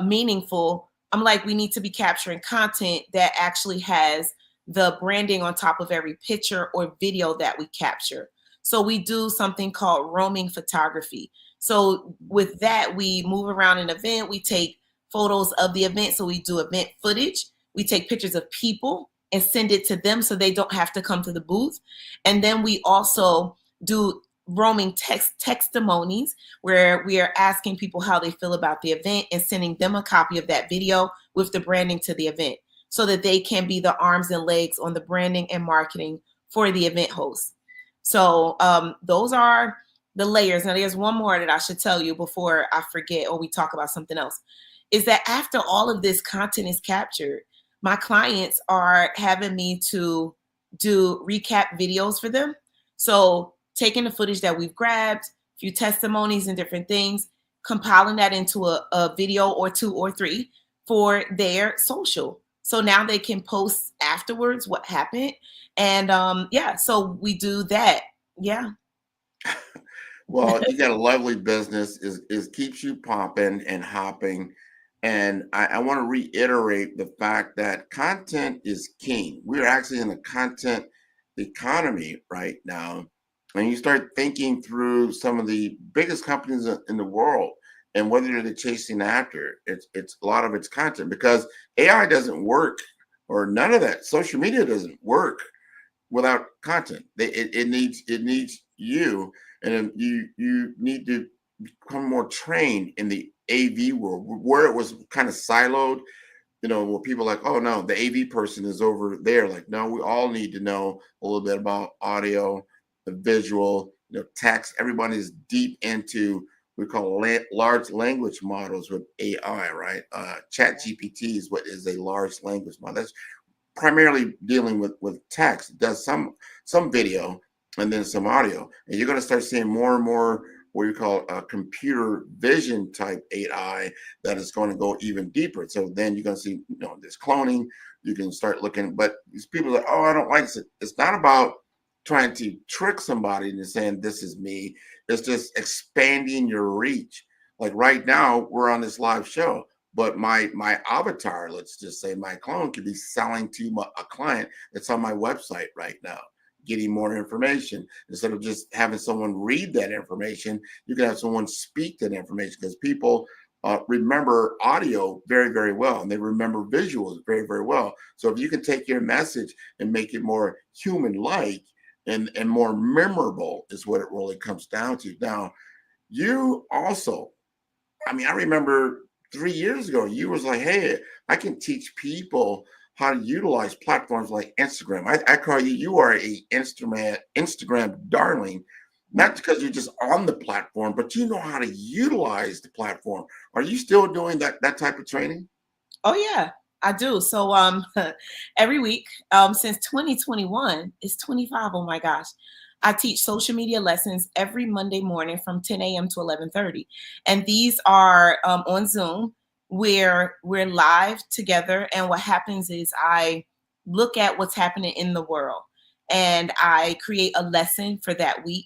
Speaker 16: meaningful, I'm like, we need to be capturing content that actually has the branding on top of every picture or video that we capture. So we do something called roaming photography. So with that, we move around an event, we take photos of the event. So we do event footage. We take pictures of people and send it to them so they don't have to come to the booth. And then we also do roaming testimonies, where we are asking people how they feel about the event and sending them a copy of that video with the branding to the event so that they can be the arms and legs on the branding and marketing for the event host. So those are the layers. Now there's one more that I should tell you before I forget or we talk about something else, is that after all of this content is captured, my clients are having me to do recap videos for them. So taking the footage that we've grabbed, a few testimonies and different things, compiling that into a video or 2 or 3 for their social. So now they can post afterwards what happened. And so we do that. Yeah.
Speaker 15: Well, you got a lovely business. Is keeps you popping and hopping. And I want to reiterate the fact that content is king. We're actually in a content economy right now. And you start thinking through some of the biggest companies in the world and whether they're chasing after it's a lot of its content, because AI doesn't work, or none of that. Social media doesn't work without content. It needs you, and you need to become more trained in the AV world, where it was kind of siloed, you know, where people are like, oh no, the AV person is over there. Like, no, we all need to know a little bit about audio, the visual, you know, text. Everybody's deep into we call large language models with AI, right? Chat GPT is what is a large language model. That's primarily dealing with text. It does some video and then some audio. And you're going to start seeing more and more what you call a computer vision type AI that is going to go even deeper. So then you're going to see, you know, this cloning. You can start looking, but these people are like, oh, I don't like it. It's not about trying to trick somebody into saying this is me. It's just expanding your reach. Like right now, we're on this live show, but my avatar, let's just say my clone, could be selling to a client that's on my website right now, getting more information. Instead of just having someone read that information, you can have someone speak that information, because people remember audio very, very well, and they remember visuals very, very well. So if you can take your message and make it more human-like and more memorable is what it really comes down to. Now, you also, I mean, I remember 3 years ago, you was like, hey, I can teach people how to utilize platforms like Instagram. I call you are a Instagram darling, not because you're just on the platform, but you know how to utilize the platform. Are you still doing that type of training?
Speaker 16: Oh yeah, I do. So every week since 2021, it's 25. Oh my gosh. I teach social media lessons every Monday morning from 10 a.m. to 11:30. And these are on Zoom where we're live together. And what happens is I look at what's happening in the world and I create a lesson for that week.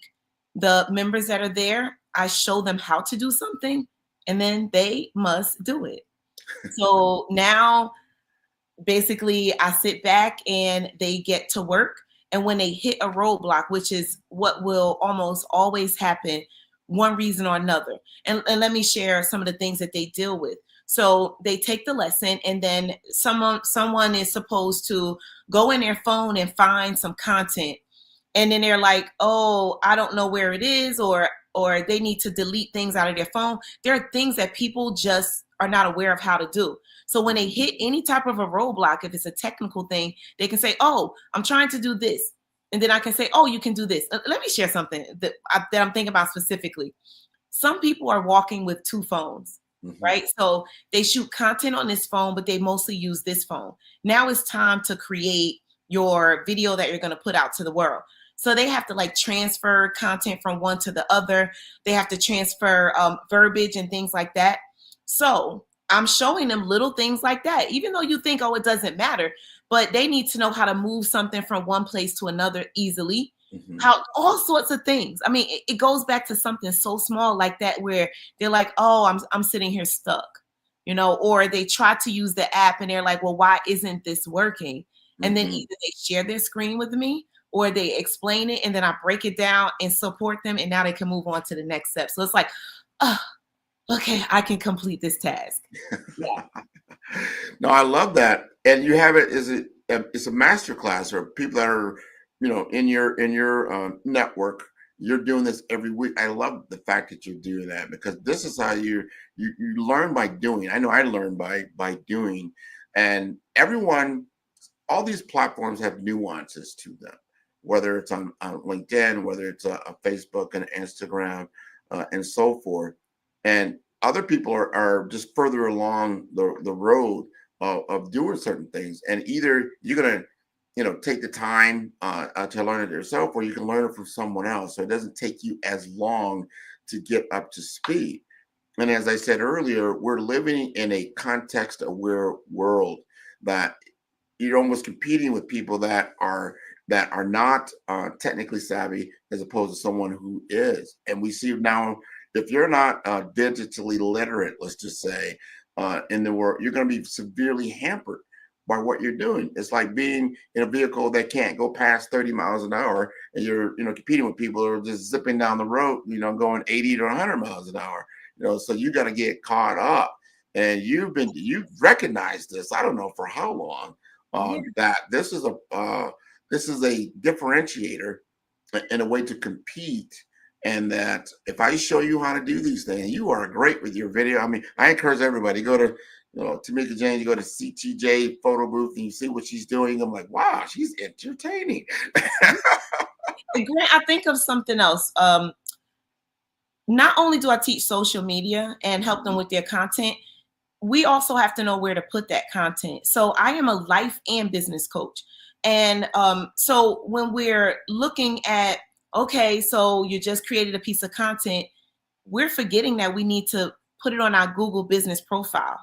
Speaker 16: The members that are there, I show them how to do something and then they must do it. So now basically I sit back and they get to work. And when they hit a roadblock, which is what will almost always happen, one reason or another. And let me share some of the things that they deal with. So they take the lesson and then someone is supposed to go in their phone and find some content. And then they're like, oh, I don't know where it is, or they need to delete things out of their phone. There are things that people just are not aware of how to do. So when they hit any type of a roadblock, if it's a technical thing, they can say, oh, I'm trying to do this. And then I can say, oh, you can do this. Let me share something that I'm thinking about specifically. Some people are walking with two phones, right? So they shoot content on this phone, but they mostly use this phone. Now it's time to create your video that you're going to put out to the world. So they have to like transfer content from one to the other. They have to transfer verbiage and things like that. So I'm showing them little things like that, even though you think, oh, it doesn't matter, but they need to know how to move something from one place to another easily. How all sorts of things. I mean, it goes back to something so small like that, where they're like, oh, I'm sitting here stuck, you know, or they try to use the app and they're like, well, why isn't this working? And then either they share their screen with me or they explain it and then I break it down and support them. And now they can move on to the next step. So it's like, oh, okay, I can complete this task. Yeah.
Speaker 15: No, I love that. And you have it, it's a master class or people that are, you know, in your network, you're doing this every week. I love the fact that you're doing that because this is how you learn by doing. I know I learned by doing, and everyone, all these platforms have nuances to them, whether it's on LinkedIn, whether it's a Facebook and Instagram and so forth. And other people are just further along the road of doing certain things. And either you're going to, you know, take the time to learn it yourself, or you can learn it from someone else. So it doesn't take you as long to get up to speed. And as I said earlier, we're living in a context-aware world that you're almost competing with people that are not technically savvy as opposed to someone who is. And we see now, if you're not digitally literate, let's just say, in the world, you're going to be severely hampered by what you're doing. It's like being in a vehicle that can't go past 30 miles an hour, and you're, you know, competing with people who are just zipping down the road, you know, going 80 to 100 miles an hour. You know, so you got to get caught up. And you've recognized this. I don't know for how long that this is a differentiator and a way to compete. And that if I show you how to do these things, you are great with your video. I mean, I encourage everybody, go to, you know, Tamika James, you go to CTJ photo booth and you see what she's doing. I'm like, wow, she's entertaining.
Speaker 16: Grant, I think of something else. Not only do I teach social media and help them with their content, we also have to know where to put that content. So I am a life and business coach. And so when we're looking at, okay, so you just created a piece of content, we're forgetting that we need to put it on our Google business profile.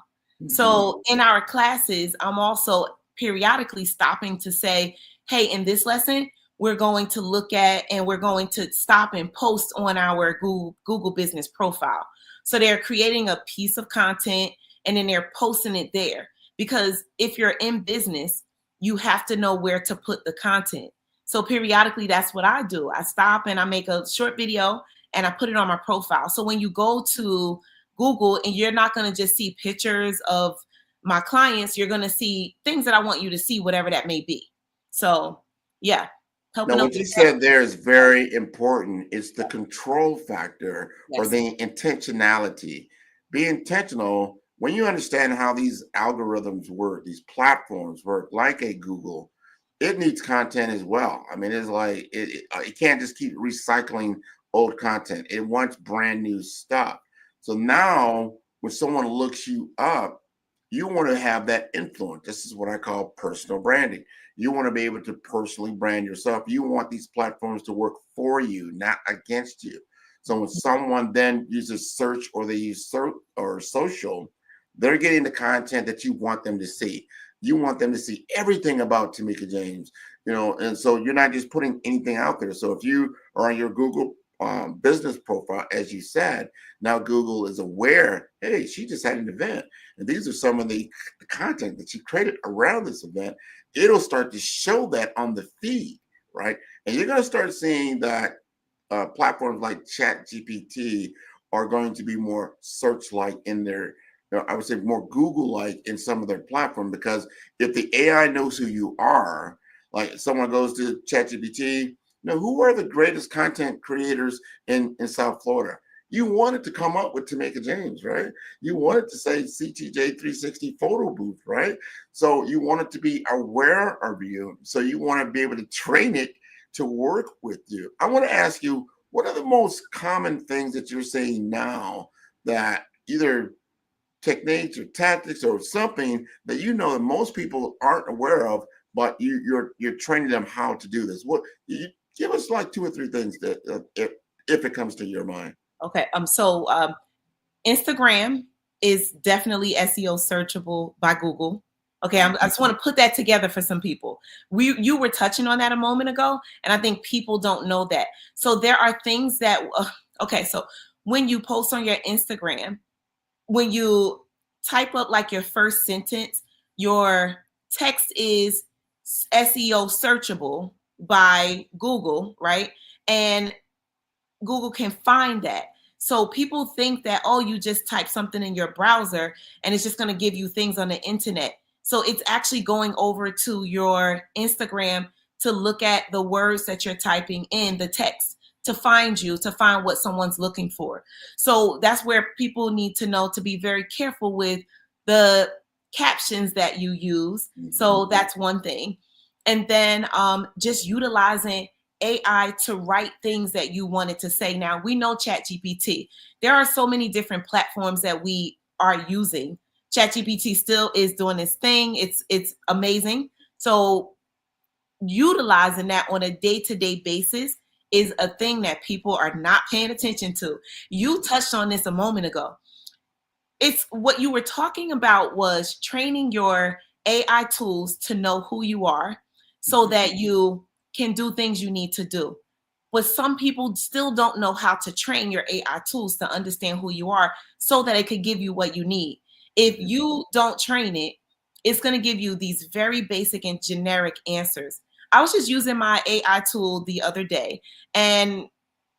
Speaker 16: So in our classes, I'm also periodically stopping to say, hey, in this lesson, we're going to look at and we're going to stop and post on our Google business profile. So they're creating a piece of content and then they're posting it there. Because if you're in business, you have to know where to put the content. So periodically, that's what I do. I stop and I make a short video and I put it on my profile. So when you go to Google, and you're not going to just see pictures of my clients. You're going to see things that I want you to see, whatever that may be. So yeah, helping
Speaker 15: Now,
Speaker 16: up
Speaker 15: what you
Speaker 16: with
Speaker 15: said
Speaker 16: that.
Speaker 15: there is very important. It's the control factor or
Speaker 16: Yes.
Speaker 15: the intentionality. Be intentional when you understand how these algorithms work, these platforms work, like a Google. It needs content as well. I mean, it's like it can't just keep recycling old content. It wants brand new stuff. So now, when someone looks you up, you want to have that influence. This is what I call personal branding. You want to be able to personally brand yourself. You want these platforms to work for you, not against you. So when someone then uses search or they use search or social, they're getting the content that you want them to see. You want them to see everything about Tamika James, and so you're not just putting anything out there. So if you are on your Google business profile, as you said, now Google is aware, hey, she just had an event. And these are some of the content that she created around this event. It'll start to show that on the feed, right? And you're going to start seeing that platforms like ChatGPT are going to be more search-like in their, I would say more Google-like in some of their platform, because if the AI knows who you are, like someone goes to ChatGPT, who are the greatest content creators in South Florida? You wanted to come up with Tamika James, right? You wanted to say CTJ 360 photo booth, right? So you wanted to be aware of you. So you want to be able to train it to work with you. I want to ask you, what are the most common things that you're saying now that either techniques or tactics or something that that most people aren't aware of, but you're training them how to do this? What you give us like 2 or 3 things that if it comes to your mind.
Speaker 16: Okay. So Instagram is definitely SEO searchable by Google. Okay. I just want to put that together for some people. You were touching on that a moment ago, and I think people don't know that. So there are things that, okay. So when you post on your Instagram, when you type up like your first sentence, your text is SEO searchable by Google, right? And Google can find that. So people think that, oh, you just type something in your browser and it's just going to give you things on the internet. So it's actually going over to your Instagram to look at the words that you're typing in the text to find you, to find what someone's looking for. So that's where people need to know to be very careful with the captions that you use. So that's one thing. And then just utilizing AI to write things that you wanted to say. Now, we know ChatGPT. There are so many different platforms that we are using. ChatGPT still is doing its thing. It's amazing. So utilizing that on a day-to-day basis is a thing that people are not paying attention to. You touched on this a moment ago. It's what you were talking about was training your AI tools to know who you are so that you can do things you need to do. But some people still don't know how to train your AI tools to understand who you are so that it could give you what you need. If you don't train it, it's going to give you these very basic and generic answers. I was just using my AI tool the other day, and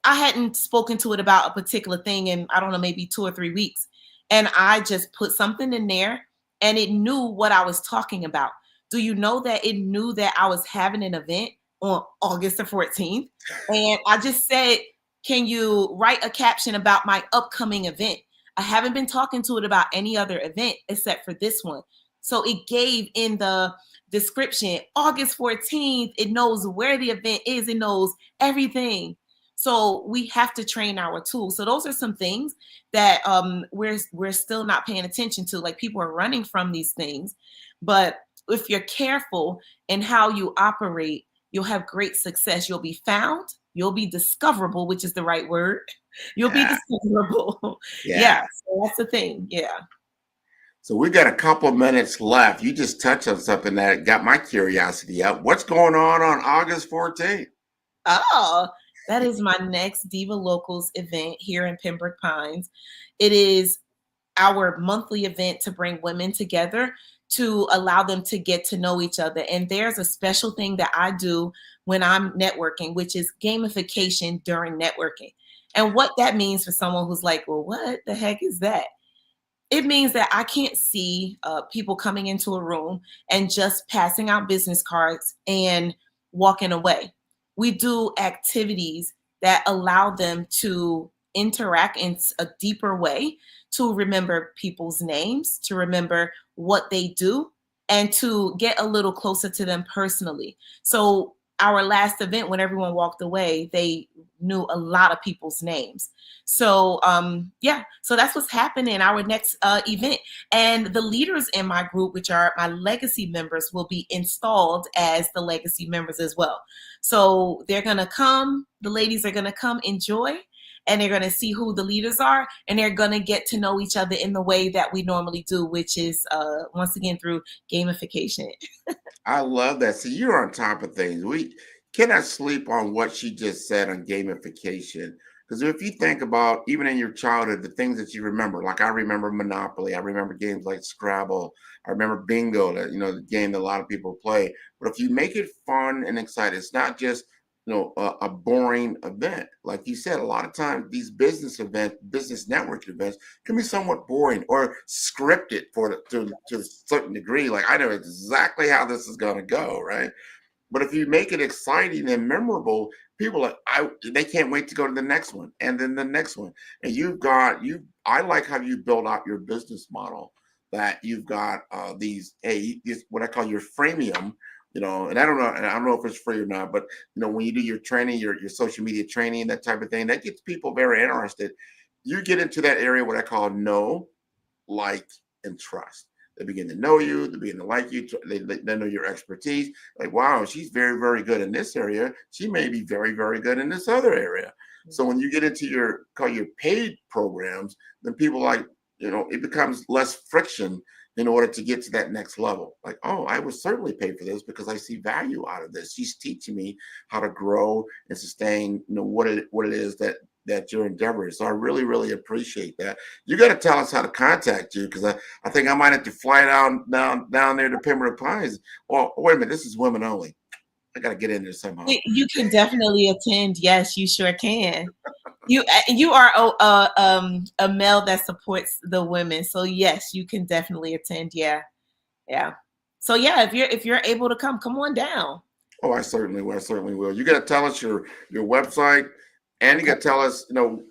Speaker 16: I hadn't spoken to it about a particular thing in, I don't know, maybe 2 or 3 weeks. And I just put something in there and it knew what I was talking about. Do you know that it knew that I was having an event on August the 14th? And I just said, can you write a caption about my upcoming event? I haven't been talking to it about any other event except for this one. So it gave in the description, August 14th, it knows where the event is, it knows everything. So we have to train our tools. So those are some things that we're still not paying attention to. Like, people are running from these things. But if you're careful in how you operate, you'll have great success. You'll be found. You'll be discoverable, which is the right word. You'll be discoverable. Yeah. So that's the thing. Yeah.
Speaker 15: So we got a couple of minutes left. You just touched on something that got my curiosity up. What's going on August 14th?
Speaker 16: Oh, that is my next Diva Locals event here in Pembroke Pines. It is our monthly event to bring women together to allow them to get to know each other. And there's a special thing that I do when I'm networking, which is gamification during networking. And what that means for someone who's like, well, what the heck is that? It means that I can't see people coming into a room and just passing out business cards and walking away. We do activities that allow them to interact in a deeper way, to remember people's names, to remember what they do, and to get a little closer to them personally. So our last event, when everyone walked away, they knew a lot of people's names. So yeah, so that's what's happening in our next event. And the leaders in my group, which are my legacy members, will be installed as the legacy members as well. So they're going to come, the ladies are going to come enjoy, and they're going to see who the leaders are, and they're going to get to know each other in the way that we normally do, which is once again through gamification.
Speaker 15: I love that. See, you're on top of things. We cannot sleep on what she just said on gamification. Because if you think about, even in your childhood, the things that you remember, like I remember Monopoly, I remember games like Scrabble, I remember Bingo, that, the game that a lot of people play. But if you make it fun and exciting, it's not just a boring event. Like you said, a lot of times these business events, business network events can be somewhat boring or scripted to a certain degree. Like I know exactly how this is going to go, right? But if you make it exciting and memorable, people they can't wait to go to the next one and then the next one. And I like how you build out your business model, that you've got these what I call your freemium. And I don't know if it's free or not, but when you do your training, your social media training, that type of thing, that gets people very interested. You get into that area, what I call know, like, and trust. They begin to know you, they begin to like you, they know your expertise. Like, wow, she's very, very good in this area. She may be very, very good in this other area. So when you get into your paid programs, then people it becomes less friction in order to get to that next level. Like, oh, I would certainly pay for this because I see value out of this. She's teaching me how to grow and sustain, what it is that your endeavor is. So I really, really appreciate that. You got to tell us how to contact you, because I think I might have to fly down there to Pembroke Pines. Well, wait a minute, this is women only. I got to get in there somehow.
Speaker 16: You can definitely attend. Yes, you sure can. You are a male that supports the women, so yes, you can definitely attend. Yeah. So yeah, if you're able to come on down.
Speaker 15: Oh, I certainly will. You got to tell us your website, and you got to tell us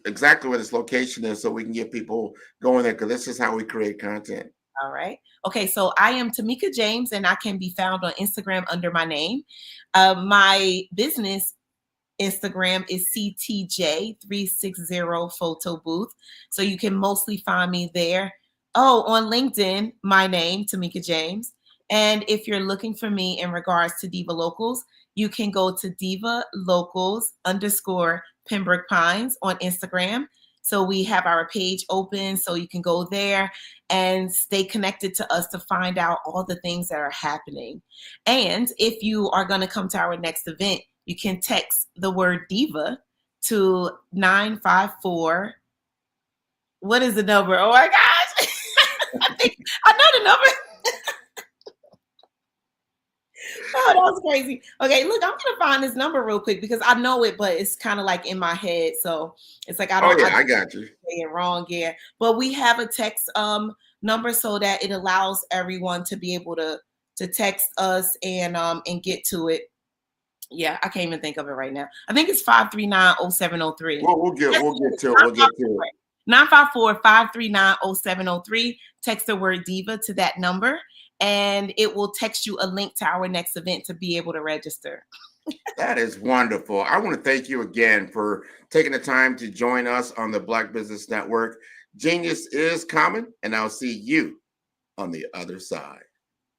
Speaker 15: exactly where this location is, so we can get people going there, because this is how we create content.
Speaker 16: All right. Okay, so I am Tamika James, and I can be found on Instagram under my name. My business Instagram is CTJ360 Photo Booth. So you can mostly find me there. Oh, on LinkedIn, my name, Tamika James. And if you're looking for me in regards to Diva Locals, you can go to Diva Locals _ Pembroke Pines on Instagram. So we have our page open, so you can go there and stay connected to us to find out all the things that are happening. And if you are going to come to our next event, you can text the word diva to 954. What is the number? Oh my gosh. I know the number. Oh, that was crazy. Okay, look, I'm gonna find this number real quick because I know it, but it's kind of like in my head, so it's like I
Speaker 15: got you.
Speaker 16: Say it wrong, yeah. But we have a text number so that it allows everyone to be able to text us and get to it. Yeah, I can't even think of it right now. I think it's 539-0703.
Speaker 15: We'll get to it.
Speaker 16: 954-539-0703. Text the word diva to that number, and it will text you a link to our next event to be able to register.
Speaker 15: That is wonderful. I want to thank you again for taking the time to join us on the Black Business Network. Genius is common, and I'll see you on the other side.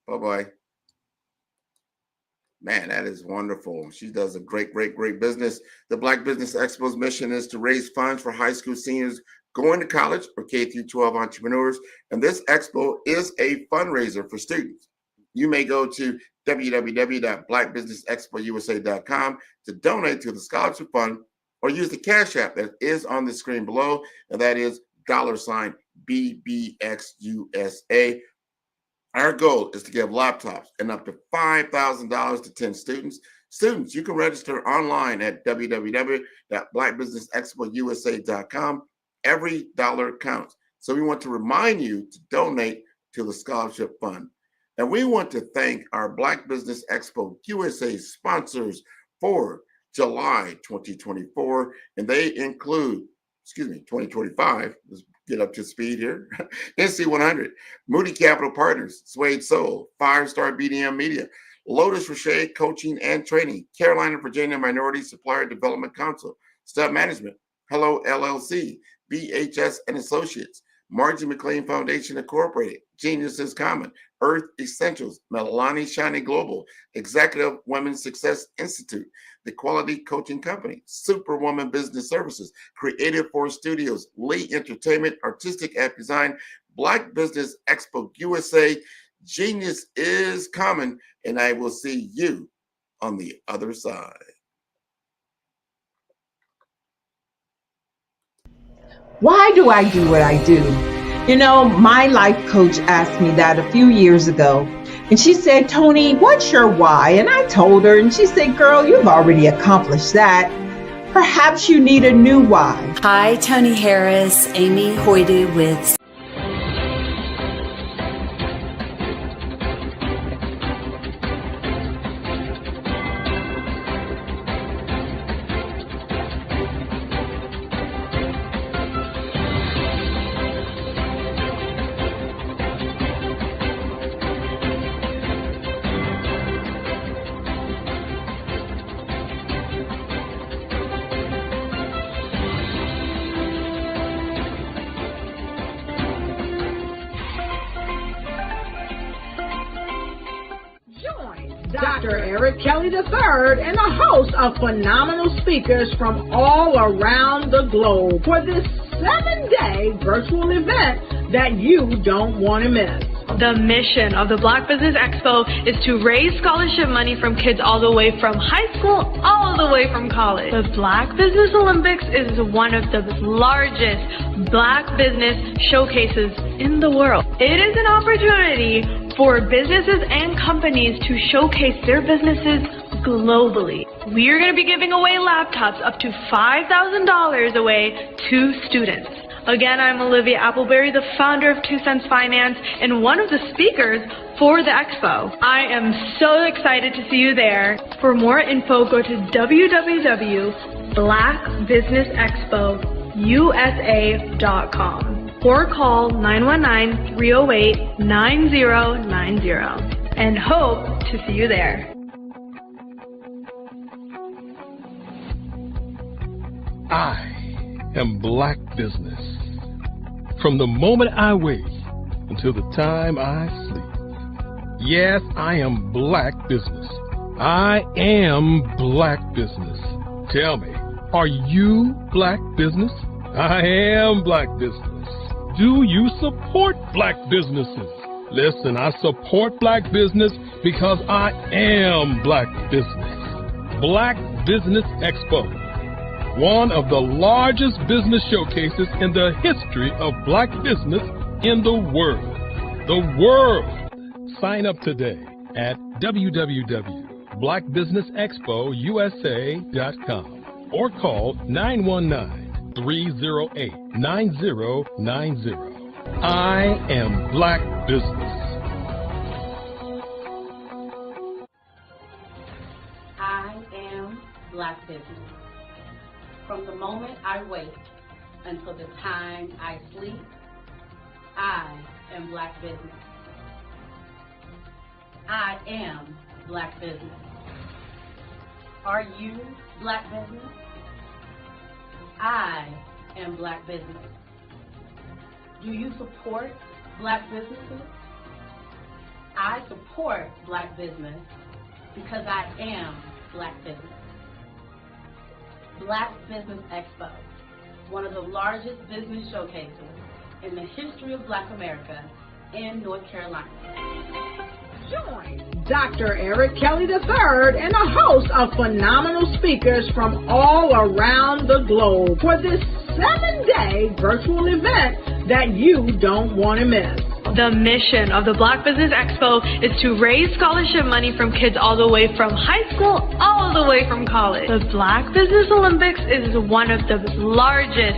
Speaker 15: Bye-bye. Man, that is wonderful. She does a great business. The Black Business Expo's mission is to raise funds for high school seniors going to college or K-12 entrepreneurs. And this expo is a fundraiser for students. You may go to www.blackbusinessexpousa.com to donate to the scholarship fund, or use the Cash App that is on the screen below, and that is $BBXUSA. Our goal is to give laptops and up to $5,000 to 10 students. Students, you can register online at www.blackbusinessexpousa.com. Every dollar counts. So we want to remind you to donate to the scholarship fund. And we want to thank our Black Business Expo USA sponsors for July 2024, and they include, 2025, let's get up to speed here, NC100, Moody Capital Partners, Suede Soul, Firestar BDM Media, Lotus Rocher Coaching and Training, Carolina, Virginia Minority Supplier Development Council, Stub Management, Hello LLC, BHS and Associates, Margie McLean Foundation Incorporated, Genius is Common, Earth Essentials, Melanie Shiny Global, Executive Women's Success Institute, The Quality Coaching Company, Superwoman Business Services, Creative Force Studios, Lee Entertainment, Artistic App Design, Black Business Expo USA, Genius is Common, and I will see you on the other side.
Speaker 11: Why do I do what I do? You know, my life coach asked me that a few years ago, and she said, Tony, what's your why? And I told her, and she said, girl, you've already accomplished that. Perhaps you need a new why.
Speaker 17: Hi, Tony Harris, Amy Hoydu with
Speaker 1: Dr. Eric Kelly III and a host of phenomenal speakers from all around the globe for this 7-day virtual event that you don't want to miss.
Speaker 6: The mission of the Black Business Expo is to raise scholarship money from kids all the way from high school, all the way from college. The Black Business Olympics is one of the largest Black business showcases in the world. It is an opportunity for businesses and companies to showcase their businesses globally. We are going to be giving away laptops up to $5,000 away to students. Again, I'm Olivia Appleberry, the founder of 2 Cents Finance and one of the speakers for the expo. I am so excited to see you there. For more info, go to www.blackbusinessexpousa.com or call 919-308-9090 and hope to see you there.
Speaker 3: I am Black Business. From the moment I wake until the time I sleep. Yes, I am Black Business. I am Black Business. Tell me, are you Black Business? I am Black Business. Do you support Black businesses? Listen, I support Black business because I am Black Business. Black Business Expo, one of the largest business showcases in the history of Black business in the world. The world! Sign up today at www.blackbusinessexpousa.com or call 919-308-9090. I am Black Business.
Speaker 23: I am Black Business. From the moment I wake until the time I sleep, I am Black Business. I am Black Business. Are you Black Business? I am Black Business. Do you support Black businesses? I support Black business because I am Black Business. Black Business Expo, one of the largest business showcases in the history of Black America in North Carolina.
Speaker 1: Join Dr. Eric Kelly III and a host of phenomenal speakers from all around the globe for this 7-day virtual event that you don't want to miss.
Speaker 6: The mission of the Black Business Expo is to raise scholarship money from kids all the way from high school, all the way from college. The Black Business Olympics is one of the largest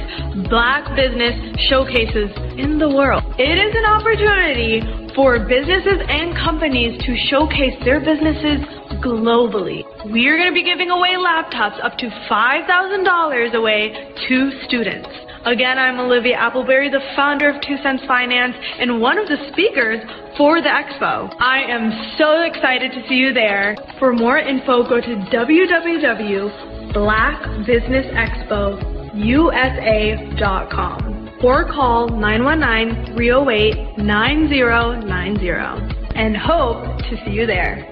Speaker 6: Black business showcases in the world. It is an opportunity for businesses and companies to showcase their businesses globally. We are going to be giving away laptops up to $5,000 away to students. Again, I'm Olivia Appleberry, the founder of 2 Cents Finance and one of the speakers for the expo. I am so excited to see you there. For more info, go to www.blackbusinessexpousa.com or call 919-308-9090 and hope to see you there.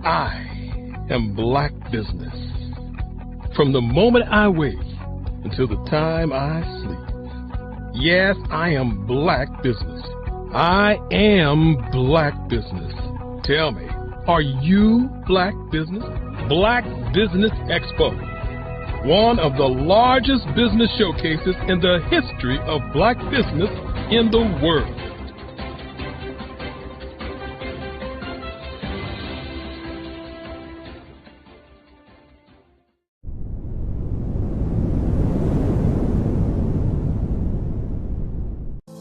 Speaker 3: I am Black Business. From the moment I wake until the time I sleep. Yes, I am Black Business. I am Black Business. Tell me, are you Black Business? Black Business Expo, one of the largest business showcases in the history of Black business in the world.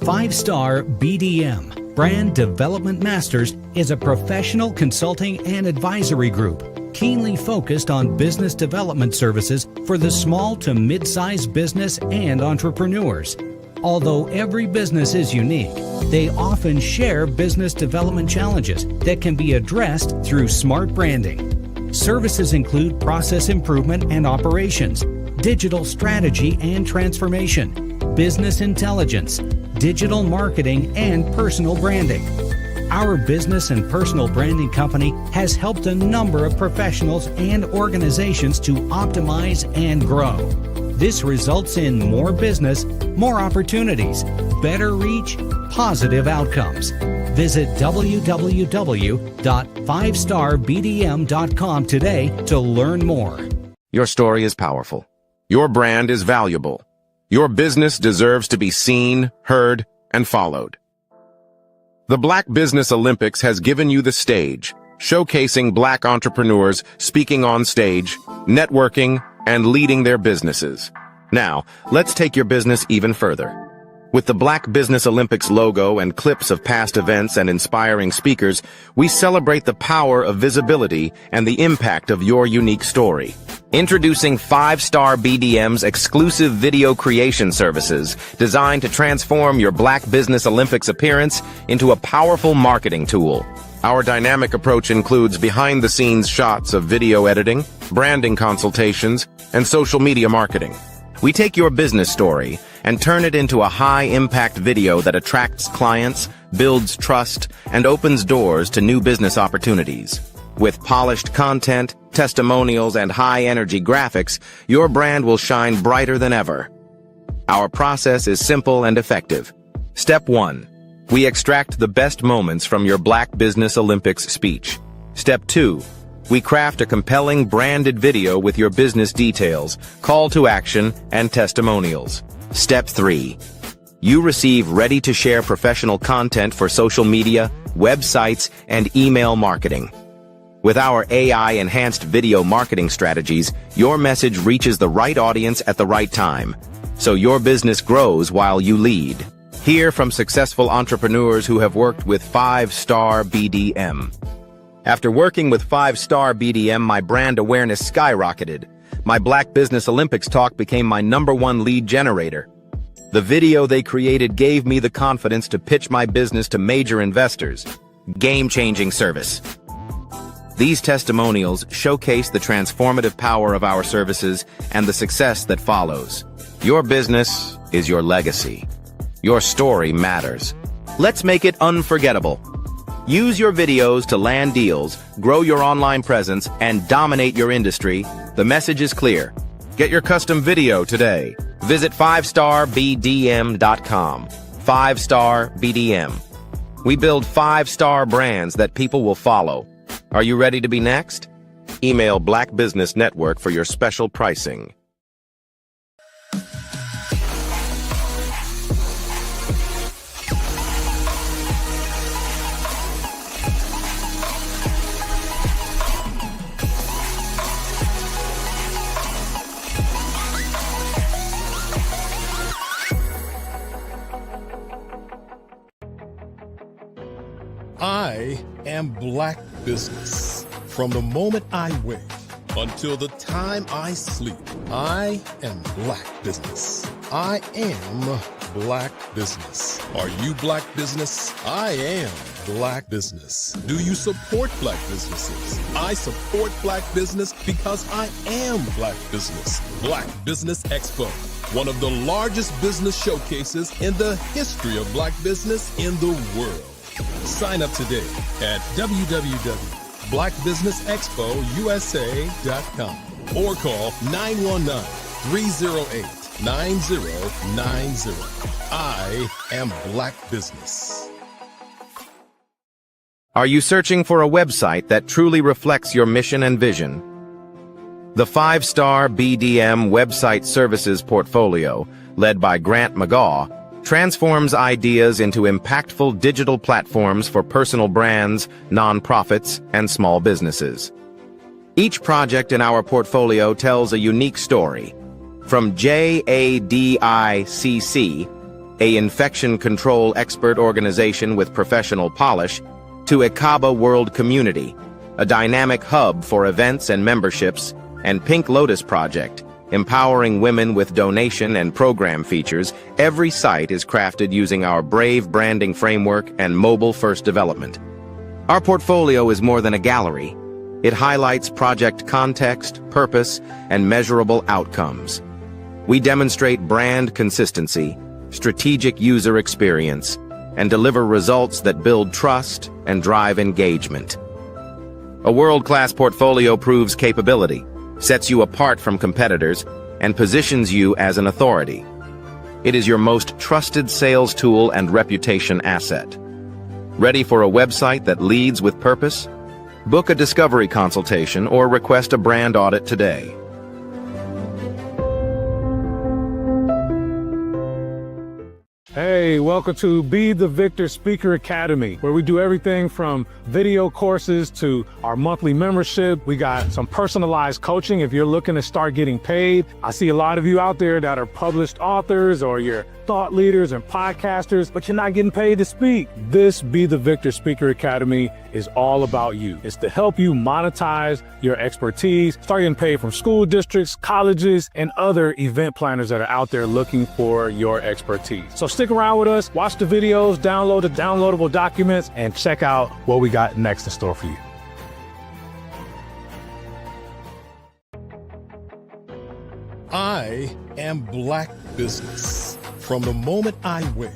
Speaker 2: Five-Star BDM, Brand Development Masters, is a professional consulting and advisory group keenly focused on business development services for the small to mid-sized business and entrepreneurs. Although every business is unique, they often share business development challenges that can be addressed through smart branding. Services include process improvement and operations, digital strategy and transformation, business intelligence, digital marketing, and personal branding. Our business and personal branding company has helped a number of professionals and organizations to optimize and grow. This results in more business, more opportunities, better reach, positive outcomes. Visit www.fivestarbdm.com today to learn more.
Speaker 13: Your story is powerful. Your brand is valuable. Your business deserves to be seen, heard, and followed. The Black Business Olympics has given you the stage, showcasing Black entrepreneurs speaking on stage, networking, and leading their businesses. Now, let's take your business even further. With the Black Business Olympics logo and clips of past events and inspiring speakers, we celebrate the power of visibility and the impact of your unique story. Introducing 5-Star BDM's exclusive video creation services designed to transform your Black Business Olympics appearance into a powerful marketing tool. Our dynamic approach includes behind-the-scenes shots of video editing, branding consultations, and social media marketing. We take your business story and turn it into a high-impact video that attracts clients, builds trust, and opens doors to new business opportunities. With polished content, testimonials, and high-energy graphics, your brand will shine brighter than ever. Our process is simple and effective. Step 1. We extract the best moments from your Black Business Olympics speech. Step 2. We craft a compelling branded video with your business details, call to action, and testimonials. Step 3. You receive ready-to-share professional content for social media, websites, and email marketing. With our AI-enhanced video marketing strategies, your message reaches the right audience at the right time, so your business grows while you lead. Hear from successful entrepreneurs who have worked with 5-Star BDM. After working with 5-Star BDM, my brand awareness skyrocketed. My Black Business Olympics talk became my #1 lead generator. The video they created gave me the confidence to pitch my business to major investors. Game-changing service. These testimonials showcase the transformative power of our services and the success that follows. Your business is your legacy. Your story matters. Let's make it unforgettable. Use your videos to land deals, grow your online presence, and dominate your industry. The message is clear. Get your custom video today. Visit 5starbdm.com. 5-Star BDM. We build 5-star brands that people will follow. Are you ready to be next? Email Black Business Network for your special pricing.
Speaker 3: I am Black Business. From the moment I wake until the time I sleep, I am Black Business. I am Black Business. Are you Black Business? I am Black Business. Do you support Black businesses? I support Black business because I am Black Business. Black Business Expo, one of the largest business showcases in the history of Black business in the world. Sign up today at www.blackbusinessexpousa.com or call 919-308-9090. I am Black Business.
Speaker 13: Are you searching for a website that truly reflects your mission and vision? The 5-star BDM website services portfolio, led by Grant McGaw, transforms ideas into impactful digital platforms for personal brands, nonprofits, and small businesses. Each project in our portfolio tells a unique story. From JADICC, a infection control expert organization with professional polish, to Ekaba World Community, a dynamic hub for events and memberships, and Pink Lotus Project, empowering women with donation and program features, every site is crafted using our Brave branding framework and mobile-first development. Our portfolio is more than a gallery. It highlights project context, purpose, and measurable outcomes. We demonstrate brand consistency, strategic user experience, and deliver results that build trust and drive engagement. A world-class portfolio proves capability, sets you apart from competitors, and positions you as an authority. It is your most trusted sales tool and reputation asset. Ready for a website that leads with purpose? Book a discovery consultation or request a brand audit today.
Speaker 4: Hey, welcome to Be the Victor Speaker Academy, where we do everything from video courses to our monthly membership. We got some personalized coaching if you're looking to start getting paid. I see a lot of you out there that are published authors or you're thought leaders and podcasters, but you're not getting paid to speak. This Be the Victor Speaker Academy is all about you. It's to help you monetize your expertise, start getting paid from school districts, colleges, and other event planners that are out there looking for your expertise. So stick around with us, watch the videos, download the downloadable documents, and check out what we got next in store for you.
Speaker 3: I am Black Business. From the moment I wake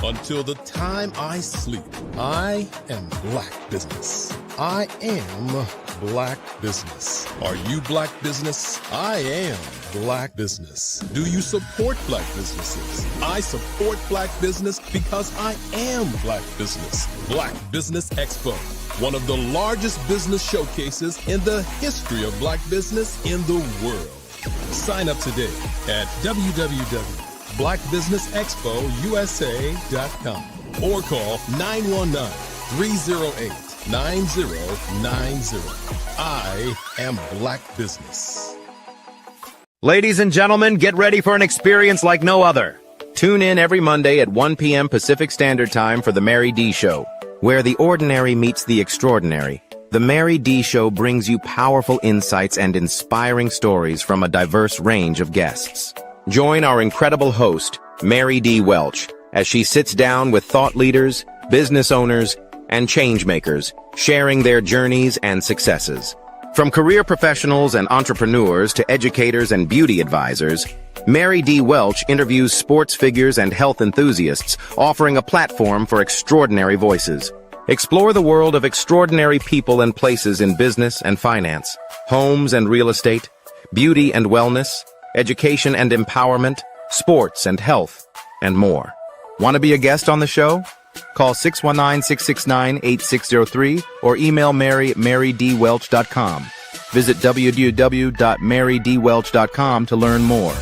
Speaker 3: until the time I sleep, I am Black Business. I am Black Business. Are you Black Business? I am Black Business. Do you support Black businesses? I support Black business because I am Black Business. Black Business Expo, one of the largest business showcases in the history of Black business in the world. Sign up today at www.blackbusinessexpousa.com or call 919-308-9090. I am Black Business.
Speaker 13: Ladies and gentlemen, get ready for an experience like no other. Tune in every Monday at 1 p.m. Pacific Standard Time for The Mary D. Show, where the ordinary meets the extraordinary. The Mary D. Show brings you powerful insights and inspiring stories from a diverse range of guests. Join our incredible host, Mary D. Welch, as she sits down with thought leaders, business owners, and changemakers, sharing their journeys and successes. From career professionals and entrepreneurs to educators and beauty advisors, Mary D. Welch interviews sports figures and health enthusiasts, offering a platform for extraordinary voices. Explore the world of extraordinary people and places in business and finance, homes and real estate, beauty and wellness, education and empowerment, sports and health, and more. Want to be a guest on the show? Call 619-669-8603 or email Mary at marydwelch.com. Visit www.marydwelch.com to learn more.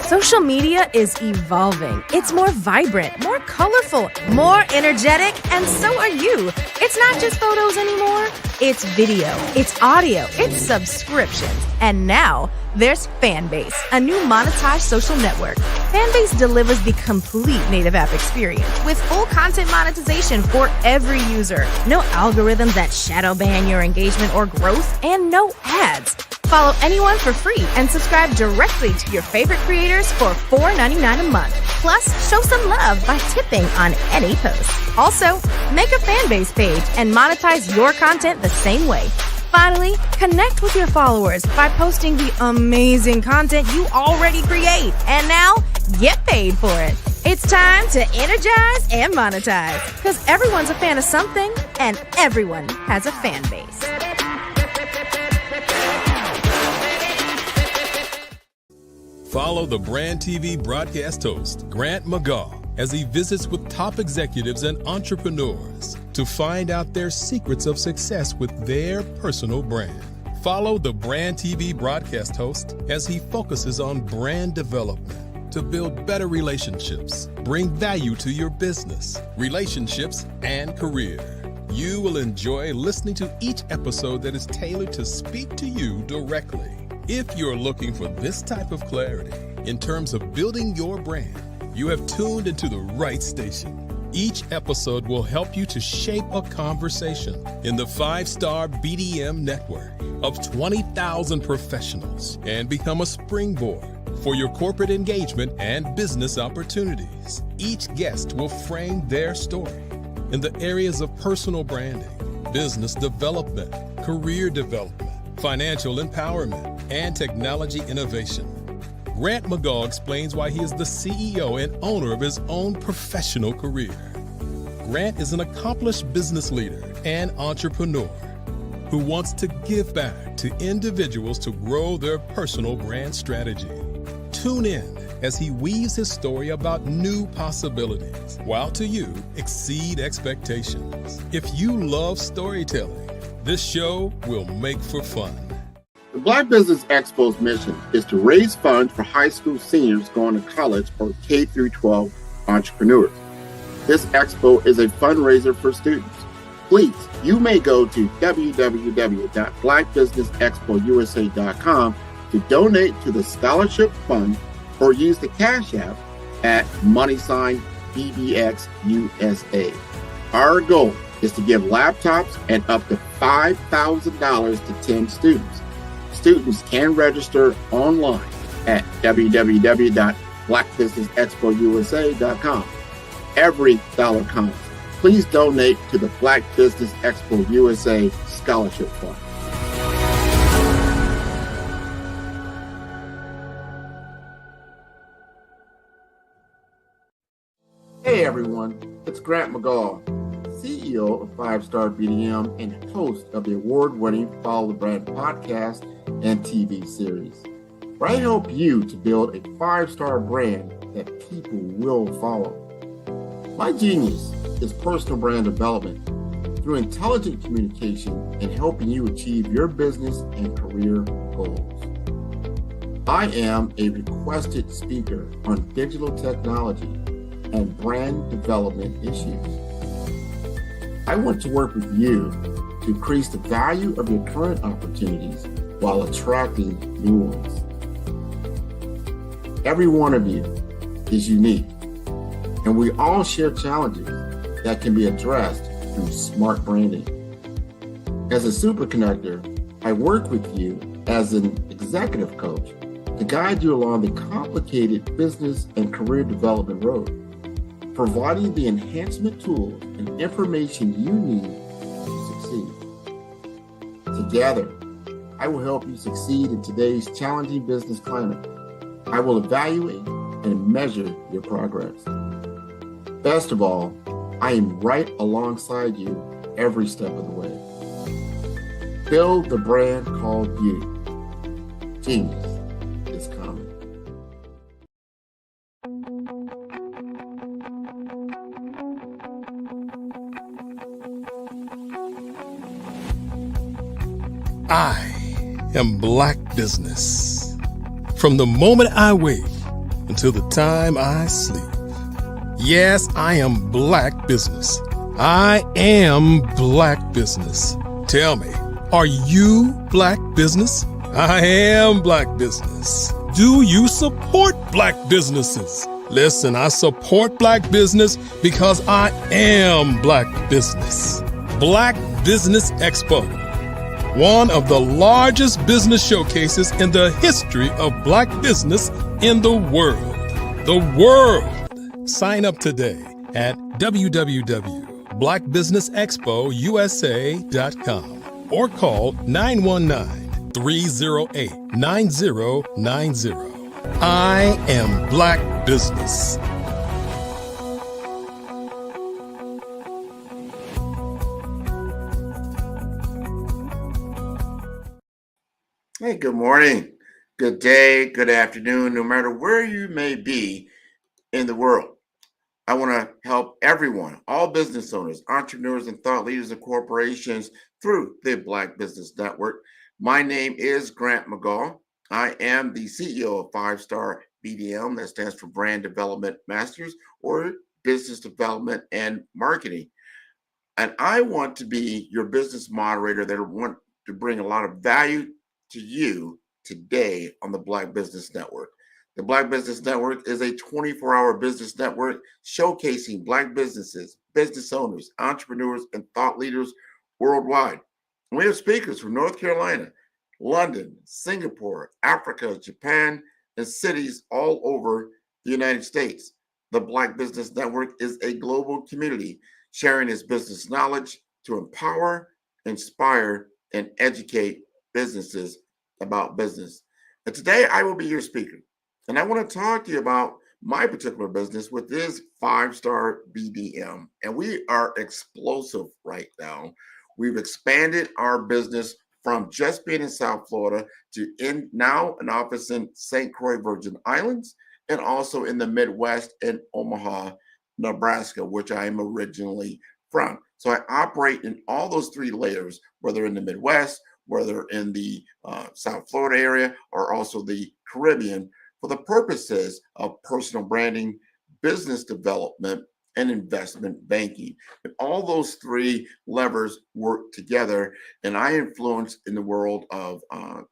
Speaker 18: Social media is evolving. It's more vibrant, more colorful, more energetic, and so are you. It's not just photos anymore. It's video, it's audio, it's subscriptions. And now there's Fanbase, a new monetized social network. Fanbase delivers the complete native app experience with full content monetization for every user. No algorithms that shadow ban your engagement or growth, and no ads. Follow anyone for free and subscribe directly to your favorite creators for $4.99 a month. Plus, show some love by tipping on any post. Also, make a Fanbase page and monetize your content the same way. Finally, connect with your followers by posting the amazing content you already create. And now, get paid for it. It's time to energize and monetize, because everyone's a fan of something and everyone has a fan base.
Speaker 3: Follow the Brand TV broadcast host, Grant McGaw, as he visits with top executives and entrepreneurs to find out their secrets of success with their personal brand. Follow the Brand TV broadcast host as he focuses on brand development to build better relationships, bring value to your business, relationships, and career. You will enjoy listening to each episode that is tailored to speak to you directly. If you're looking for this type of clarity in terms of building your brand, you have tuned into the right station. Each episode will help you to shape a conversation in the 5-star BDM network of 20,000 professionals and become a springboard for your corporate engagement and business opportunities. Each guest will frame their story in the areas of personal branding, business development, career development, financial empowerment, and technology innovation. Grant McGaw explains why he is the CEO and owner of his own professional career. Grant is an accomplished business leader and entrepreneur who wants to give back to individuals to grow their personal brand strategy. Tune in as he weaves his story about new possibilities, while to you exceed expectations. If you love storytelling, this show will make for fun.
Speaker 15: The Black Business Expo's mission is to raise funds for high school seniors going to college or K-12 entrepreneurs. This expo is a fundraiser for students. Please, you may go to www.blackbusinessexpousa.com to donate to the scholarship fund or use the Cash App at $BBXUSA. Our goal is to give laptops and up to $5,000 to 10 students. Students can register online at www.blackbusinessexpousa.com. Every dollar counts. Please donate to the Black Business Expo USA Scholarship Fund. Hey everyone, it's Grant McGaw, CEO of 5-Star BDM and host of the award-winning Follow the Brand podcast and TV series, where I help you to build a 5-star brand that people will follow. My genius is personal brand development through intelligent communication and helping you achieve your business and career goals. I am a requested speaker on digital technology and brand development issues. I want to work with you to increase the value of your current opportunities while attracting new ones. Every one of you is unique, and we all share challenges that can be addressed through smart branding. As a superconnector, I work with you as an executive coach to guide you along the complicated business and career development road, providing the enhancement tools and information you need to succeed. Together, I will help you succeed in today's challenging business climate. I will evaluate and measure your progress. Best of all, I am right alongside you every step of the way. Build the brand called you. Genius is coming.
Speaker 3: I am Black Business. From the moment I wake until the time I sleep. Yes, I am Black Business. I am Black Business. Tell me, are you Black Business? I am Black Business. Do you support Black businesses? Listen, I support Black business because I am Black Business. Black Business Expo, one of the largest business showcases in the history of Black business in the world. The world! Sign up today at www.blackbusinessexpousa.com or call 919-308-9090. I am Black Business.
Speaker 15: Hey, good morning, good day, good afternoon, no matter where you may be in the world. I want to help everyone, all business owners, entrepreneurs, and thought leaders and corporations through the Black Business Network. My name is Grant McGaw. I am the CEO of 5-Star BDM, that stands for Brand Development Masters, or Business Development and Marketing. And I want to be your business moderator that want to bring a lot of value to you today on the Black Business Network. The Black Business Network is a 24-hour business network showcasing Black businesses, business owners, entrepreneurs, and thought leaders worldwide. We have speakers from North Carolina, London, Singapore, Africa, Japan, and cities all over the United States. The Black Business Network is a global community sharing its business knowledge to empower, inspire, and educate businesses about business. And today I will be your speaker. And I want to talk to you about my particular business, which is 5-Star BDM. And we are explosive right now. We've expanded our business from just being in South Florida to now an office in St. Croix, Virgin Islands, and also in the Midwest in Omaha, Nebraska, which I am originally from. So I operate in all those three layers, whether in the Midwest, whether in the South Florida area, or also the Caribbean, for the purposes of personal branding, business development, and investment banking. And all those three levers work together, and I influence in the world of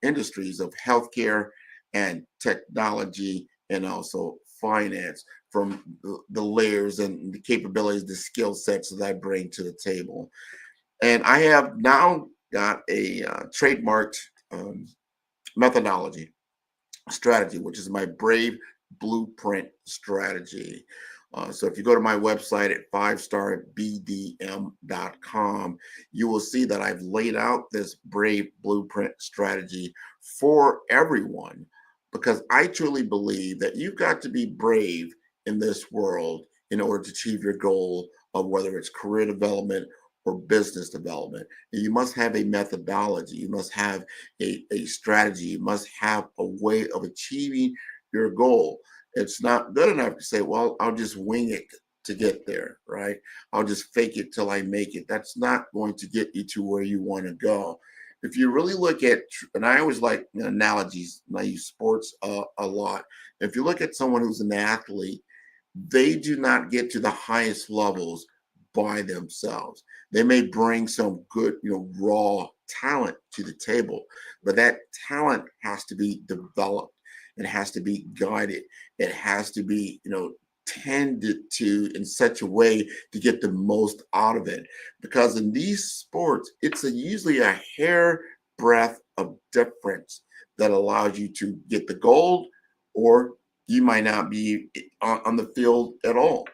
Speaker 15: industries of healthcare and technology and also finance, from the layers and the capabilities, the skill sets that I bring to the table. And I have now got a trademarked methodology strategy, which is my Brave Blueprint strategy. So if you go to my website at 5starbdm.com, you will see that I've laid out this Brave Blueprint strategy for everyone, because I truly believe that you've got to be brave in this world in order to achieve your goal of whether it's career development or business development. And you must have a methodology. You must have a strategy. You must have a way of achieving your goal. It's not good enough to say, well, I'll just wing it to get there, right? I'll just fake it till I make it. That's not going to get you to where you want to go. If you really look at, and I always like analogies, and I use sports a lot. If you look at someone who's an athlete, they do not get to the highest levels by themselves. They may bring some good, raw talent to the table, but that talent has to be developed. It has to be guided. It has to be, tended to in such a way to get the most out of it. Because in these sports, it's usually a hair breadth of difference that allows you to get the gold, or you might not be on the field at all.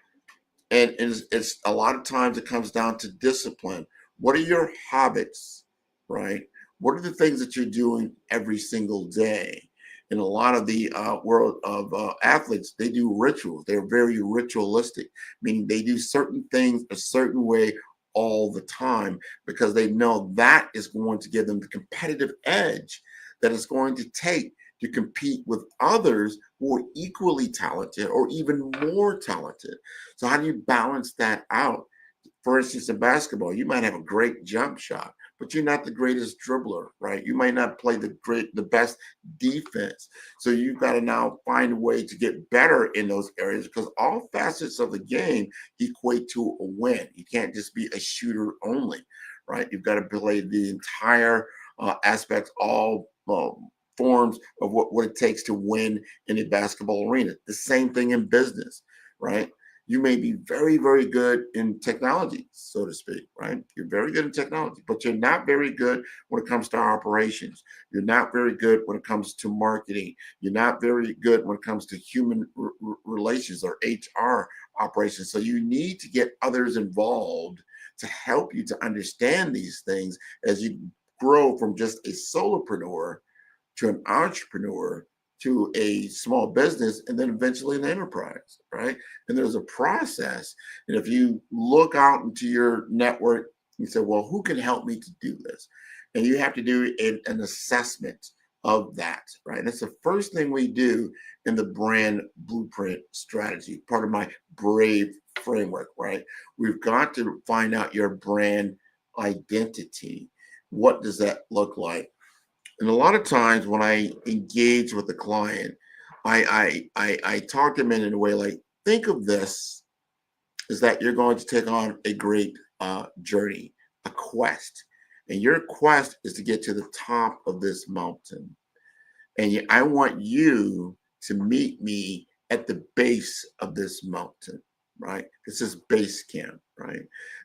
Speaker 15: And it's a lot of times it comes down to discipline. What are your habits, right? What are the things that you're doing every single day? In a lot of the world of athletes, they do rituals. They're very ritualistic, meaning they do certain things a certain way all the time, because they know that is going to give them the competitive edge that it's going to take to compete with others who are equally talented or even more talented. So how do you balance that out? For instance, in basketball, you might have a great jump shot, but you're not the greatest dribbler, right? You might not play the best defense. So you've got to now find a way to get better in those areas, because all facets of the game equate to a win. You can't just be a shooter only, right? You've got to play the entire aspects, all forms of what it takes to win in a basketball arena. The same thing in business, right? You may be very, very good in technology, so to speak, right? You're very good in technology, but you're not very good when it comes to operations. You're not very good when it comes to marketing. You're not very good when it comes to human relations or HR operations. So you need to get others involved to help you to understand these things as you grow from just a solopreneur to an entrepreneur to a small business, and then eventually an enterprise, right? And there's a process. And if you look out into your network, you say, well, who can help me to do this? And you have to do an assessment of that, right? And that's the first thing we do in the brand blueprint strategy, part of my BRAVE framework, right? We've got to find out your brand identity. What does that look like? And a lot of times when I engage with the client, I talk them in a way like, think of this is that you're going to take on a great journey, a quest. And your quest is to get to the top of this mountain. And I want you to meet me at the base of this mountain, right? This is base camp, right?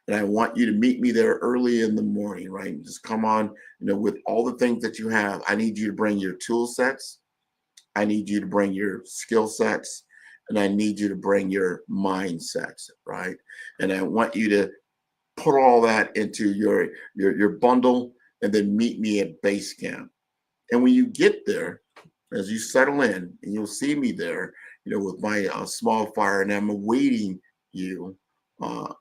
Speaker 15: And I want you to meet me there early in the morning, right? Just come on, with all the things that you have. I need you to bring your tool sets. I need you to bring your skill sets. And I need you to bring your mindsets, right? And I want you to put all that into your bundle and then meet me at base camp. And when you get there, as you settle in, and you'll see me there, with my small fire, and I'm awaiting you.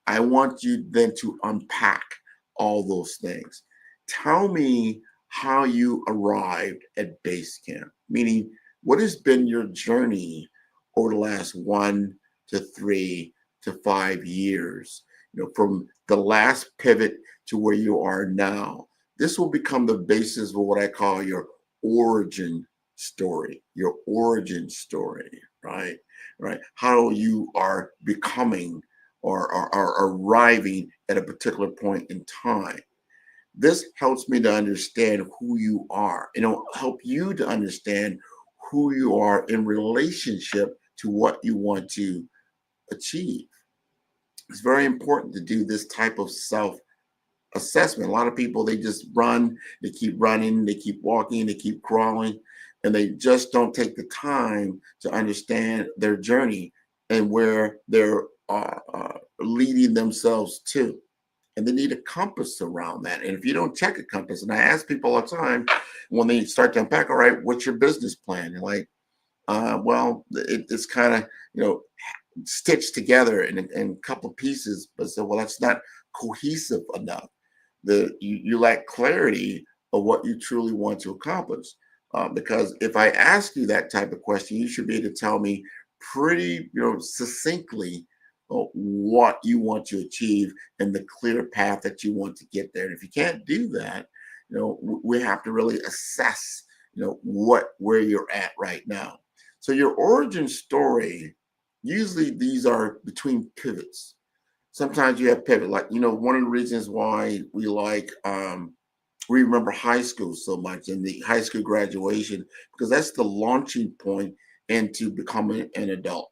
Speaker 15: I want you then to unpack all those things. Tell me how you arrived at base camp, meaning what has been your journey over the last 1 to 3 to 5 years, from the last pivot to where you are now. This will become the basis of what I call your origin story, right? Right. How you are becoming or arriving at a particular point in time. This helps me to understand who you are. It'll help you to understand who you are in relationship to what you want to achieve. It's very important to do this type of self-assessment. A lot of people, they just run, they keep running, they keep walking, they keep crawling, and they just don't take the time to understand their journey and where they're leading themselves to. And they need a compass around that. And if you don't check a compass, and I ask people all the time when they start to unpack, all right, what's your business plan? You're like, well, it's kind of, stitched together in a couple of pieces, but so, well, that's not cohesive enough. You lack clarity of what you truly want to accomplish. Because if I ask you that type of question, you should be able to tell me pretty, succinctly what you want to achieve and the clear path that you want to get there. And if you can't do that, we have to really assess, where you're at right now. So your origin story, usually these are between pivots. Sometimes you have pivot, like, one of the reasons why we like, we remember high school so much and the high school graduation, because that's the launching point into becoming an adult.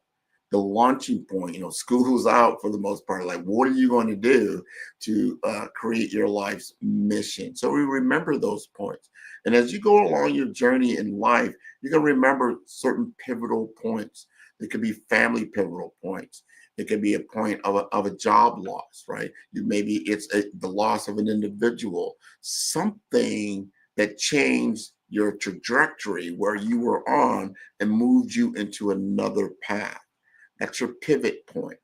Speaker 15: The launching point, school's out for the most part. Like, what are you going to do to create your life's mission? So we remember those points. And as you go along your journey in life, you're going to remember certain pivotal points. It could be family pivotal points. It could be a point of a job loss, right? Maybe it's the loss of an individual, something that changed your trajectory where you were on and moved you into another path. That's your pivot point.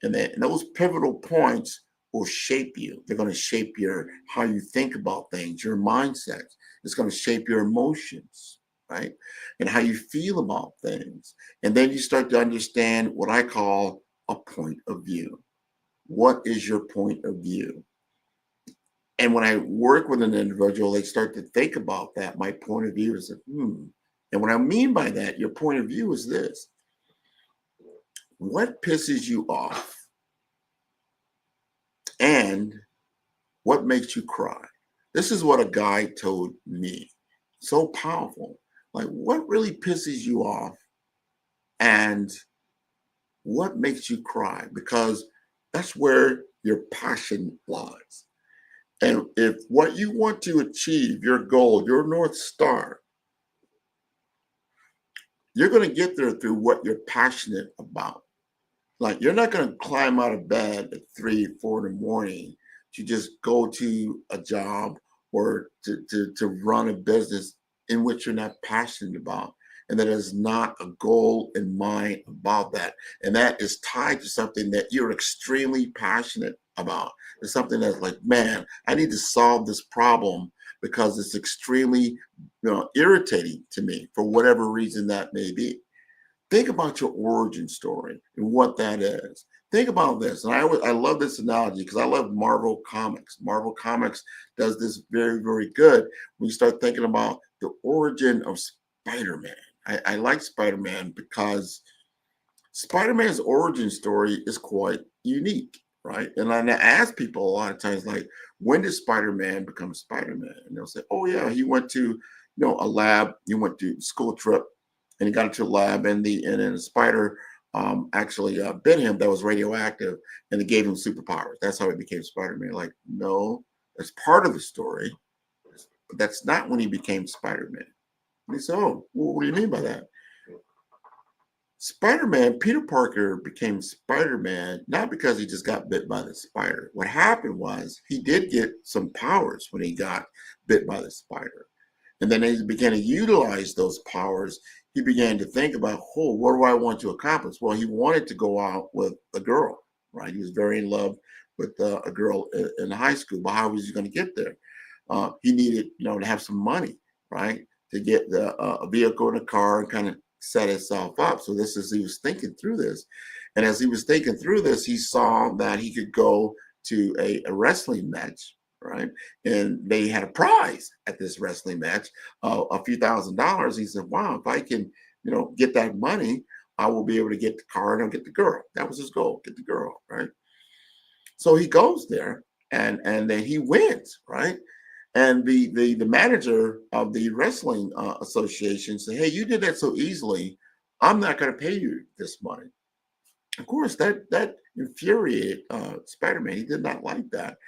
Speaker 15: And then those pivotal points will shape you. They're going to shape how you think about things, your mindset. It's going to shape your emotions, right? And how you feel about things. And then you start to understand what I call a point of view. What is your point of view? And when I work with an individual, they start to think about that. My point of view is that, And what I mean by that, your point of view is this. What pisses you off? And what makes you cry? This is what a guy told me. So powerful. Like, what really pisses you off? And what makes you cry? Because that's where your passion lies. And if what you want to achieve, your goal, your North Star, you're going to get there through what you're passionate about. Like, you're not going to climb out of bed at 3, 4 in the morning to just go to a job or to run a business in which you're not passionate about. And that is not a goal in mind about that. And that is tied to something that you're extremely passionate about. It's something that's like, man, I need to solve this problem because it's extremely, irritating to me for whatever reason that may be. Think about your origin story and what that is. Think about this. And I love this analogy because I love Marvel Comics. Marvel Comics does this very, very good when you start thinking about the origin of Spider-Man. I like Spider-Man because Spider-Man's origin story is quite unique, right? And I ask people a lot of times, like, when did Spider-Man become Spider-Man? And they'll say, oh, yeah, he went to, a lab. He went to school trip. And he got into a lab, and a spider actually bit him that was radioactive, and it gave him superpowers. That's how he became Spider-Man. Like, no, that's part of the story, but that's not when he became Spider-Man. And he said, oh, well, what do you mean by that? Spider-Man, Peter Parker became Spider-Man not because he just got bit by the spider. What happened was he did get some powers when he got bit by the spider. And then he began to utilize those powers. He began to think about, what do I want to accomplish? Well, he wanted to go out with a girl, right? He was very in love with a girl in high school, but how was he going to get there? He needed, to have some money, right? To get a vehicle and a car and kind of set himself up. So he was thinking through this. And as he was thinking through this, he saw that he could go to a wrestling match, right? And they had a prize at this wrestling match, a few $1,000s. He said, wow, if I can, get that money, I will be able to get the car and I'll get the girl. That was his goal, get the girl, right? So he goes there and then he wins, right? And the manager of the wrestling association said, hey, you did that so easily. I'm not going to pay you this money. Of course, that infuriated Spider-Man. He did not like that.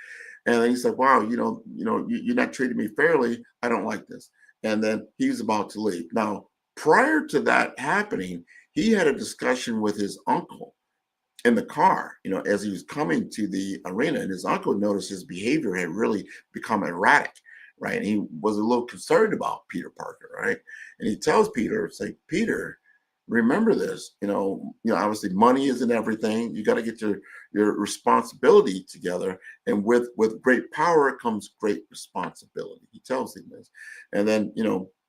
Speaker 15: And then he said, wow, you're not treating me fairly. I don't like this. And then he's about to leave. Now, prior to that happening, he had a discussion with his uncle in the car, as he was coming to the arena. And his uncle noticed his behavior had really become erratic, right? And he was a little concerned about Peter Parker, right? And he tells Peter, Peter, remember this, obviously money isn't everything. You got to get your responsibility together. And with great power comes great responsibility. He tells him this. And then,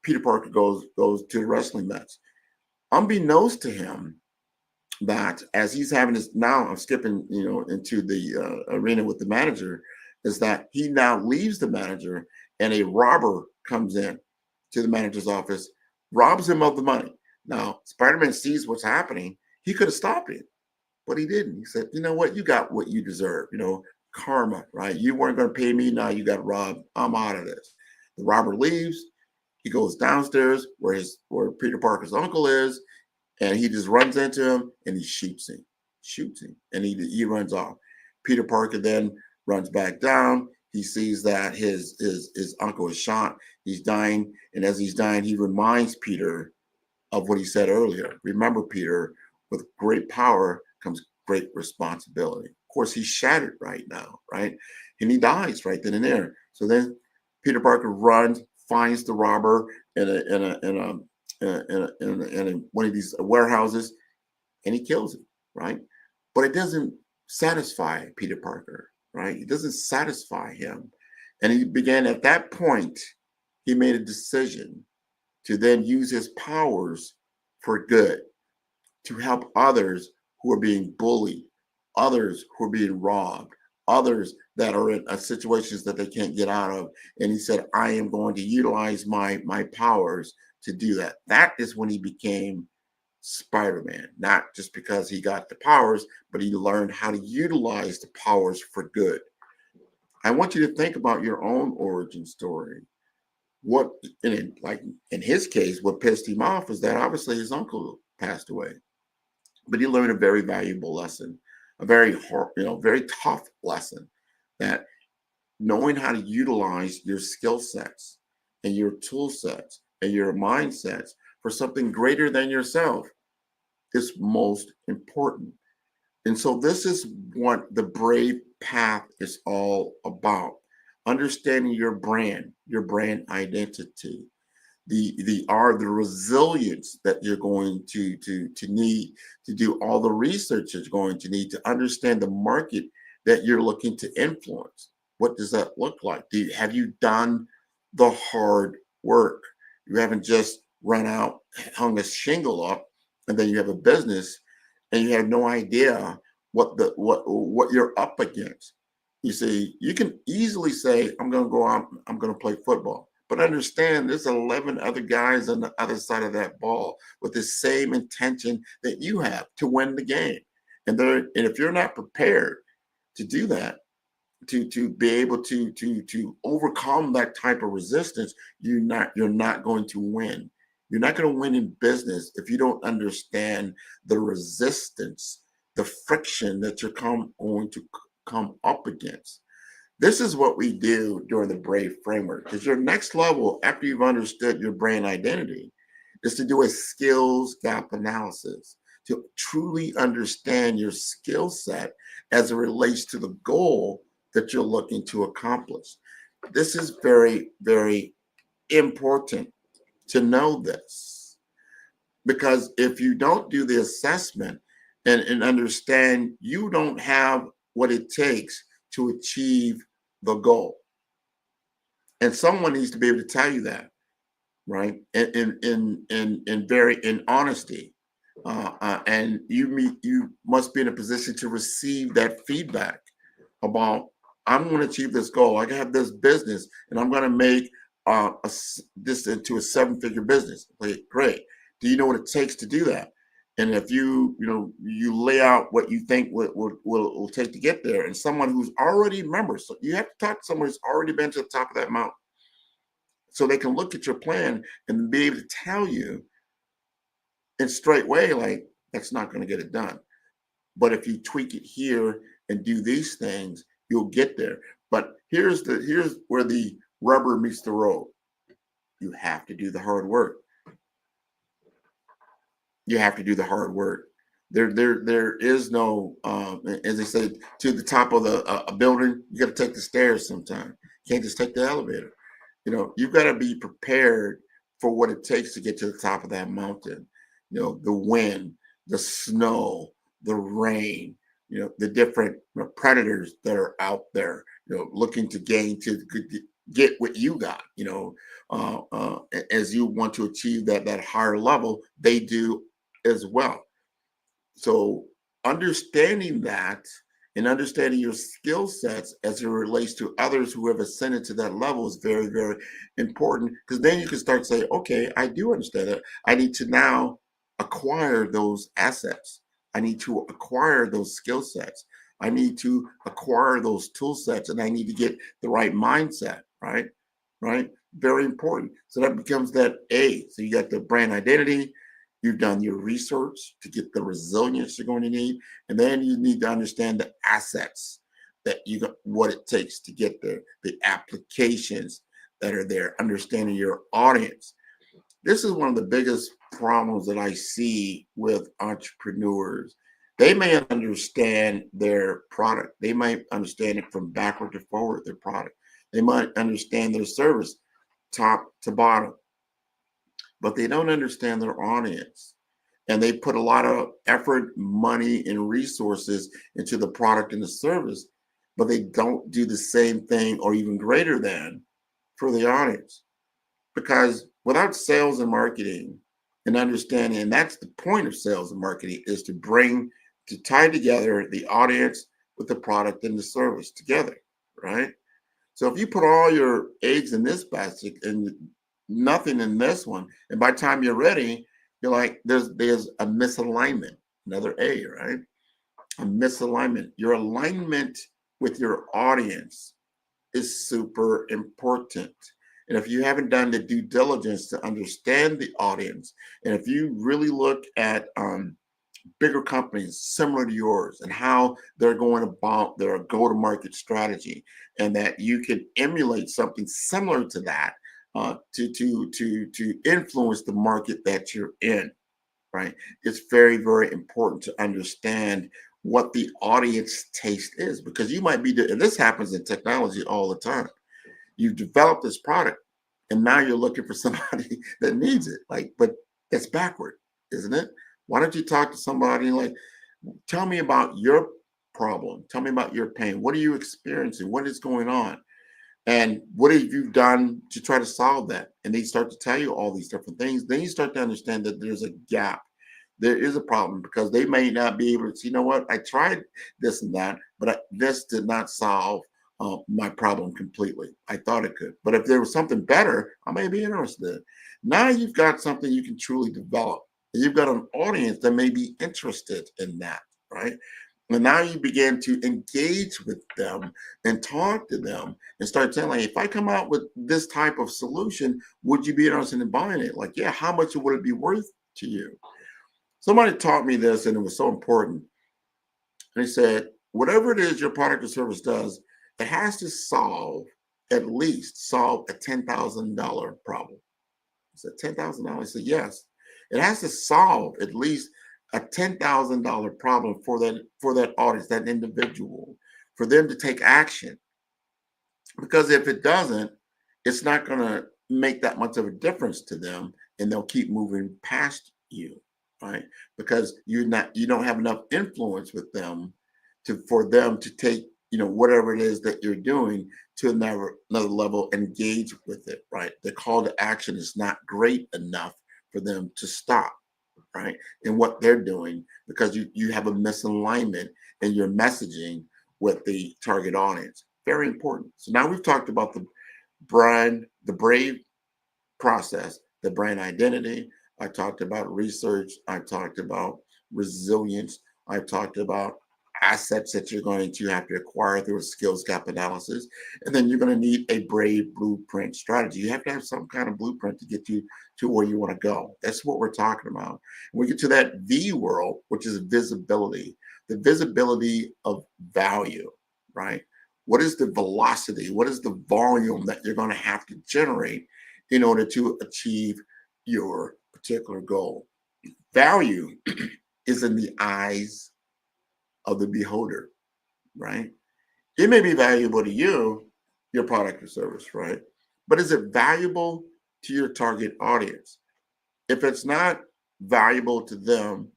Speaker 15: Peter Parker goes to the wrestling match. Unbeknownst to him, that as he's having this, now I'm skipping, into the arena with the manager, is that he now leaves the manager and a robber comes in to the manager's office, robs him of the money. Now, Spider-Man sees what's happening. He could have stopped it, but he didn't. He said, you know what? You got what you deserve. Karma, right? You weren't going to pay me. Now you got robbed. I'm out of this. The robber leaves. He goes downstairs where Peter Parker's uncle is, and he just runs into him and he shoots him, and he runs off. Peter Parker then runs back down. He sees that his uncle is shot. He's dying. And as he's dying, he reminds Peter of what he said earlier. Remember, Peter, with great power comes great responsibility. Of course, he's shattered right now, right? And he dies right then and there. So then Peter Parker runs, finds the robber in one of these warehouses, and he kills him, right? But it doesn't satisfy Peter Parker, right? It doesn't satisfy him. And he began at that point, he made a decision to then use his powers for good, to help others who are being bullied, others who are being robbed, others that are in situations that they can't get out of. And he said, I am going to utilize my powers to do that. That is when he became Spider-Man, not just because he got the powers, but he learned how to utilize the powers for good. I want you to think about your own origin story. What, like in his case, what pissed him off is that obviously his uncle passed away, but he learned a very valuable lesson, a very hard, very tough lesson, that knowing how to utilize your skill sets and your tool sets and your mindsets for something greater than yourself is most important. And so this is what the Brave Path is all about. Understanding your brand identity, the resilience that you're going to need to do all the research you're going to need to understand the market that you're looking to influence. What does that look like? Have you done the hard work? You haven't just run out, hung a shingle up, and then you have a business and you have no idea what you're up against. You see, you can easily say, I'm going to go out, I'm going to play football. But understand there's 11 other guys on the other side of that ball with the same intention that you have to win the game. And if you're not prepared to do that, to be able to overcome that type of resistance, you're not going to win. You're not going to win in business if you don't understand the resistance, the friction that you're going to come up against. This is what we do during the Brave framework, because your next level, after you've understood your brand identity, is to do a skills gap analysis, to truly understand your skill set as it relates to the goal that you're looking to accomplish. This is very, very important to know this, because if you don't do the assessment and understand, you don't have what it takes to achieve the goal. And someone needs to be able to tell you that, right? In honesty. And you must be in a position to receive that feedback about, I'm going to achieve this goal. I have this business and I'm going to make this into a 7-figure business. Great. Do you know what it takes to do that? And if you lay out what you think will take to get there, and someone who's already a member, so you have to talk to someone who's already been to the top of that mountain, so they can look at your plan and be able to tell you in straight way, like, that's not going to get it done. But if you tweak it here and do these things, you'll get there. But here's where the rubber meets the road. You have to do the hard work. You have to do the hard work. There is no, as they say, to the top of a building, you got to take the stairs sometime. You can't just take the elevator. You've got to be prepared for what it takes to get to the top of that mountain. The wind, the snow, the rain, the different predators that are out there, looking to get what you got, as you want to achieve that higher level, they do as well. So understanding that and understanding your skill sets as it relates to others who have ascended to that level is very, very important, because then you can start saying, okay, I do understand that. I need to now acquire those assets. I need to acquire those skill sets. I need to acquire those tool sets, and I need to get the right mindset, right? Very important. So that becomes that A. So you got the brand identity. You've done your research to get the resilience you're going to need. And then you need to understand the assets that you got, what it takes to get there, the applications that are there, understanding your audience. This is one of the biggest problems that I see with entrepreneurs. They may understand their product. They might understand it from backward to forward, their product. They might understand their service top to bottom, but they don't understand their audience. And they put a lot of effort, money, and resources into the product and the service, but they don't do the same thing or even greater than for the audience. Because without sales and marketing and understanding, and that's the point of sales and marketing, is to tie together the audience with the product and the service together, right? So if you put all your eggs in this basket and nothing in this one, and by the time you're ready, you're like, there's a misalignment, another A, right? A misalignment. Your alignment with your audience is super important. And if you haven't done the due diligence to understand the audience, and if you really look at bigger companies similar to yours and how they're going about their go-to-market strategy, and that you can emulate something similar to that to influence the market that you're in, right? It's very, very important to understand what the audience taste is, because you might be, and this happens in technology all the time. You've developed this product and now you're looking for somebody that needs it. Like, but it's backward, isn't it? Why don't you talk to somebody like, tell me about your problem. Tell me about your pain. What are you experiencing? What is going on? And what have you done to try to solve that? And they start to tell you all these different things. Then you start to understand that there's a gap. There is a problem, because they may not be able to see, you know what, I tried this and that, but this did not solve my problem completely. I thought it could. But if there was something better, I may be interested. Now you've got something you can truly develop. And you've got an audience that may be interested in that, right? And now you begin to engage with them and talk to them and start telling, if I come out with this type of solution, would you be interested in buying it? Like, yeah, how much would it be worth to you? Somebody taught me this, and it was so important. And they said, whatever it is your product or service does, it has to at least solve a $10,000 problem. I said, $10,000? I said, yes. It has to solve at least a $10,000 problem for that audience, that individual, for them to take action. Because if it doesn't, it's not going to make that much of a difference to them, and they'll keep moving past you, right? Because you don't have enough influence with them for them to take, whatever it is that you're doing to another level, engage with it, right? The call to action is not great enough for them to stop, right? In what they're doing, because you have a misalignment in your messaging with the target audience. Very important. So now we've talked about the brave process, the brand identity. I talked about research. I talked about resilience. I talked about assets that you're going to have to acquire through a skills gap analysis. And then you're going to need a brave blueprint strategy. You have to have some kind of blueprint to get you to where you want to go. That's what we're talking about. When we get to that V world, which is visibility, the visibility of value, right? What is the velocity? What is the volume that you're going to have to generate in order to achieve your particular goal? Value is in the eyes of the beholder, right? It may be valuable to you, your product or service, right? But is it valuable to your target audience? If it's not valuable to them,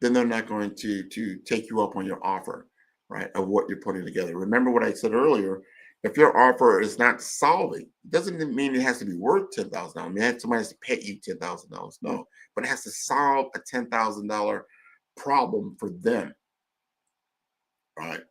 Speaker 15: then they're not going to take you up on your offer, right, of what you're putting together. Remember what I said earlier, if your offer is not solving, it doesn't mean it has to be worth $10,000. I mean, somebody has to pay you $10,000. No, but it has to solve a $10,000 problem for them. Right.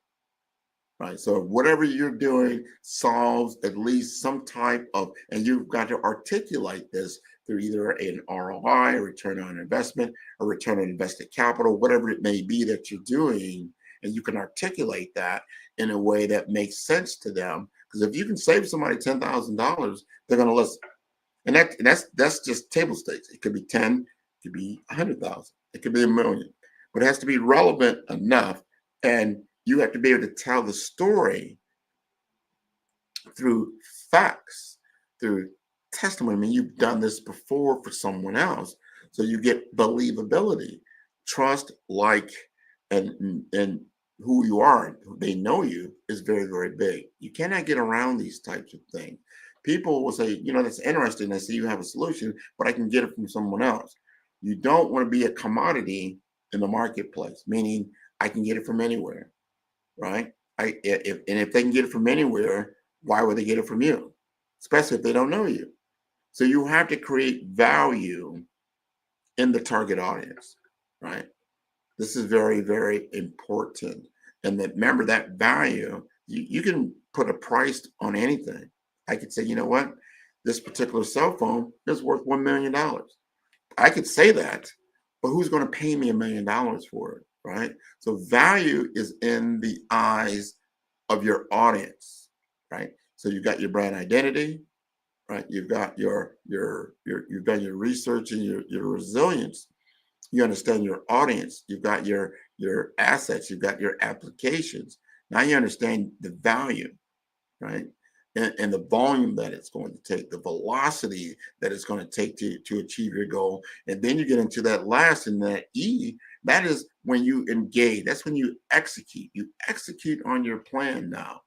Speaker 15: Right. So whatever you're doing solves at least some type of, and you've got to articulate this through either an ROI, a return on investment, a return on invested capital, whatever it may be that you're doing. And you can articulate that in a way that makes sense to them. Because if you can save somebody $10,000, they're going to listen. And that's just table stakes. It could be 10, it could be 100,000, it could be $1 million, but it has to be relevant enough. And you have to be able to tell the story through facts, through testimony. I mean, you've done this before for someone else, so you get believability, trust, and who you are, they know you, is very, very big. You cannot get around these types of things. People will say, that's interesting. I see you have a solution, but I can get it from someone else. You don't want to be a commodity in the marketplace, meaning I can get it from anywhere. Right? If they can get it from anywhere, why would they get it from you? Especially if they don't know you. So you have to create value in the target audience, right? This is very, very important. And that, remember, that value, you can put a price on anything. I could say, you know what, this particular cell phone is worth $1 million. I could say that, but who's going to pay me $1 million for it, right? So value is in the eyes of your audience, right? So you've got your brand identity, right? You've got you've done your research and your resilience. You understand your audience. You've got your assets. You've got your applications. Now you understand the value, right? And the volume that it's going to take, the velocity that it's going to take to achieve your goal. And then you get into that last, and that E, that is when you engage. That's when you execute. You execute on your plan now,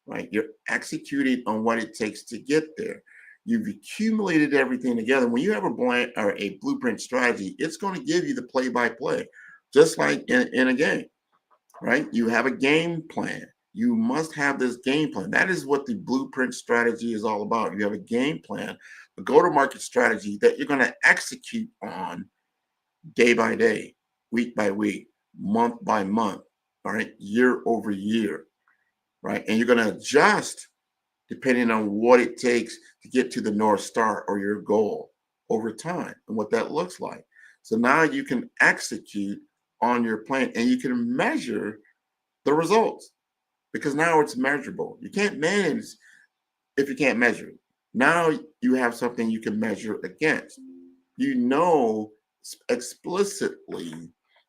Speaker 15: right? You're executing on what it takes to get there. You've accumulated everything together. When you have a blank or a blueprint strategy, it's going to give you the play-by-play, just like in a game, right? You have a game plan. You must have this game plan. That is what the blueprint strategy is all about. You have a game plan, a go-to-market strategy that you're going to execute on day by day, week by week, month by month, all right, year over year, right? And you're going to adjust depending on what it takes to get to the North Star or your goal over time and what that looks like. So now you can execute on your plan and you can measure the results, because now it's measurable. You can't manage if you can't measure it. Now you have something you can measure against. You know explicitly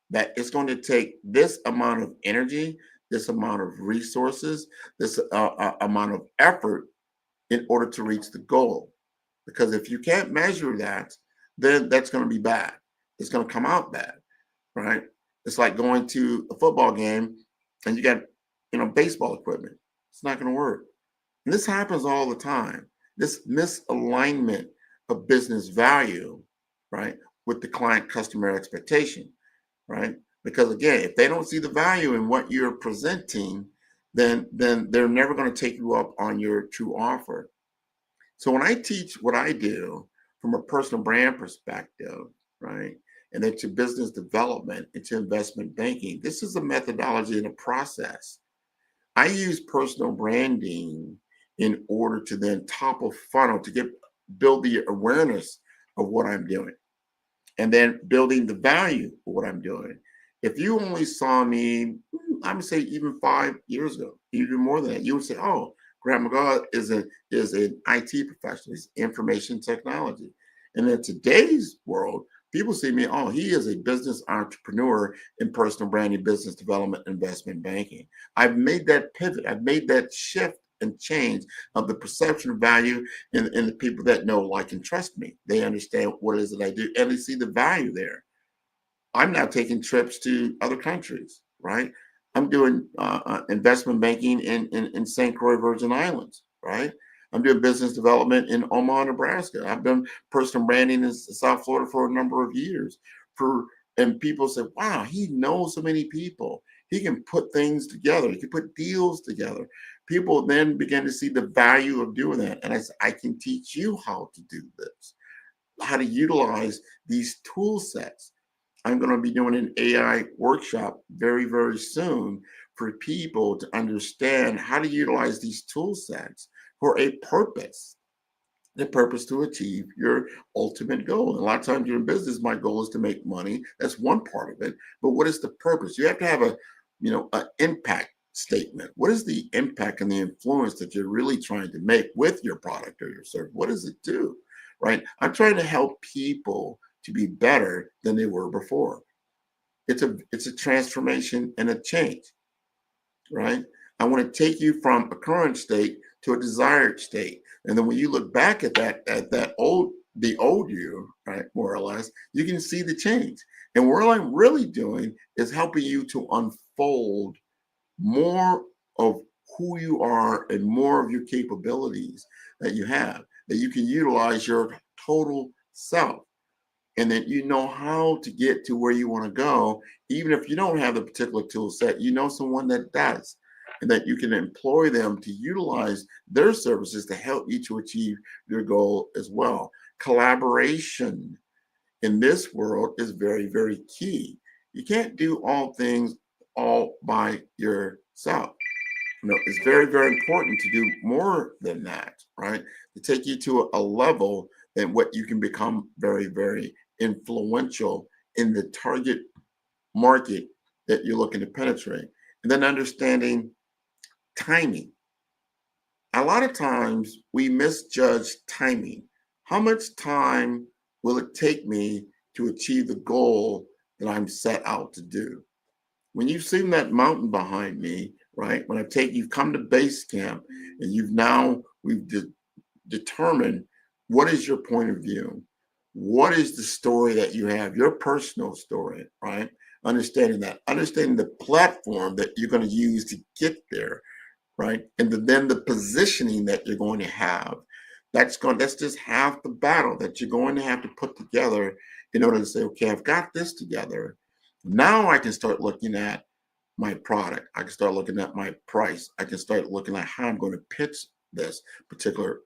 Speaker 15: that it's going to take this amount of energy, this amount of resources, this amount of effort in order to reach the goal. Because if you can't measure that, then that's going to be bad. It's going to come out bad, right? It's like going to a football game and you got, baseball equipment. It's not going to work. And this happens all the time. This misalignment of business value, right, with the client customer expectation, right? Because again, if they don't see the value in what you're presenting, then they're never going to take you up on your true offer. So when I teach what I do from a personal brand perspective, right, and then to business development and to investment banking, this is a methodology and a process. I use personal branding in order to then top of funnel to build the awareness of what I'm doing, and then building the value of what I'm doing. If you only saw me, I would say even 5 years ago, even more than that, you would say, "Oh, Grant McGaw is an IT professional. He's information technology." And in today's world, people see me, "Oh, he is a business entrepreneur in personal branding, business development, investment banking." I've made that pivot. I've made that shift and change of the perception of value in the people that know, like, and trust me. They understand what it is that I do, and they see the value there. I'm now taking trips to other countries, right? I'm doing investment banking in St. Croix, Virgin Islands, right? I'm doing business development in Omaha, Nebraska. I've done personal branding in South Florida for a number of years. And people say, "Wow, he knows so many people. He can put things together. He can put deals together." People then begin to see the value of doing that. And I said, "I can teach you how to do this, how to utilize these tool sets." I'm going to be doing an AI workshop very, very soon for people to understand how to utilize these tool sets for a purpose, the purpose to achieve your ultimate goal. And a lot of times you're in business, my goal is to make money. That's one part of it. But what is the purpose? You have to have an impact statement. What is the impact and the influence that you're really trying to make with your product or your service? What does it do, right? I'm trying to help people to be better than they were before. It's a transformation and a change, right? I want to take you from a current state to a desired state. And then when you look back at the old you, right, more or less, you can see the change. And what I'm really doing is helping you to unfold more of who you are and more of your capabilities that you have, that you can utilize your total self. And that you know how to get to where you want to go, even if you don't have the particular tool set, you know someone that does, and that you can employ them to utilize their services to help you to achieve your goal as well. Collaboration in this world is very, very key. You can't do all things all by yourself. It's very, very important to do more than that, right? To take you to a level that what you can become very, very influential in the target market that you're looking to penetrate. And then understanding timing. A lot of times we misjudge timing. How much time will it take me to achieve the goal that I'm set out to do? When you've seen that mountain behind me, right? When you've come to base camp and we've determined what is your point of view? What is the story that you have, your personal story, right? Understanding the platform that you're going to use to get there, right? And then the positioning that you're going to have. That's just half the battle that you're going to have to put together in order to say, okay, I've got this together. Now I can start looking at my product. I can start looking at my price. I can start looking at how I'm going to pitch this particular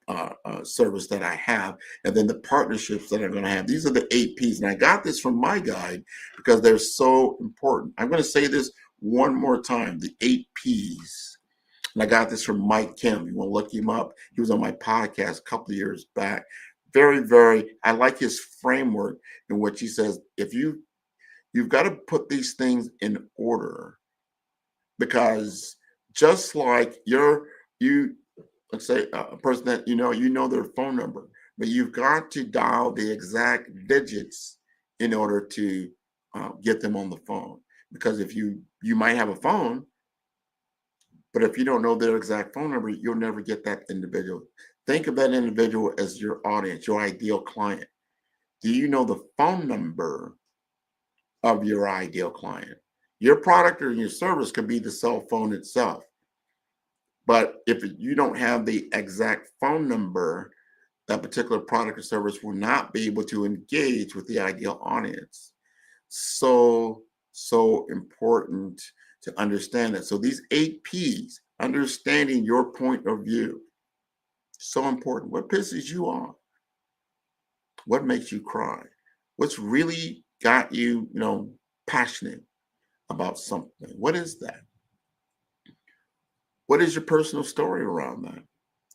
Speaker 15: service that I have, and then the partnerships that I'm going to have. These are the 8 Ps, and I got this from my guide because they're so important. I'm going to say this one more time, the 8 Ps. And I got this from Mike Kim. You want to look him up? He was on my podcast a couple of years back. I like his framework in which he says, you've got to put these things in order, because just like let's say a person that you know their phone number, but you've got to dial the exact digits in order to get them on the phone. Because if you might have a phone, but if you don't know their exact phone number, you'll never get that individual. Think of that individual as your audience, your ideal client. Do you know the phone number of your ideal client? Your product or your service could be the cell phone itself. But if you don't have the exact phone number, that particular product or service will not be able to engage with the ideal audience. So important to understand that. So these 8 Ps, understanding your point of view, so important. What pisses you off? What makes you cry? What's really got you, passionate about something? What is that? What is your personal story around that?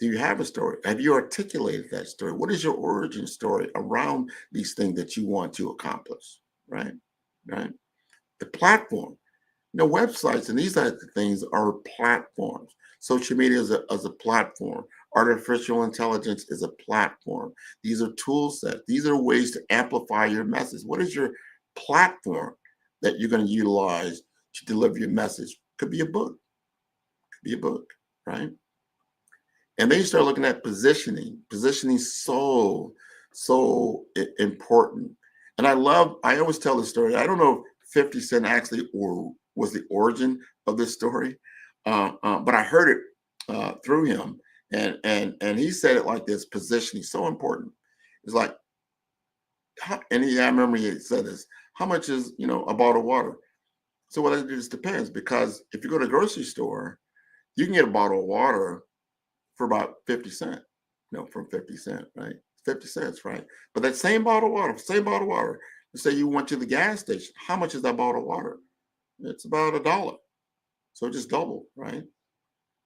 Speaker 15: Do you have a story? Have you articulated that story? What is your origin story around these things that you want to accomplish? Right? The platform. Websites and these types of things are platforms. Social media is a platform. Artificial intelligence is a platform. These are tool sets. These are ways to amplify your message. What is your platform that you're going to utilize to deliver your message? Could be a book. Right? And then you start looking at positioning. Positioning so important. And I always tell the story. I don't know if 50 Cent actually was the origin of this story, but I heard it through him. And he said it like this: positioning, so important. It's like, I remember he said this, how much is, a bottle of water? So well, it just depends, because if you go to a grocery store, you can get a bottle of water for about 50 cents, from 50 cents, right? 50 cents, right? But that same bottle of water, let's say you went to the gas station, how much is that bottle of water? It's about $1. So just double, right?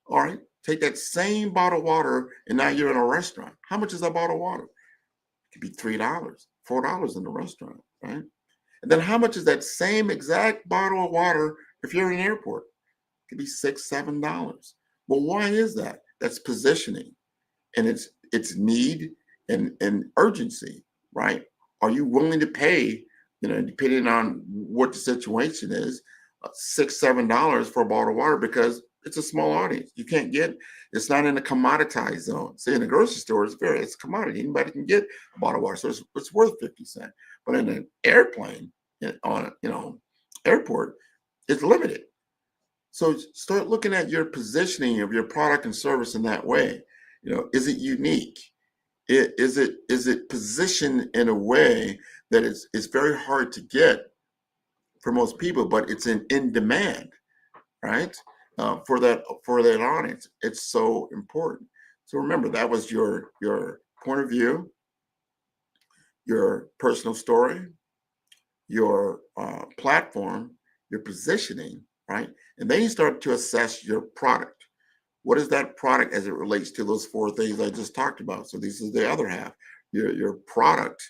Speaker 15: All right, take that same bottle of water and now you're in a restaurant. How much is that bottle of water? It could be $3, $4 in the restaurant, right? And then how much is that same exact bottle of water if you're in an airport? It could be $6, $7. Well, why is that? That's positioning, and it's need and urgency, right? Are you willing to pay, depending on what the situation is, $6, $7 for a bottle of water, because it's a small audience. It's not in a commoditized zone. Say in a grocery store, it's a commodity. Anybody can get a bottle of water, so it's worth 50 cents. But in an airplane, on airport, it's limited. So start looking at your positioning of your product and service in that way. Is it unique? Is it positioned in a way that it's very hard to get for most people, but it's in demand, right? For that audience. It's so important. So remember, that was your point of view, your personal story, your platform, your positioning, right? And then you start to assess your product. What is that product as it relates to those four things I just talked about? So this is the other half. Your product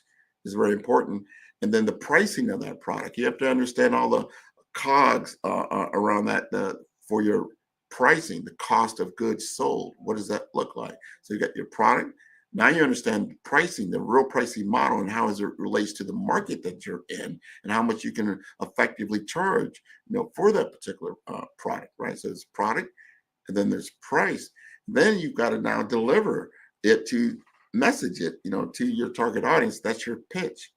Speaker 15: is very important. And then the pricing of that product. You have to understand all the COGS around that for your pricing, the cost of goods sold. What does that look like? So you got your product. Now you understand pricing, the real pricing model, and how as it relates to the market that you're in, and how much you can effectively charge, for that particular product, right? So it's product, and then there's price. Then you've got to now deliver it to message it, to your target audience. That's your pitch,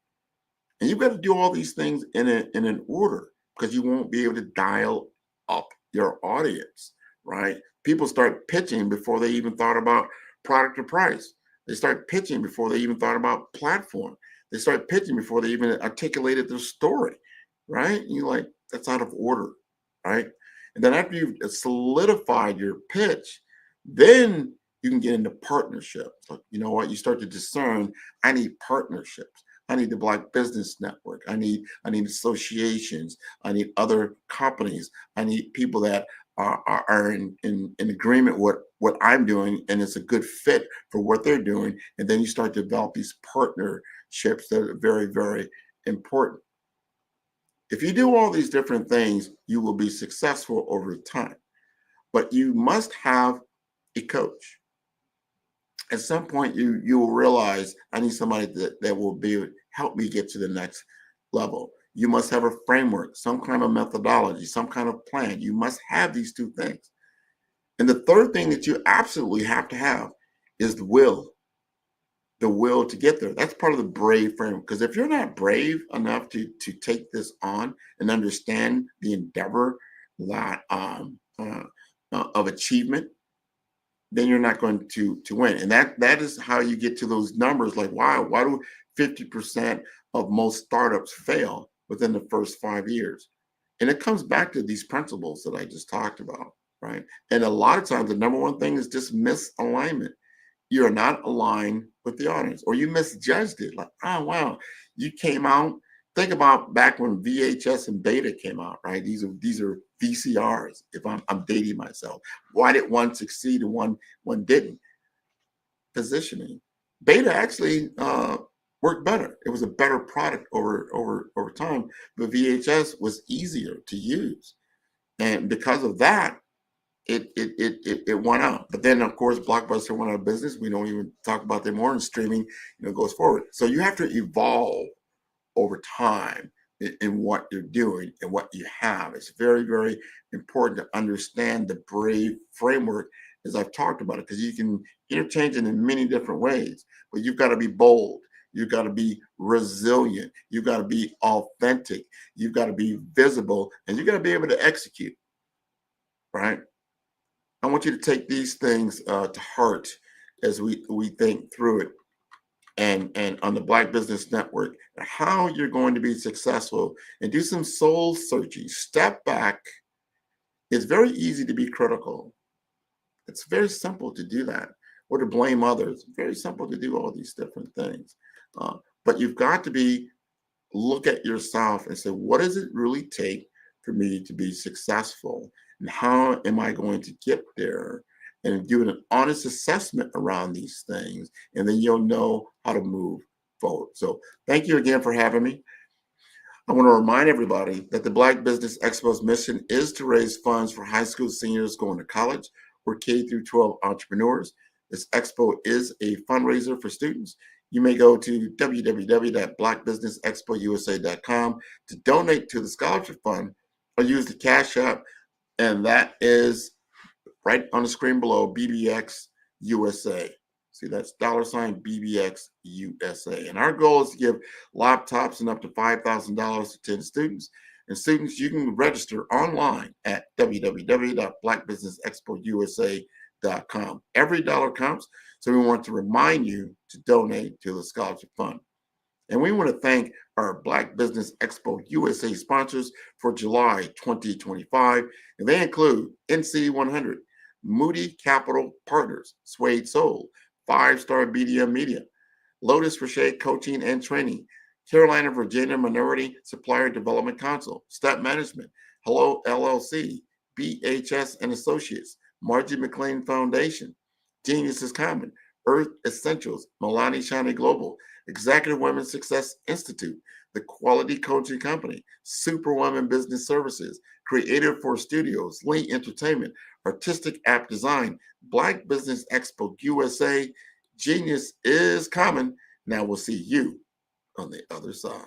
Speaker 15: and you've got to do all these things in an order, because you won't be able to dial up your audience, right? People start pitching before they even thought about product or price. They start pitching before they even thought about platform. They start pitching before they even articulated their story, right? And you're like, that's out of order, right? And then after you've solidified your pitch, then you can get into partnership. So, you know what? You start to discern, I need partnerships. I need the Black Business Network. I need associations. I need other companies. I need people that are in agreement with what I'm doing, and it's a good fit for what they're doing. And then you start to develop these partnerships that are very, very important. If you do all these different things, you will be successful over time. But you must have a coach. At some point, you will realize, I need somebody that will help me get to the next level. You must have a framework, some kind of methodology, some kind of plan. You must have these two things. And the third thing that you absolutely have to have is the will to get there. That's part of the brave framework. Because if you're not brave enough to take this on and understand the endeavor that of achievement, then you're not going to win. And that is how you get to those numbers. Like, why do 50% of most startups fail within the first 5 years? And it comes back to these principles that I just talked about, right? And a lot of times the number one thing is just misalignment. You're not aligned with the audience, or you misjudged it. Like, oh, wow, you came out. Think about back when VHS and Beta came out, right? These are VCRs, if I'm dating myself. Why did one succeed and one didn't? Positioning. Beta actually worked better. It was a better product over time, but VHS was easier to use. And because of that, it went out. But then, of course, Blockbuster went out of business. We don't even talk about them more, and streaming goes forward. So you have to evolve over time in what you're doing and what you have. It's very, very important to understand the brave framework, as I've talked about it, because you can interchange it in many different ways. But you've got to be bold. You've got to be resilient. You've got to be authentic. You've got to be visible, and you've got to be able to execute, right? I want you to take these things to heart as we think through it. And on the Black Business Network, how you're going to be successful, and do some soul searching. Step back. It's very easy to be critical. It's very simple to do that, or to blame others. Very simple to do all these different things. But you've got to look at yourself and say, what does it really take for me to be successful? And how am I going to get there? And do an honest assessment around these things, and then you'll know how to move forward. So thank you again for having me. I want to remind everybody that the Black Business Expo's mission is to raise funds for high school seniors going to college, or K through 12 entrepreneurs. This expo is a fundraiser for students. You may go to www.blackbusinessexpousa.com to donate to the scholarship fund, or use the Cash App, and that is right on the screen below, BBX USA. See, that's $BBX USA. And our goal is to give laptops and up to $5,000 to 10 students. And students, you can register online at www.blackbusinessexpousa.com. Every dollar counts, so we want to remind you to donate to the scholarship fund. And we want to thank our Black Business Expo USA sponsors for July 2025. And they include NC100, Moody Capital Partners, Suede Soul, 5-Star BDM Media, Lotus Rocher Coaching and Training, Carolina Virginia Minority Supplier Development Council, Step Management, Hello LLC, BHS and Associates, Margie McLean Foundation, Genius is Common, Earth Essentials, Milani Shani Global, Executive Women's Success Institute, The Quality Coaching Company, Superwoman Business Services, Creative for Studios, Lee Entertainment, Artistic App Design, Black Business Expo USA, Genius is Common. Now we'll see you on the other side.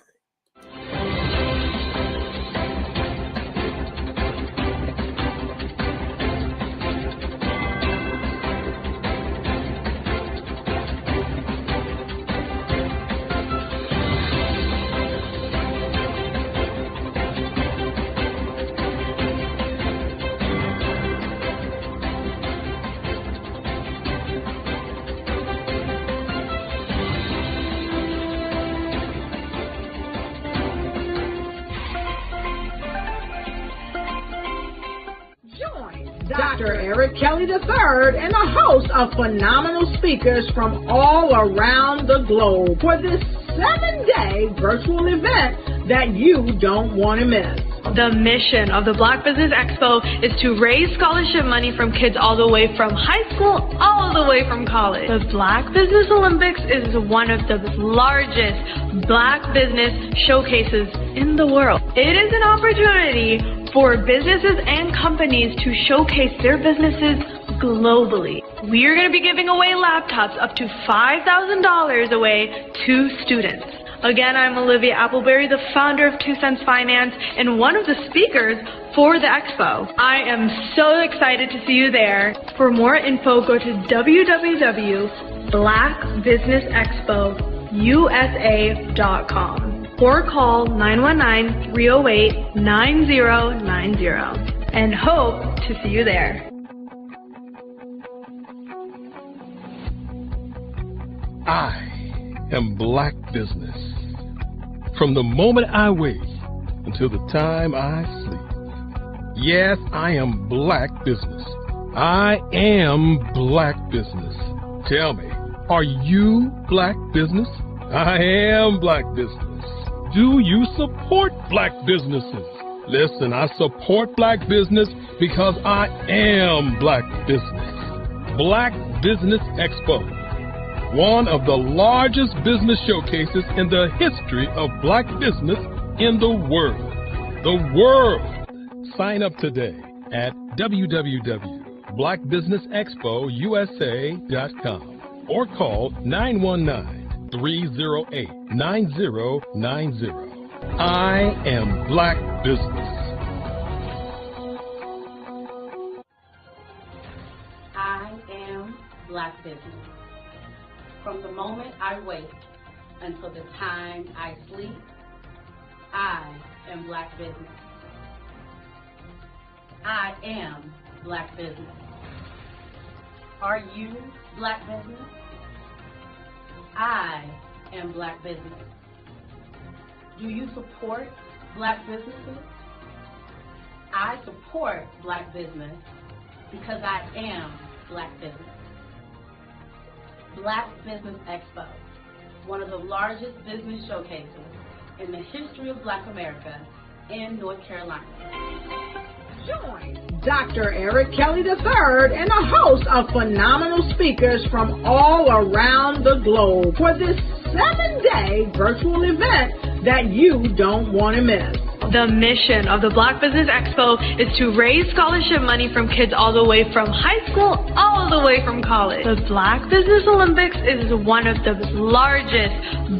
Speaker 1: Dr. Eric Kelly III and a host of phenomenal speakers from all around the globe for this 7-day virtual event that you don't want to miss.
Speaker 6: The mission of the Black Business Expo is to raise scholarship money from kids all the way from high school, all the way from college. The Black Business Olympics is one of the largest Black business showcases in the world. It is an opportunity for businesses and companies to showcase their businesses globally. We are going to be giving away laptops up to $5,000 away to students. Again, I'm Olivia Appleberry, the founder of 2 Cents Finance and one of the speakers for the expo. I am so excited to see you there. For more info, go to www.blackbusinessexpousa.com or call 919-308-9090 and hope to see you there.
Speaker 3: I am Black Business. From the moment I wake until the time I sleep. Yes, I am Black Business. I am Black Business. Tell me, are you Black Business? I am Black Business. Do you support Black businesses? Listen, I support Black business because I am Black Business. Black Business Expo, one of the largest business showcases in the history of Black business in the world. The world! Sign up today at www.blackbusinessexpousa.com or call 919-308-9090. I am Black Business.
Speaker 23: I am Black Business. From the moment I wake until the time I sleep, I am Black Business. I am Black Business. Are you Black Business? I am Black Business. Do you support Black businesses? I support Black business because I am Black Business. Black Business Expo, one of the largest business showcases in the history of Black America in North Carolina.
Speaker 1: Join Dr. Eric Kelly III and a host of phenomenal speakers from all around the globe for this 7-day virtual event that you don't want to miss.
Speaker 6: The mission of the Black Business Expo is to raise scholarship money from kids all the way from high school, all the way from college. The Black Business Olympics is one of the largest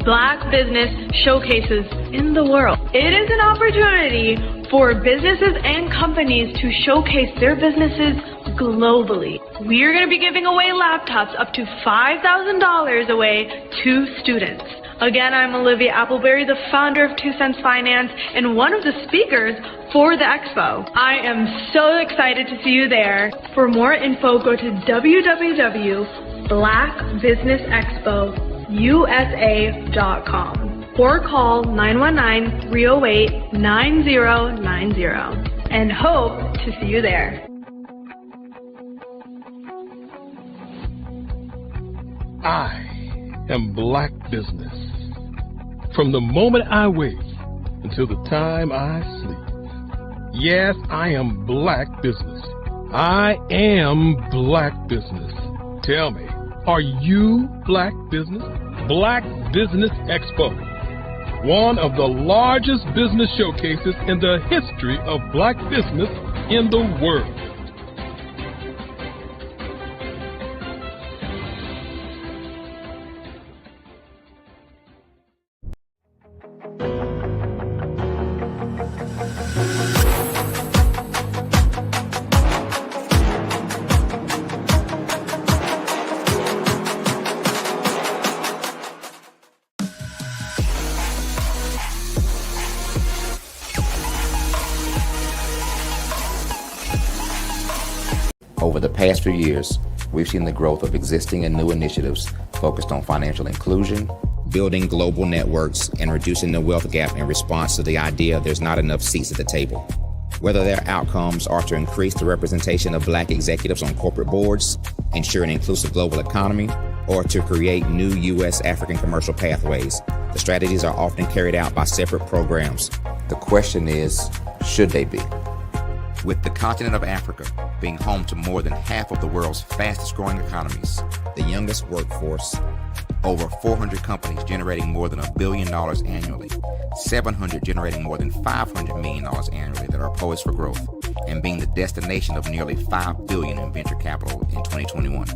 Speaker 6: Black business showcases in the world. It is an opportunity for businesses and companies to showcase their businesses globally. We are going to be giving away laptops up to $5,000 away to students. Again, I'm Olivia Appleberry, the founder of 2 Cents Finance and one of the speakers for the expo. I am so excited to see you there. For more info, go to www.blackbusinessexpousa.com or call 919-308-9090 and hope to see you there.
Speaker 3: I am Black Business. From the moment I wake until the time I sleep. Yes, I am Black business. I am Black business. Tell me, are you Black business? Black Business Expo, one of the largest business showcases in the history of Black business in the world.
Speaker 5: Over the past few years, we've seen the growth of existing and new initiatives focused on financial inclusion, building global networks, and reducing the wealth gap in response to the idea there's not enough seats at the table. Whether their outcomes are to increase the representation of Black executives on corporate boards, ensure an inclusive global economy, or to create new U.S. African commercial pathways, the strategies are often carried out by separate programs. The question is, should they be? With the continent of Africa being home to more than half of the world's fastest growing economies, the youngest workforce, over 400 companies generating more than $1 billion annually, 700 generating more than $500 million annually that are poised for growth, and being the destination of nearly $5 billion in venture capital in 2021.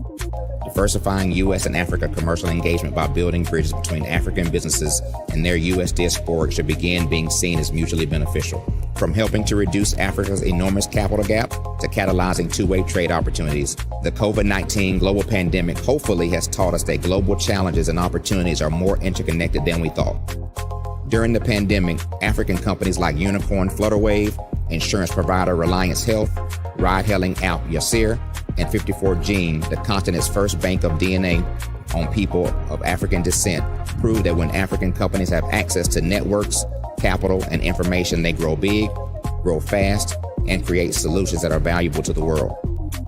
Speaker 5: Diversifying U.S. and Africa commercial engagement by building bridges between African businesses and their U.S. diaspora should begin being seen as mutually beneficial. From helping to reduce Africa's enormous capital gap to catalyzing two-way trade opportunities, the COVID-19 global pandemic hopefully has taught us that global challenges and opportunities are more interconnected than we thought. During the pandemic, African companies like Unicorn Flutterwave, insurance provider Reliance Health, ride-hailing app Yasir, and 54Gene, the continent's first bank of DNA on people of African descent, proved that when African companies have access to networks, capital, and information, they grow big, grow fast, and create solutions that are valuable to the world.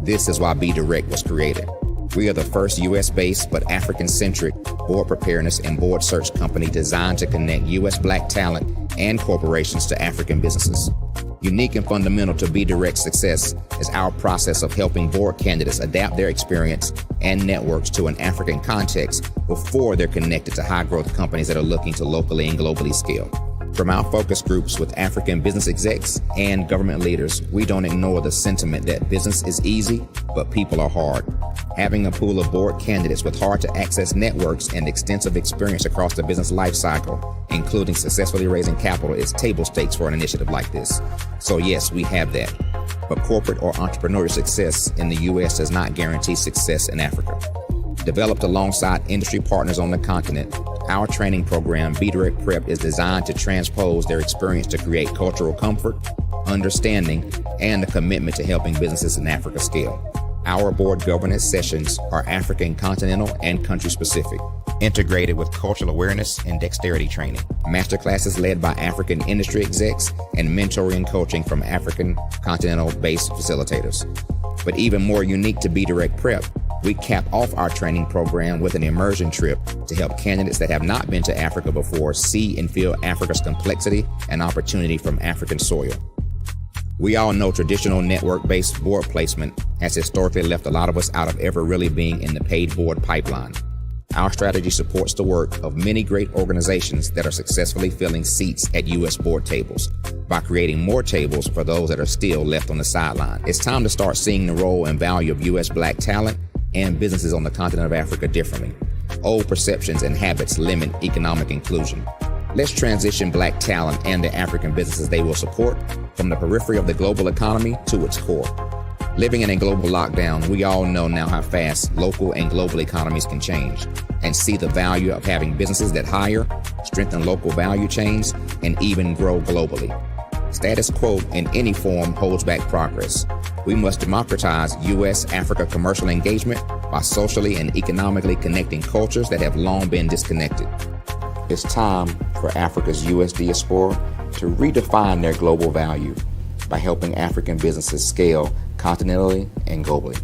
Speaker 5: This is why Be Direct was created. We are the first U.S.-based but African-centric board preparedness and board search company designed to connect U.S. Black talent and corporations to African businesses. Unique and fundamental to Be Direct's success is our process of helping board candidates adapt their experience and networks to an African context before they're connected to high-growth companies that are looking to locally and globally scale. From our focus groups with African business execs and government leaders, we don't ignore the sentiment that business is easy, but people are hard. Having a pool of board candidates with hard-to-access networks and extensive experience across the business life cycle, including successfully raising capital, is table stakes for an initiative like this. So yes, we have that. But corporate or entrepreneurial success in the U.S. does not guarantee success in Africa. Developed alongside industry partners on the continent, our training program, Be Direct Prep, is designed to transpose their experience to create cultural comfort, understanding, and a commitment to helping businesses in Africa scale. Our board governance sessions are African, continental, and country-specific, integrated with cultural awareness and dexterity training, masterclasses led by African industry execs, and mentoring and coaching from African continental-based facilitators. But even more unique to Be Direct Prep, we cap off our training program with an immersion trip to help candidates that have not been to Africa before see and feel Africa's complexity and opportunity from African soil. We all know traditional network-based board placement has historically left a lot of us out of ever really being in the paid board pipeline. Our strategy supports the work of many great organizations that are successfully filling seats at U.S. board tables by creating more tables for those that are still left on the sideline. It's time to start seeing the role and value of U.S. Black talent and businesses on the continent of Africa differently. Old perceptions and habits limit economic inclusion. Let's transition Black talent and the African businesses they will support from the periphery of the global economy to its core. Living in a global lockdown, we all know now how fast local and global economies can change, and see the value of having businesses that hire, strengthen local value chains, and even grow globally. Status quo in any form holds back progress. We must democratize U.S.-Africa commercial engagement by socially and economically connecting cultures that have long been disconnected. It's time for Africa's U.S. diaspora to redefine their global value by helping African businesses scale continentally and globally.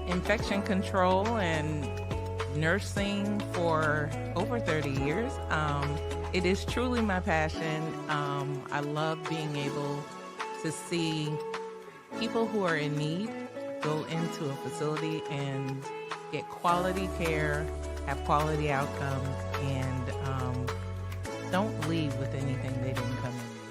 Speaker 14: infection control and nursing for over 30 years. It is truly my passion. I love being able to see people who are in need go into a facility and get quality care, have quality outcomes, and don't leave with anything they didn't come in with.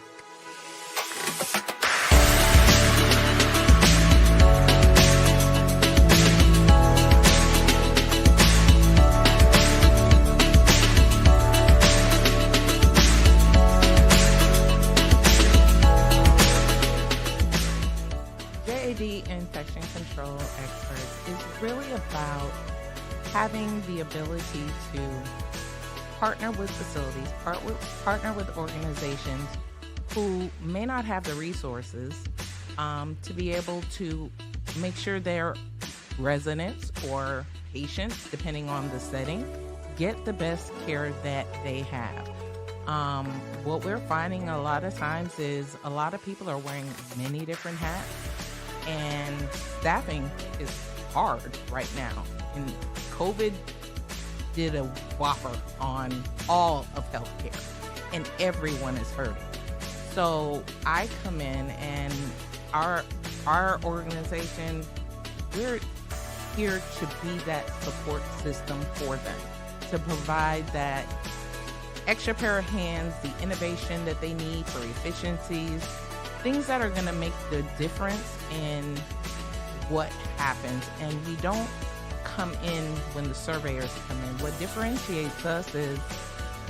Speaker 14: Infection control experts is really about having the ability to partner with facilities, partner with organizations who may not have the resources to be able to make sure their residents or patients, depending on the setting, get the best care that they have. What we're finding a lot of times is a lot of people are wearing many different hats. And staffing is hard right now. And COVID did a whopper on all of healthcare, and everyone is hurting. So I come in, and our organization, we're here to be that support system for them, to provide that extra pair of hands, the innovation that they need for efficiencies, things that are going to make the difference in what happens. And we don't come in when the surveyors come in. What differentiates us is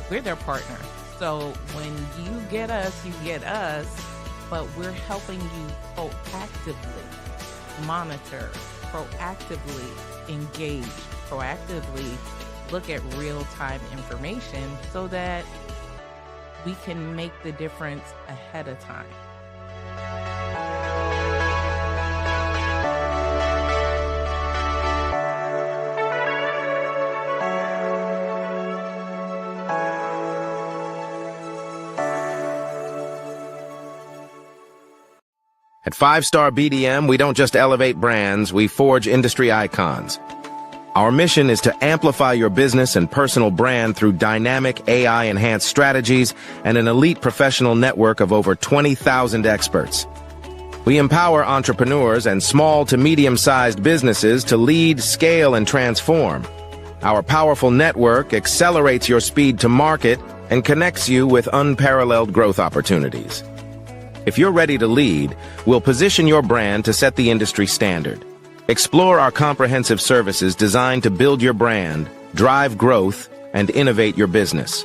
Speaker 14: we're their partner. So when you get us, but we're helping you proactively monitor, proactively engage, proactively look at real-time information so that we can make the difference ahead of time.
Speaker 13: At 5-Star BDM, we don't just elevate brands, we forge industry icons. Our mission is to amplify your business and personal brand through dynamic AI-enhanced strategies and an elite professional network of over 20,000 experts. We empower entrepreneurs and small to medium-sized businesses to lead, scale, and transform. Our powerful network accelerates your speed to market and connects you with unparalleled growth opportunities. If you're ready to lead, we'll position your brand to set the industry standard. Explore our comprehensive services designed to build your brand, drive growth, and innovate your business.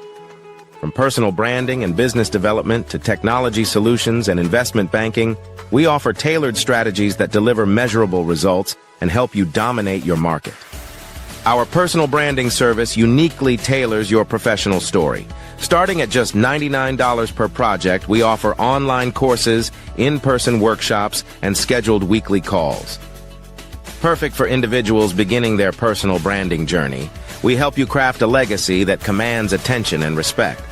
Speaker 13: From personal branding and business development to technology solutions and investment banking, we offer tailored strategies that deliver measurable results and help you dominate your market. Our personal branding service uniquely tailors your professional story. Starting at just $99 per project, we offer online courses, in-person workshops, and scheduled weekly calls. Perfect for individuals beginning their personal branding journey, we help you craft a legacy that commands attention and respect.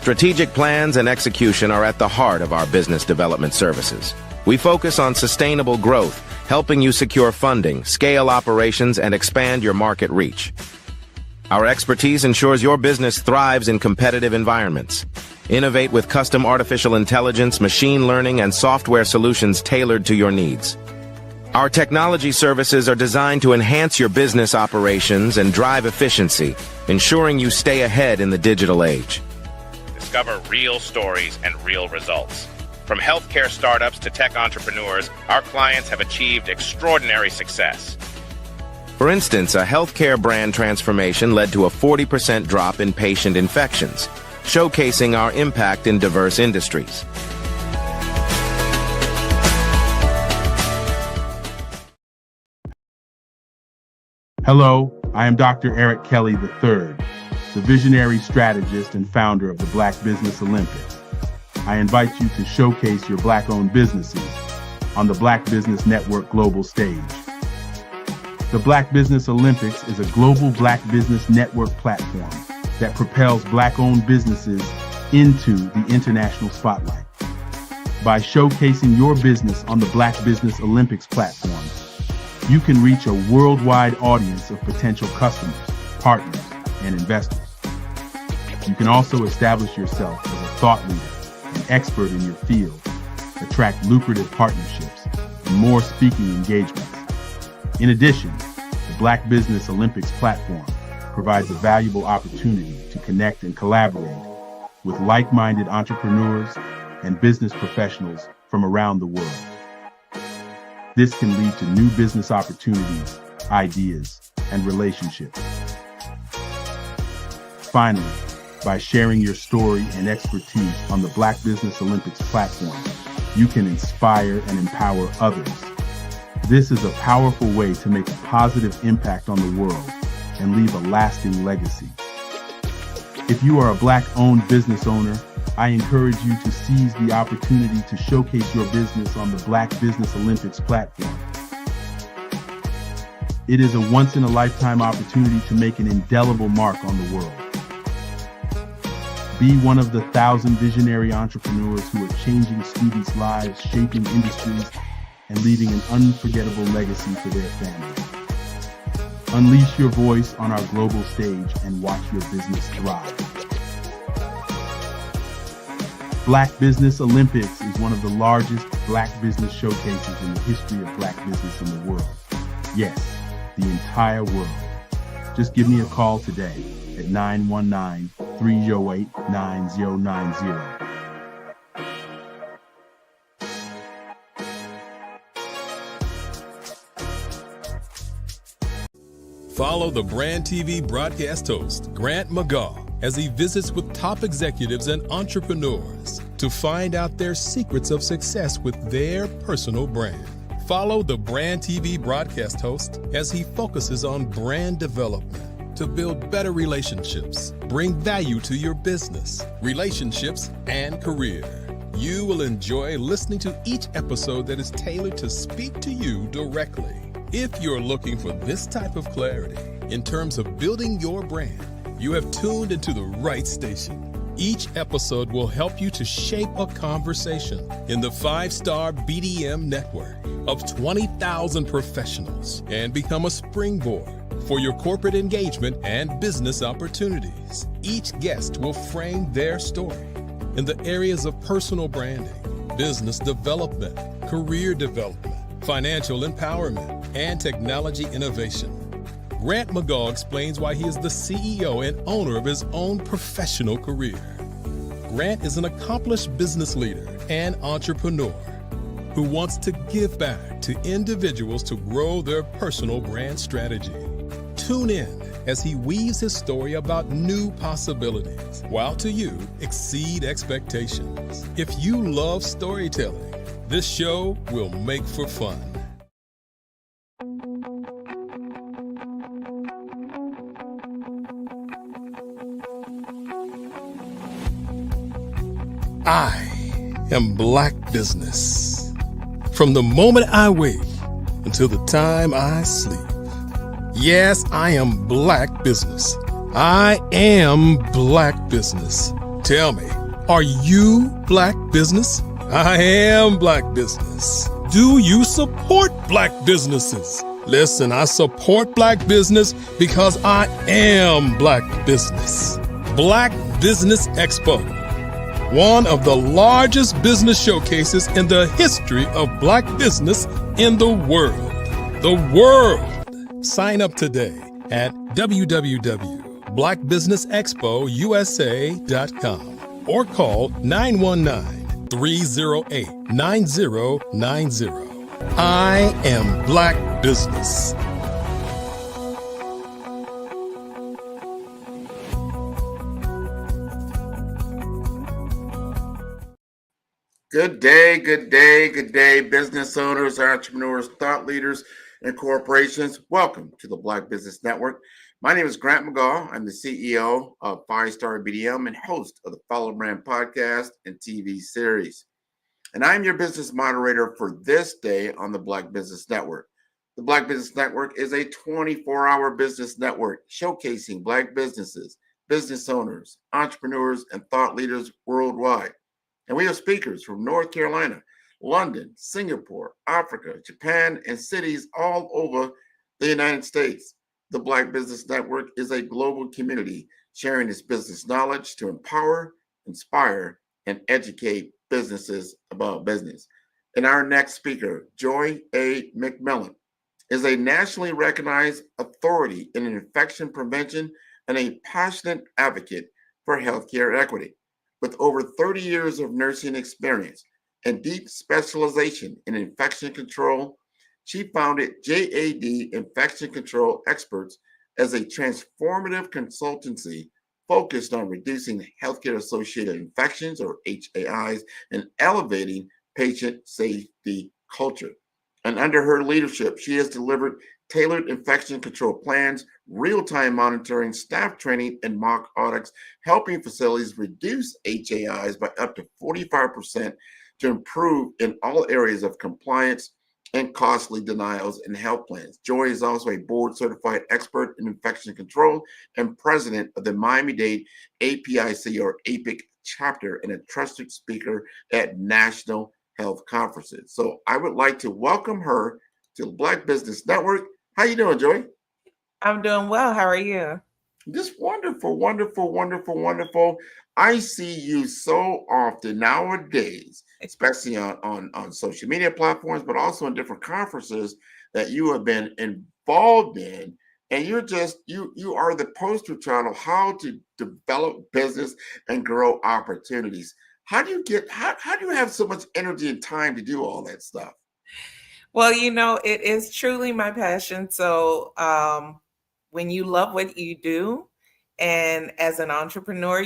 Speaker 13: Strategic plans and execution are at the heart of our business development services. We focus on sustainable growth, helping you secure funding, scale operations, and expand your market reach. Our expertise ensures your business thrives in competitive environments. Innovate with custom artificial intelligence, machine learning, and software solutions tailored to your needs. Our technology services are designed to enhance your business operations and drive efficiency, ensuring you stay ahead in the digital age.
Speaker 7: Discover real stories and real results. From healthcare startups to tech entrepreneurs, our clients have achieved extraordinary success.
Speaker 13: For instance, a healthcare brand transformation led to a 40% drop in patient infections, showcasing our impact in diverse industries.
Speaker 21: Hello, I am Dr. Eric Kelly III, the visionary strategist and founder of the Black Business Olympics. I invite you to showcase your Black-owned businesses on the Black Business Network global stage. The Black Business Olympics is a global Black Business Network platform that propels Black-owned businesses into the international spotlight. By showcasing your business on the Black Business Olympics platform, You can reach a worldwide audience of potential customers, partners, and investors. You can also establish yourself as a thought leader, an expert in your field, attract lucrative partnerships, and more speaking engagements. In addition, the Black Business Olympics platform provides a valuable opportunity to connect and collaborate with like-minded entrepreneurs and business professionals from around the world. This can lead to new business opportunities, ideas, and relationships. Finally, by sharing your story and expertise on the Black Business Olympics platform, you can inspire and empower others. This is a powerful way to make a positive impact on the world and leave a lasting legacy. If you are a Black-owned business owner, I encourage you to seize the opportunity to showcase your business on the Black Business Olympics platform. It is a once-in-a-lifetime opportunity to make an indelible mark on the world. Be one of the 1,000 visionary entrepreneurs who are changing students' lives, shaping industries, and leaving an unforgettable legacy for their families. Unleash your voice on our global stage and watch your business thrive. Black Business Olympics is one of the largest Black business showcases in the history of Black business in the world. Yes, the entire world. Just give me a call today at 919-308-9090.
Speaker 3: Follow the Brand TV broadcast host, Grant McGaw, as he visits with top executives and entrepreneurs to find out their secrets of success with their personal brand. Follow the Brand TV broadcast host as he focuses on brand development to build better relationships, bring value to your business, relationships, and career. You will enjoy listening to each episode that is tailored to speak to you directly. If you're looking for this type of clarity in terms of building your brand, you have tuned into the right station. Each episode will help you to shape a conversation in the 5-star BDM network of 20,000 professionals and become a springboard for your corporate engagement and business opportunities. Each guest will frame their story in the areas of personal branding, business development, career development, financial empowerment, and technology innovation. Grant McGaw explains why he is the CEO and owner of his own professional career. Grant is an accomplished business leader and entrepreneur who wants to give back to individuals to grow their personal brand strategy. Tune in as he weaves his story about new possibilities, while to you exceed expectations. If you love storytelling, this show will make for fun. I am Black Business. From the moment I wake until the time I sleep. Yes, I am Black Business. I am Black Business. Tell me, are you Black Business? I am Black Business. Do you support Black businesses? Listen, I support Black business because I am Black Business. Black Business Expo, one of the largest business showcases in the history of Black business in the world. The world! Sign up today at www.blackbusinessexpousa.com or call 919-308-9090. I am Black Business.
Speaker 15: Good day, good day, good day, business owners, entrepreneurs, thought leaders, and corporations. Welcome to the Black Business Network. My name is Grant McGaw. I'm the CEO of 5-Star BDM and host of the Follow Brand podcast and TV series. And I'm your business moderator for this day on the Black Business Network. The Black Business Network is a 24-hour business network showcasing Black businesses, business owners, entrepreneurs, and thought leaders worldwide. And we have speakers from North Carolina, London, Singapore, Africa, Japan, and cities all over the United States. The Black Business Network is a global community sharing its business knowledge to empower, inspire, and educate businesses about business. And our next speaker, Joy A. McMillan, is a nationally recognized authority in infection prevention and a passionate advocate for healthcare equity. With over 30 years of nursing experience and deep specialization in infection control, she founded JAD Infection Control Experts as a transformative consultancy focused on reducing healthcare-associated infections, or HAIs, and elevating patient safety culture. And under her leadership, she has delivered tailored infection control plans, real-time monitoring, staff training, and mock audits, helping facilities reduce HAIs by up to 45% to improve in all areas of compliance and costly denials in health plans. Joy is also a board-certified expert in infection control and president of the Miami-Dade APIC, or APIC chapter, and a trusted speaker at national health conferences. So I would like to welcome her to the Black Business Network. How you doing, Joy?
Speaker 16: I'm doing well. How are you?
Speaker 15: Just wonderful, wonderful, wonderful, wonderful. I see you so often nowadays, especially on social media platforms, but also in different conferences that you have been involved in. And you are the poster child of how to develop business and grow opportunities. How do you have so much energy and time to do all that stuff?
Speaker 16: Well, it is truly my passion. So when you love what you do, and as an entrepreneur,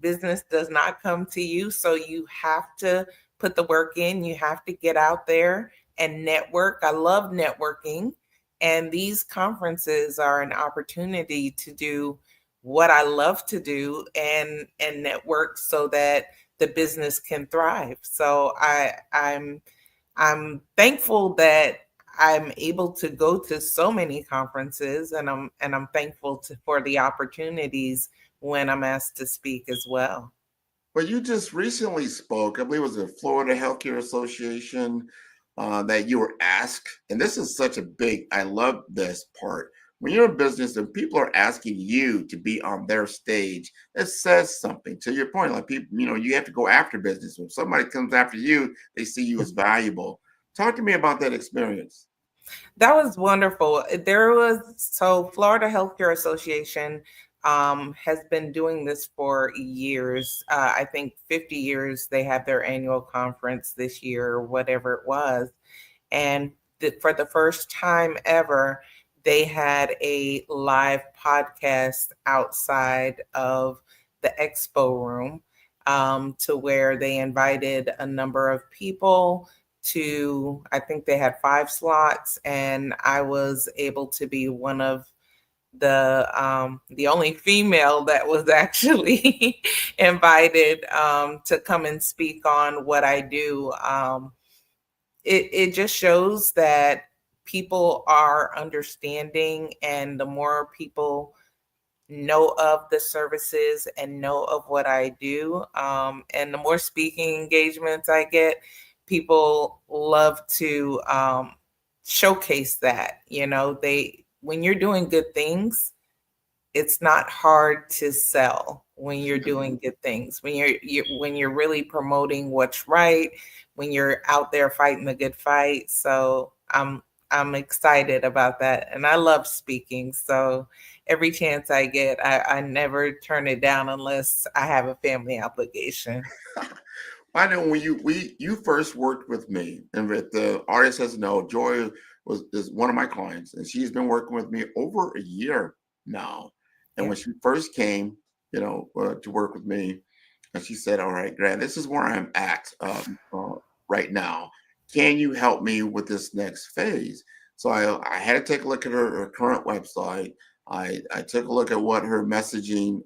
Speaker 16: business does not come to you. So you have to put the work in. You have to get out there and network. I love networking. And these conferences are an opportunity to do what I love to do and network so that the business can thrive. So I'm thankful that I'm able to go to so many conferences, and I'm thankful for the opportunities when I'm asked to speak as well.
Speaker 15: Well, you just recently spoke, I believe it was the Florida Healthcare Association, that you were asked, and this is such a big, I love this part. When you're in business and people are asking you to be on their stage, that says something. To your point, like people, you have to go after business. When somebody comes after you, they see you as valuable. Talk to me about that experience.
Speaker 16: That was wonderful. Florida Healthcare Association has been doing this for years. I think 50 years. They have their annual conference this year, or whatever it was. And for the first time ever, they had a live podcast outside of the expo room, to where they invited a number of people to, I think they had 5 slots, and I was able to be one of the only female that was actually invited to come and speak on what I do. It just shows that people are understanding, and the more people know of the services and know of what I do, and the more speaking engagements I get, people love to showcase that. When you're doing good things, it's not hard to sell. When you're doing good things, when you're really promoting what's right, when you're out there fighting the good fight. So I'm excited about that, and I love speaking. So every chance I get, I never turn it down unless I have a family obligation.
Speaker 15: I know when you first worked with me, and with the artist has know, Joy is one of my clients, and she's been working with me over a year now. And when she first came, to work with me, and she said, "All right, Grant, this is where I'm at right now. Can you help me with this next phase?" So I had to take a look at her current website. I took a look at what her messaging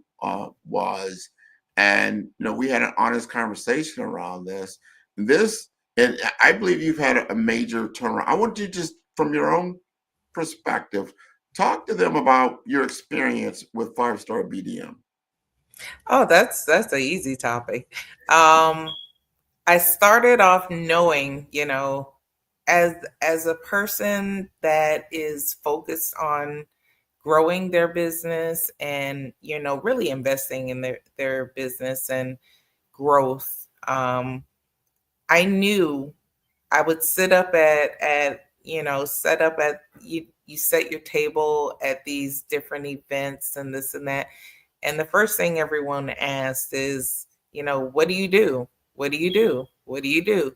Speaker 15: was. And we had an honest conversation around this. And I believe you've had a major turnaround. I want you, just from your own perspective, talk to them about your experience with 5-Star BDM.
Speaker 16: Oh, that's an easy topic. I started off knowing, you know, as a person that is focused on growing their business and, you know, really investing in their business and growth. I knew I would sit up at you know, set up at you set your table at these different events and this and that. And the first thing everyone asks is, you know, what do you do? What do you do? What do you do?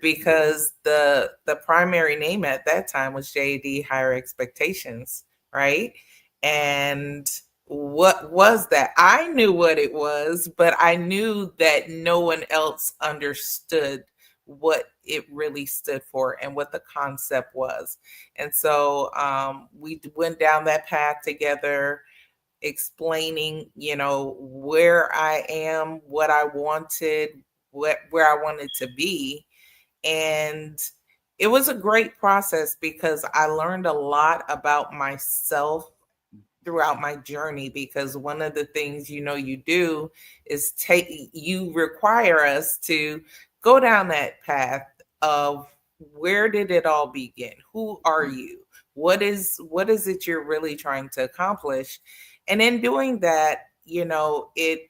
Speaker 16: Because the primary name at that time was JD Higher Expectations, right? And what was that? I knew what it was, but I knew that no one else understood what it really stood for and what the concept was. And so we went down that path together, explaining, you know, where I am, what I wanted, where I wanted to be. And it was a great process because I learned a lot about myself throughout my journey, because one of the things, you know, you do is you require us to go down that path of where did it all begin? Who are you? What is it you're really trying to accomplish? And in doing that, you know, it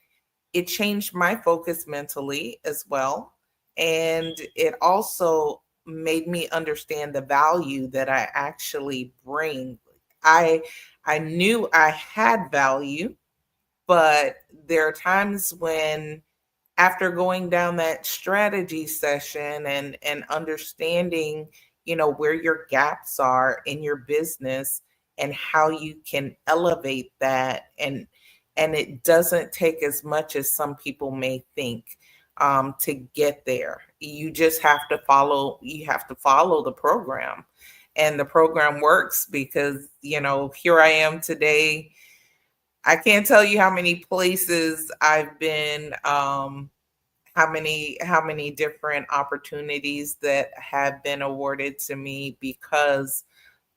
Speaker 16: changed my focus mentally as well. And it also made me understand the value that I actually bring. I I knew I had value, but there are times when, after going down that strategy session and understanding, you know, where your gaps are in your business and how you can elevate that, and it doesn't take as much as some people may think to get there. You just have to follow. You have to follow the program, and the program works because, you know, here I am today. I can't tell you how many places I've been, how many different opportunities that have been awarded to me because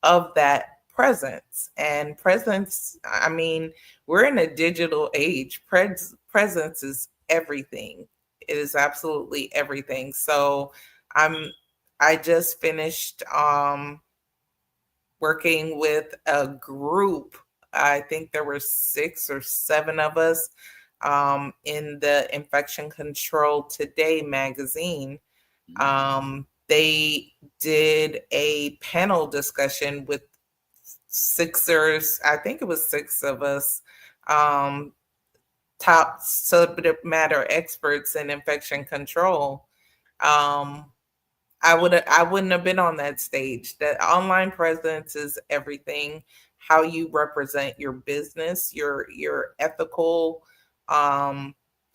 Speaker 16: of that presence. And presence, I mean, we're in a digital age. Presence is everything. It is absolutely everything. So I'm I just finished working with a group. I think there were 6 or 7 of us in the Infection Control Today magazine. They did a panel discussion with I think it was 6 of us, top subject matter experts in infection control. Um, I wouldn't have been on that stage. That online presence is everything. How you represent your business, your ethical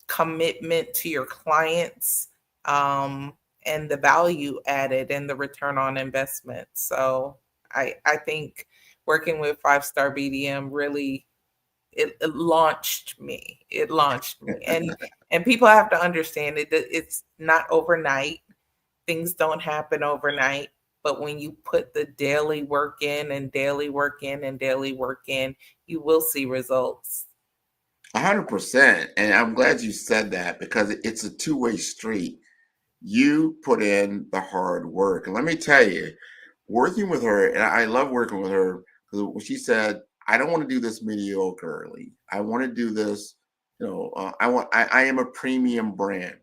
Speaker 16: commitment to your clients, and the value added and the return on investment. So I think working with 5 Star BDM really, it launched me. It launched me, and people have to understand it. It's not overnight. Things don't happen overnight, but when you put the daily work in and daily work in and daily work in, you will see results.
Speaker 15: 100%. And I'm glad you said that because it's a two-way street. You put in the hard work. And let me tell you, working with her, and I love working with her because when she said, I don't want to do this mediocrely. I want to do this, I am a premium brand.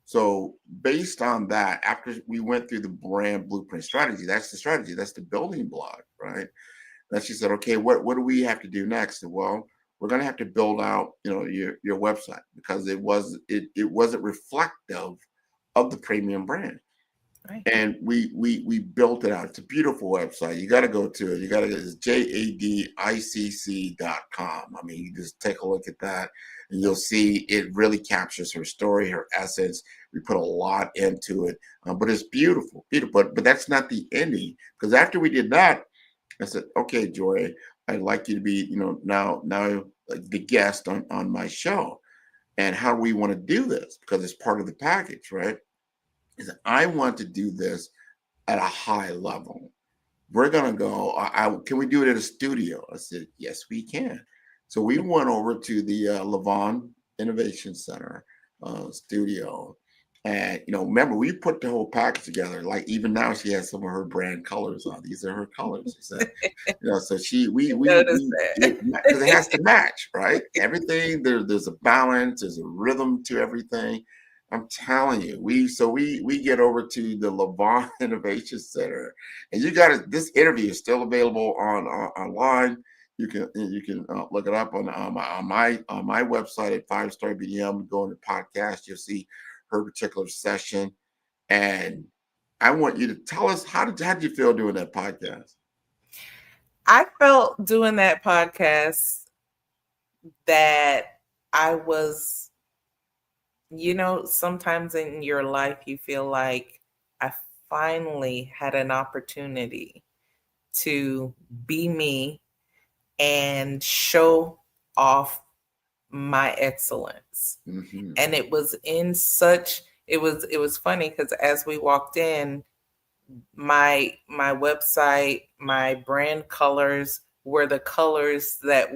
Speaker 15: So based on that, after we went through the brand blueprint strategy, that's the strategy, that's the building block, right? Then she said, okay, what do we have to do next? And well, we're going to have to build out, your website because it wasn't reflective of the premium brand.
Speaker 16: Right.
Speaker 15: And we built it out. It's a beautiful website. You got to go to it. You got to it's jadicc.com. I mean, you just take a look at that and you'll see it really captures her story, her essence. We put a lot into it, but it's beautiful, beautiful. But that's not the ending, because after we did that, I said, okay, Joy, I'd like you to be, now the guest on my show. And how do we want to do this? Because it's part of the package, right? Is I want to do this at a high level. We're going to go, can we do it at a studio? I said, yes, we can. So we went over to the Levon Innovation Center studio, And, remember, we put the whole package together. Like, even now she has some of her brand colors on. These are her colors. She said, so because it has to match, right? Everything, there's a balance, there's a rhythm to everything. I'm telling you, we get over to the Levant Innovation Center, and this interview is still available online. You can look it up on my website at 5-Star BDM. Go into podcast, you'll see her particular session. And I want you to tell us, how did you feel doing that podcast?
Speaker 14: I felt doing that podcast that I was, sometimes in your life you feel like I finally had an opportunity to be me and show off my excellence.
Speaker 15: Mm-hmm.
Speaker 14: And it was it was funny because as we walked in, my website, my brand colors were the colors that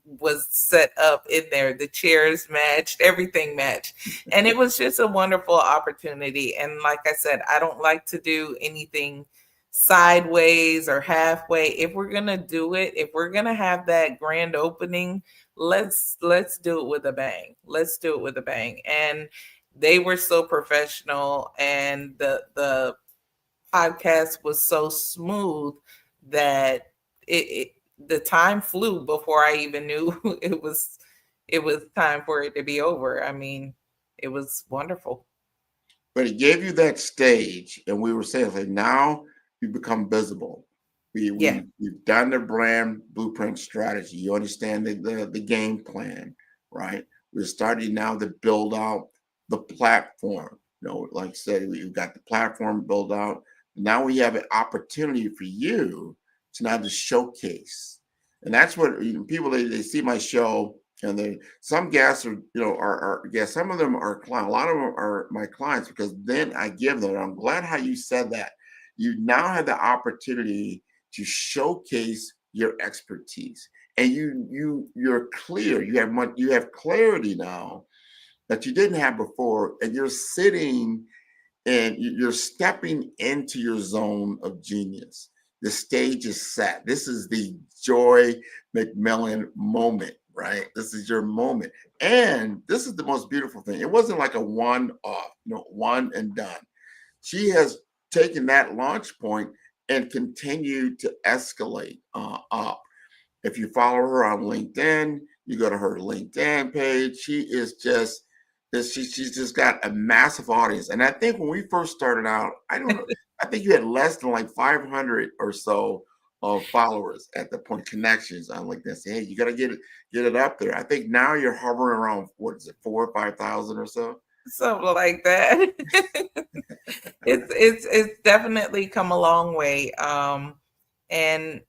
Speaker 14: was set up in there. The chairs matched, everything matched. And it was just a wonderful opportunity. And like I said, I don't like to do anything sideways or halfway. If we're going to do it, if we're going to have that grand opening, let's do it with a bang. Let's do it with a bang. And they were so professional, and the podcast was so smooth that the time flew before I even knew it was time for it to be over. I mean, it was wonderful.
Speaker 15: But it gave you that stage, and we were saying, like, now you become visible. We've done the brand blueprint strategy. You understand the game plan, right? We're starting now to build out the platform. Like I said, we've got the platform built out. Now we have an opportunity for you to now to showcase. And that's what people, they see my show, and some guests are guests. Some of them are clients. A lot of them are my clients, because then I give them. I'm glad how you said that. You now have the opportunity to showcase your expertise, and you're clear. You have clarity now that you didn't have before, and you're sitting and you're stepping into your zone of genius. The stage is set. This is the Joy McMillan moment, right? This is your moment. And this is the most beautiful thing. It wasn't like a one-off, one and done. She has taken that launch point and continued to escalate up. If you follow her on LinkedIn, you go to her LinkedIn page. She's just got a massive audience. And I think when we first started out, I don't know, I think you had less than like 500 or so of followers at the point, connections on LinkedIn. Say, hey, you got to get it up there. I think now you're hovering around, what is it, 4,000 or 5,000 or so?
Speaker 14: Something like that. It's definitely come a long way. And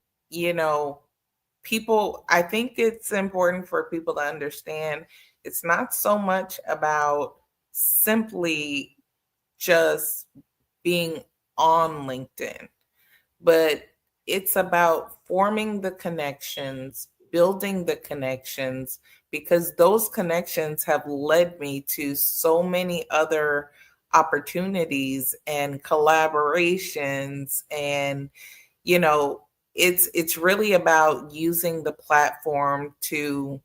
Speaker 14: people, I think it's important for people to understand it's not so much about simply just being on LinkedIn, but it's about forming the connections, building the connections, because those connections have led me to so many other opportunities and collaborations. And, it's really about using the platform to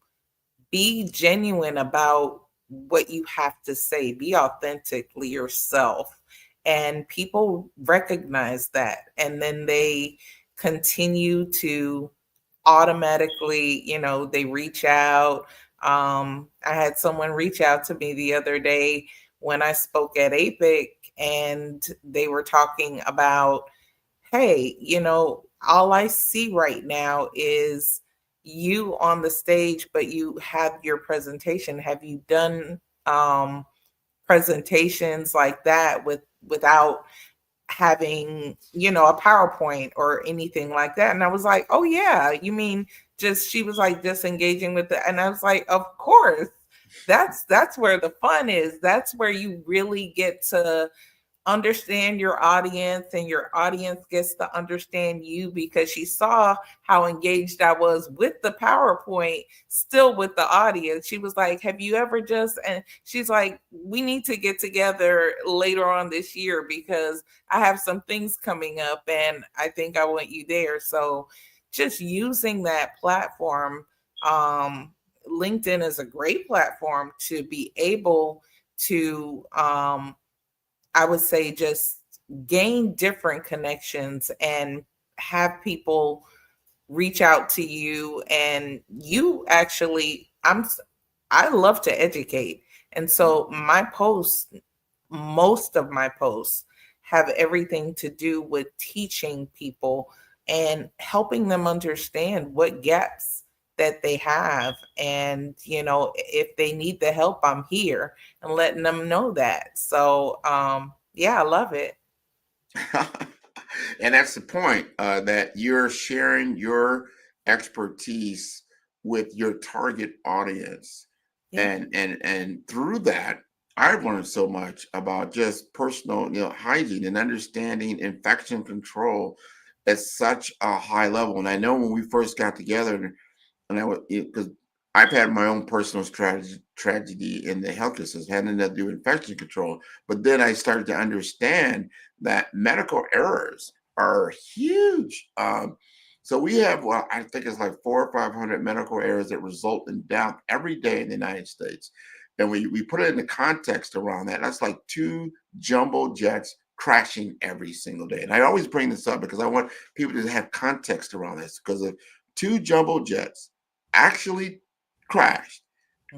Speaker 14: be genuine about what you have to say, be authentically yourself. And people recognize that. And then they continue to automatically, they reach out. I had someone reach out to me the other day when I spoke at APIC, and they were talking about, hey, all I see right now is you on the stage, but you have your presentation. Have you done presentations like that without having, a PowerPoint or anything like that? And I was like, oh yeah, you mean she was like just engaging with it. And I was like, of course, that's where the fun is. That's where you really get to understand your audience, and your audience gets to understand you, because she saw how engaged I was with the PowerPoint, still with the audience. She was like, have you ever just, and she's like, we need to get together later on this year because I have some things coming up and I think I want you there. So just using that platform, LinkedIn is a great platform to be able to, I would say, just gain different connections and have people reach out to you. And you actually, I love to educate. And so my posts, most of my posts have everything to do with teaching people and helping them understand what gaps that they have. And, you know, if they need the help, I'm here, and letting them know that. So, yeah, I love it.
Speaker 15: And that's the point, that you're sharing your expertise with your target audience.
Speaker 14: Yeah.
Speaker 15: And through that, I've learned so much about just personal, hygiene and understanding infection control at such a high level. And I know when we first got together, and I was, because I've had my own personal tragedy in the healthcare system, had nothing to do with infection control. But then I started to understand that medical errors are huge. So we have, well, I think it's like 400 or 500 medical errors that result in death every day in the United States. And we put it in the context around that. That's like 2 jumbo jets crashing every single day. And I always bring this up because I want people to have context around this, because if 2 jumbo jets actually crashed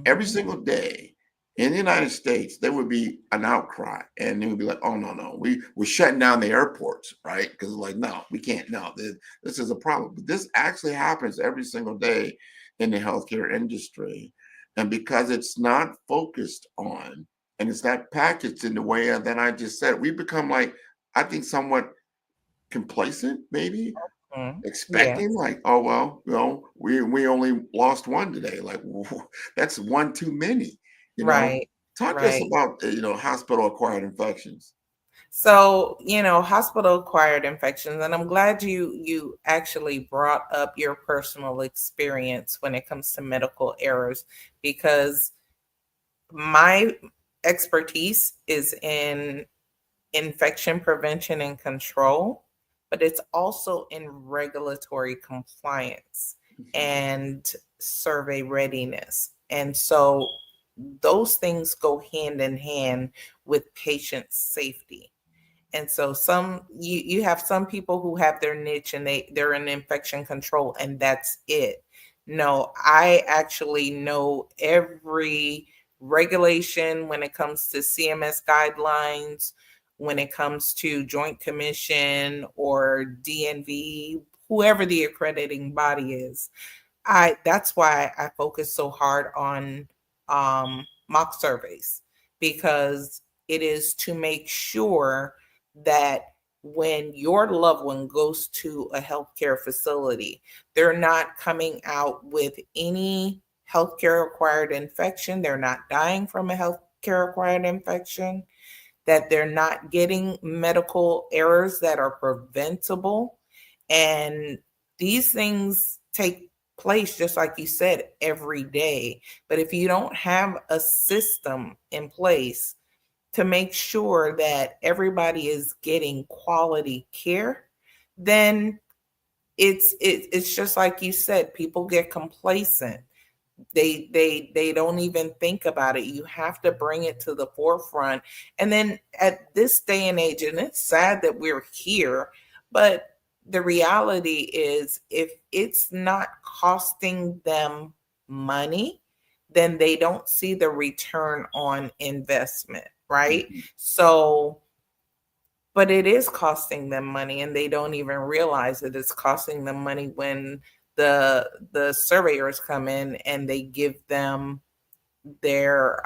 Speaker 15: every single day in the United States, there would be an outcry, and they would be like, "Oh no, we're shutting down the airports, right?" Because like, no, we can't. No, this is a problem. But this actually happens every single day in the healthcare industry, and because it's not focused on, and it's not packaged in the way that I just said, we become, like, I think, somewhat complacent, maybe. Expecting,
Speaker 14: Yes.
Speaker 15: like, oh well, we only lost 1 today. Like, that's 1 too many.
Speaker 14: Right.
Speaker 15: Talk to us
Speaker 14: Right.
Speaker 15: about hospital acquired infections.
Speaker 14: So, hospital acquired infections, and I'm glad you actually brought up your personal experience when it comes to medical errors, because my expertise is in infection prevention and control, but it's also in regulatory compliance and survey readiness. And so those things go hand in hand with patient safety. And so you have some people who have their niche and they're in infection control and that's it. No, I actually know every regulation when it comes to CMS guidelines, when it comes to Joint Commission or DNV, whoever the accrediting body is. That's why I focus so hard on mock surveys, because it is to make sure that when your loved one goes to a healthcare facility, they're not coming out with any healthcare acquired infection. They're not dying from a healthcare acquired infection, that they're not getting medical errors that are preventable. And these things take place, just like you said, every day. But if you don't have a system in place to make sure that everybody is getting quality care, then it's just like you said, people get complacent. They don't even think about it. You have to bring it to the forefront. And then at this day and age, and it's sad that we're here, but the reality is, if it's not costing them money, then they don't see the return on investment, right? So, but it is costing them money and they don't even realize that it's costing them money when the surveyors come in and they give them their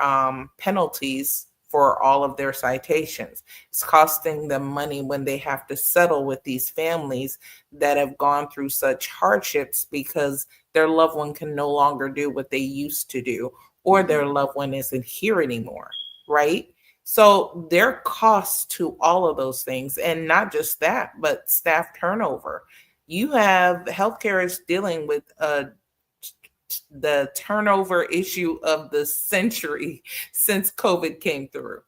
Speaker 14: penalties for all of their citations. It's costing them money when they have to settle with these families that have gone through such hardships because their loved one can no longer do what they used to do, or their loved one isn't here anymore, right? So there are costs to all of those things, and not just that, but staff turnover. You have healthcare is dealing with the turnover issue of the century since COVID came through.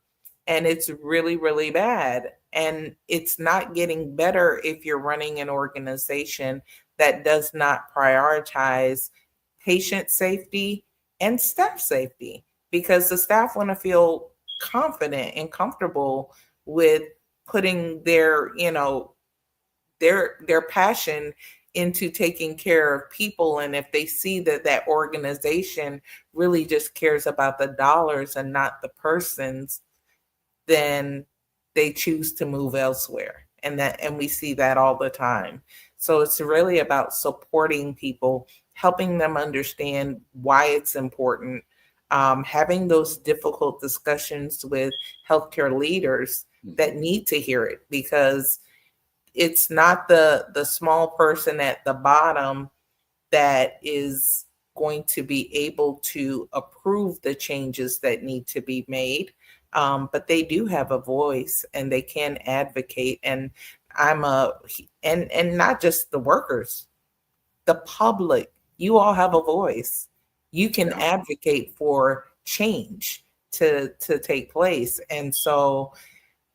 Speaker 14: And it's really, really bad. And it's not getting better if you're running an organization that does not prioritize patient safety and staff safety, because the staff want to feel confident and comfortable with putting their, their passion into taking care of people. And if they see that that organization really just cares about the dollars and not the persons, then they choose to move elsewhere. And we see that all the time. So it's really about supporting people, helping them understand why it's important, having those difficult discussions with healthcare leaders that need to hear it, because it's not the small person at the bottom that is going to be able to approve the changes that need to be made. But they do have a voice and they can advocate. And and not just the workers, the public, you all have a voice. You can advocate for change to take place. And so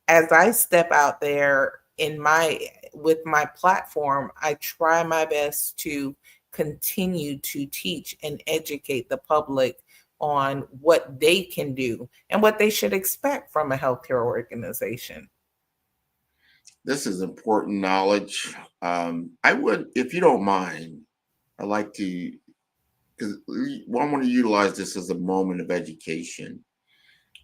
Speaker 14: as I step out there with my platform, I try my best to continue to teach and educate the public on what they can do and what they should expect from a healthcare organization.
Speaker 15: This is important knowledge. I would, if you don't mind, I'd like to, because I want to utilize this as a moment of education.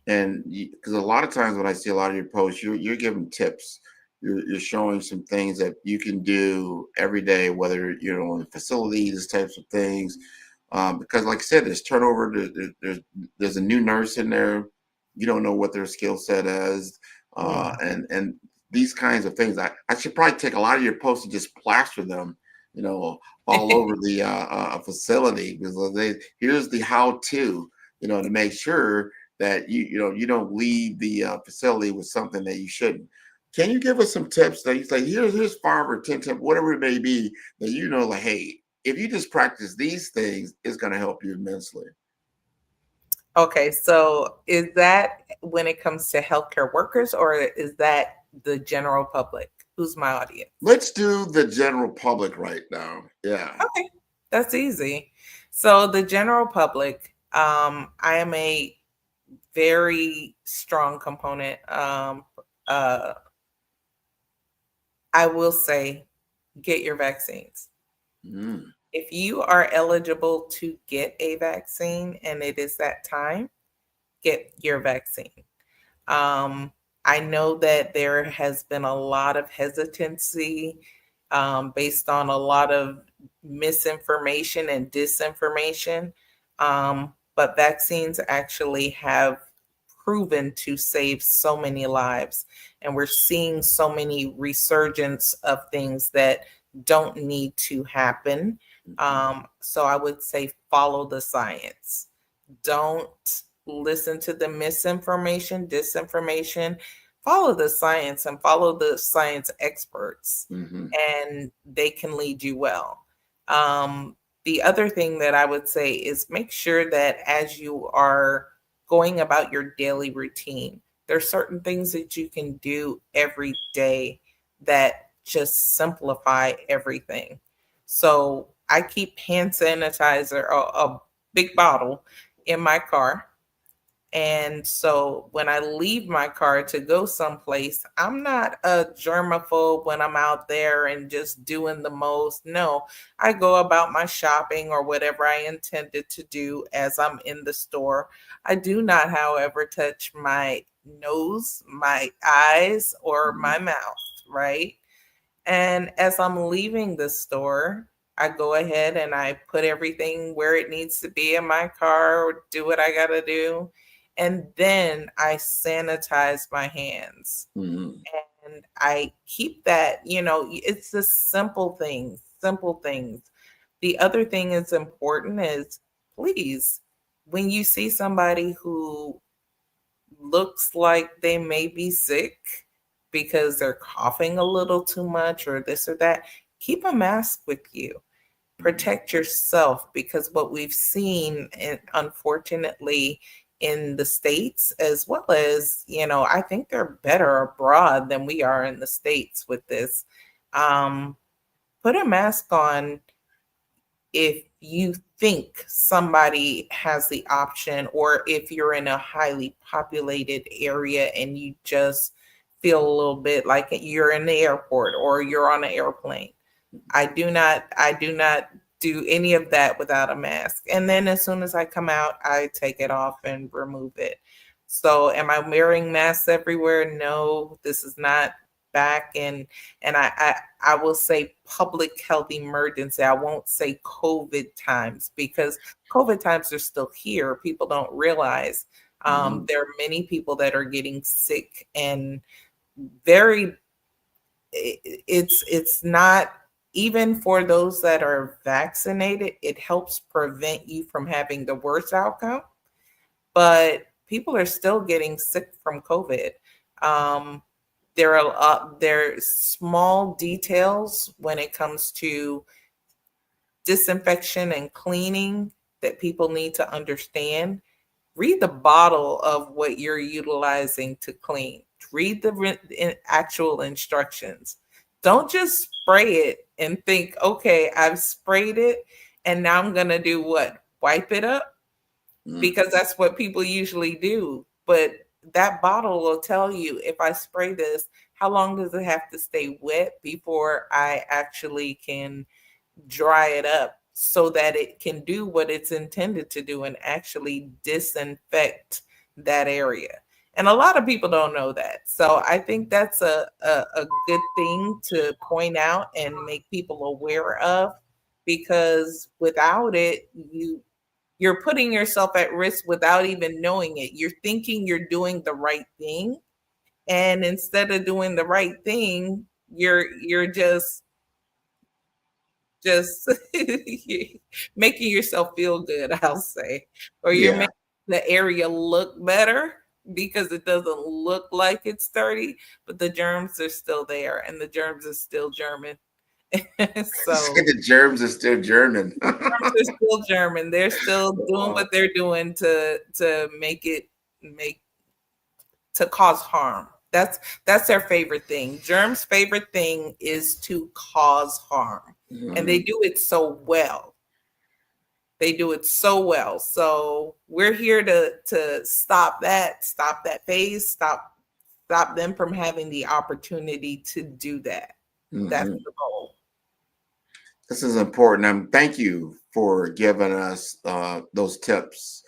Speaker 15: And because a lot of times when I see a lot of your posts, you're giving tips. You're showing some things that you can do every day, whether you're in facilities, types of things. Because like I said, there's turnover. There's a new nurse in there. You don't know what their skill set is. And these kinds of things. I should probably take a lot of your posts and just plaster them, all over the facility, because here's the how-to, to make sure that you don't leave the facility with something that you shouldn't. Can you give us some tips that you say, here's 5 or 10 tips, whatever it may be, that like, hey, if you just practice these things, it's going to help you immensely?
Speaker 14: Okay, so is that when it comes to healthcare workers, or is that the general public? Who's my audience?
Speaker 15: Let's do the general public right now. Yeah.
Speaker 14: Okay, that's easy. So the general public, I am a very strong component. I will say, get your vaccines. If you are eligible to get a vaccine and it is that time, get your vaccine. I know that there has been a lot of hesitancy based on a lot of misinformation and disinformation, but vaccines actually have proven to save so many lives. And we're seeing so many resurgence of things that don't need to happen. So I would say follow the science. Don't listen to the misinformation, disinformation. Follow the science and follow the science experts, and they can lead you well. The other thing that I would say is make sure that as you are going about your daily routine, there's certain things that you can do every day that just simplify everything. So I keep hand sanitizer, a big bottle, in my car. And so when I leave my car to go someplace, I'm not a germaphobe when I'm out there and just doing the most. No, I go about my shopping or whatever I intended to do as I'm in the store. I do not, however, touch my nose, my eyes, or my mouth, right? And as I'm leaving the store, I go ahead and I put everything where it needs to be in my car, or do what I got to do. And then I sanitize my hands. And I keep that, it's the simple things. The other thing is important is, please, when you see somebody who
Speaker 8: looks like they may be sick because they're coughing a little too much or this or that, keep a mask with you. Protect yourself, because what we've seen, and unfortunately, in the States, as well as, I think they're better abroad than we are in the States with this. Put a mask on if you think somebody has the option, or if you're in a highly populated area and you just feel a little bit like you're in the airport or you're on an airplane. I do not do any of that without a mask. And then as soon as I come out, I take it off and remove it. So am I wearing masks everywhere? No, this is not back in, and I will say public health emergency. I won't say COVID times, because COVID times are still here. People don't realize there are many people that are getting sick, and it's not, even for those that are vaccinated, it helps prevent you from having the worst outcome. But people are still getting sick from COVID. There are small details when it comes to disinfection and cleaning that people need to understand. Read the bottle of what you're utilizing to clean. Read the actual instructions. Don't just spray it and think, okay, I've sprayed it and now I'm going to do what? Wipe it up? Because that's what people usually do. But that bottle will tell you, if I spray this, how long does it have to stay wet before I actually can dry it up so that it can do what it's intended to do and actually disinfect that area. And a lot of people don't know that. So I think that's a good thing to point out and make people aware of, because without it, you're putting yourself at risk without even knowing it. You're thinking you're doing the right thing, and instead of doing the right thing, you're just making yourself feel good, I'll say, or you're making the area look better because it doesn't look like it's dirty, but the germs are still there, and the germs are still German. So
Speaker 15: the germs are still German.
Speaker 8: Germs are still German. They're still doing what they're doing to cause harm. That's their favorite thing. Germs' favorite thing is to cause harm. And they do it so well. So we're here to stop that phase, stop them from having the opportunity to do that. That's the goal.
Speaker 15: This is important. Thank you for giving us those tips.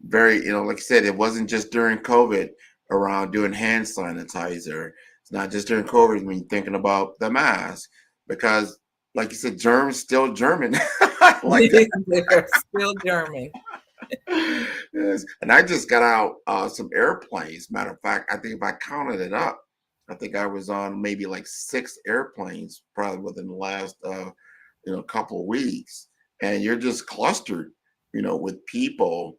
Speaker 15: Very, like you said, it wasn't just during COVID around doing hand sanitizer. It's not just during COVID when you're thinking about the mask, because like you said, germs still German. Like
Speaker 8: they're still German.
Speaker 15: Yes. And I just got out some airplanes. Matter of fact, I think if I counted it up, I think I was on maybe like 6 airplanes probably within the last couple of weeks. And you're just clustered, with people,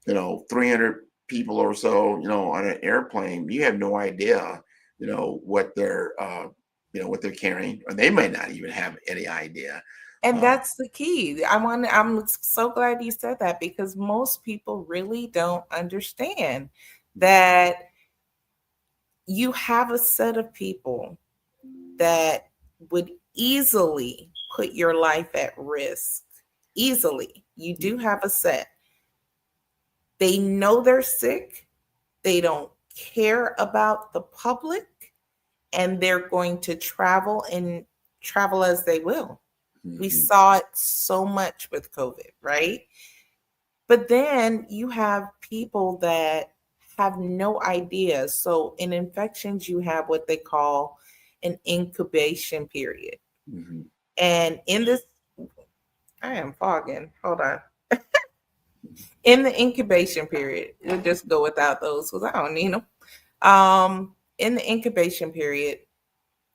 Speaker 15: 300 people or so, on an airplane. You have no idea, what they're what they're carrying, or they may not even have any idea.
Speaker 8: And that's the key. I'm so glad you said that, because most people really don't understand that you have a set of people that would easily put your life at risk. Easily. You do have a set. They know they're sick. They don't care about the public, and they're going to travel as they will. We saw it so much with COVID, right? But then you have people that have no idea. So in infections, you have what they call an incubation period. And in this, I am fogging. Hold on. In the incubation period, we'll just go without those because I don't need them. In the incubation period,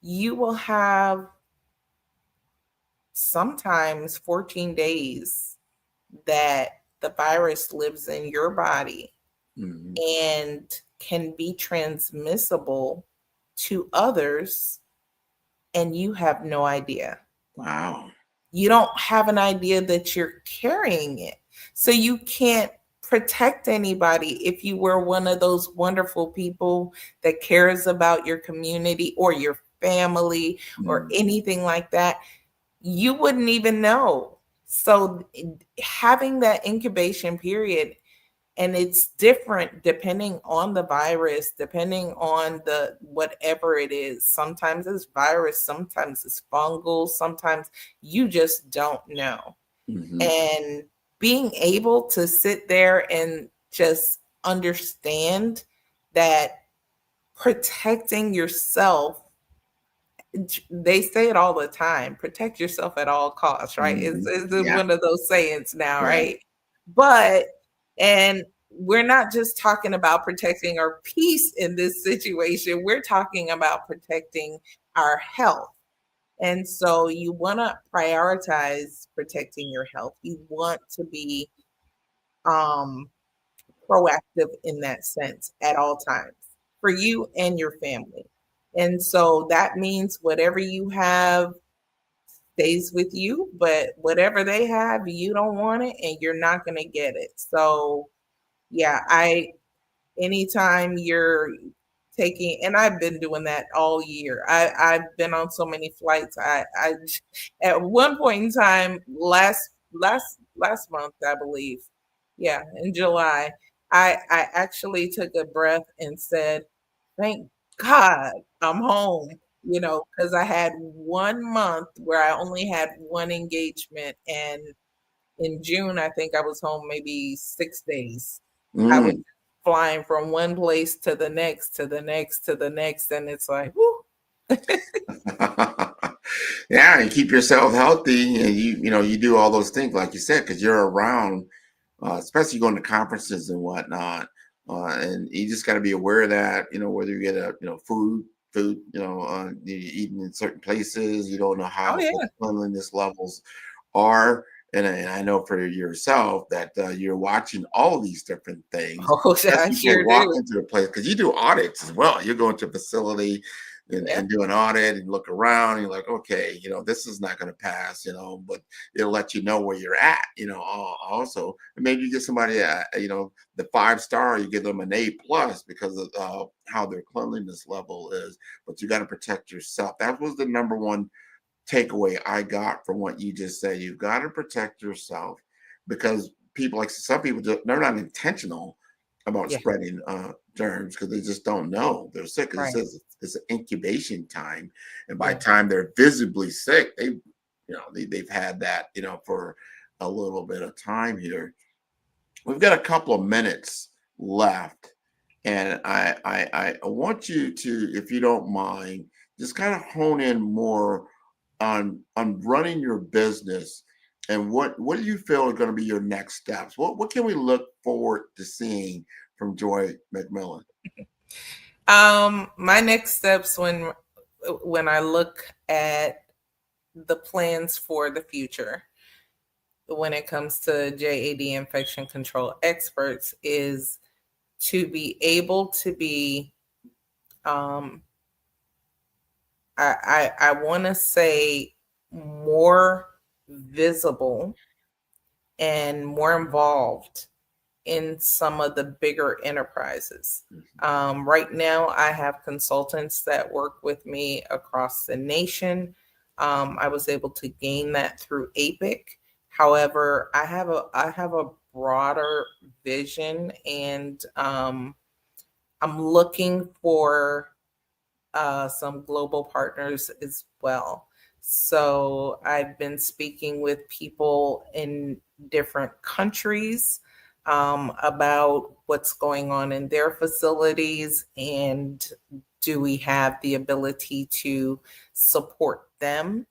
Speaker 8: you will have sometimes 14 days that the virus lives in your body. And can be transmissible to others and you have no idea.
Speaker 15: Wow.
Speaker 8: You don't have an idea that you're carrying it. So you can't protect anybody if you were one of those wonderful people that cares about your community or your family or anything like that. You wouldn't even know. So having that incubation period, and it's different depending on the virus, depending on the whatever it is. Sometimes it's virus, sometimes it's fungal, sometimes you just don't know. And being able to sit there and just understand that protecting yourself, they say it all the time, protect yourself at all costs, right? It's one of those sayings now, right? But, and we're not just talking about protecting our peace in this situation, we're talking about protecting our health. And so you want to prioritize protecting your health. You want to be proactive in that sense at all times for you and your family. And so that means whatever you have stays with you, but whatever they have, you don't want it and you're not going to get it. So yeah, anytime you're taking, and I've been doing that all year. I've been on so many flights. I at one point in time last month, I believe, yeah, in July, I actually took a breath and said, "Thank God I'm home." You know, because I had 1 month where I only had one engagement, and in June, I think I was home maybe 6 days. I was flying from one place to the next, to the next, to the next, and it's like, whoo.
Speaker 15: Yeah, and keep yourself healthy, and you do all those things like you said, because you're around, especially going to conferences and whatnot, and you just got to be aware of that. Whether you get food, you're eating in certain places, you don't know how what cleanliness levels are. And I know for yourself that you're watching all these different things.
Speaker 8: Oh, I sure
Speaker 15: walk
Speaker 8: do.
Speaker 15: into a place, because you do audits as well. You're going to a facility and do an audit and look around. And you're like, okay, this is not going to pass, but it'll let you know where you're at, also. And maybe you get somebody, the 5-star, you give them an A+ because of how their cleanliness level is. But you got to protect yourself. That was the number one takeaway I got from what you just said. You've got to protect yourself, because some people they're not intentional about spreading germs, because they just don't know they're sick. It says it's an incubation time, and by the time they're visibly sick, they've had that for a little bit of time here. We've got a couple of minutes left, and I want you to, if you don't mind, just kind of hone in more on running your business, and what do you feel are going to be your next steps? What can we look forward to seeing from Joy McMillan?
Speaker 8: My next steps, when I look at the plans for the future when it comes to JAD infection control experts, is to be able to be I want to say more visible and more involved in some of the bigger enterprises. Right now, I have consultants that work with me across the nation. I was able to gain that through APIC. However, I have a broader vision, and I'm looking for some global partners as well. So I've been speaking with people in different countries about what's going on in their facilities, and do we have the ability to support them,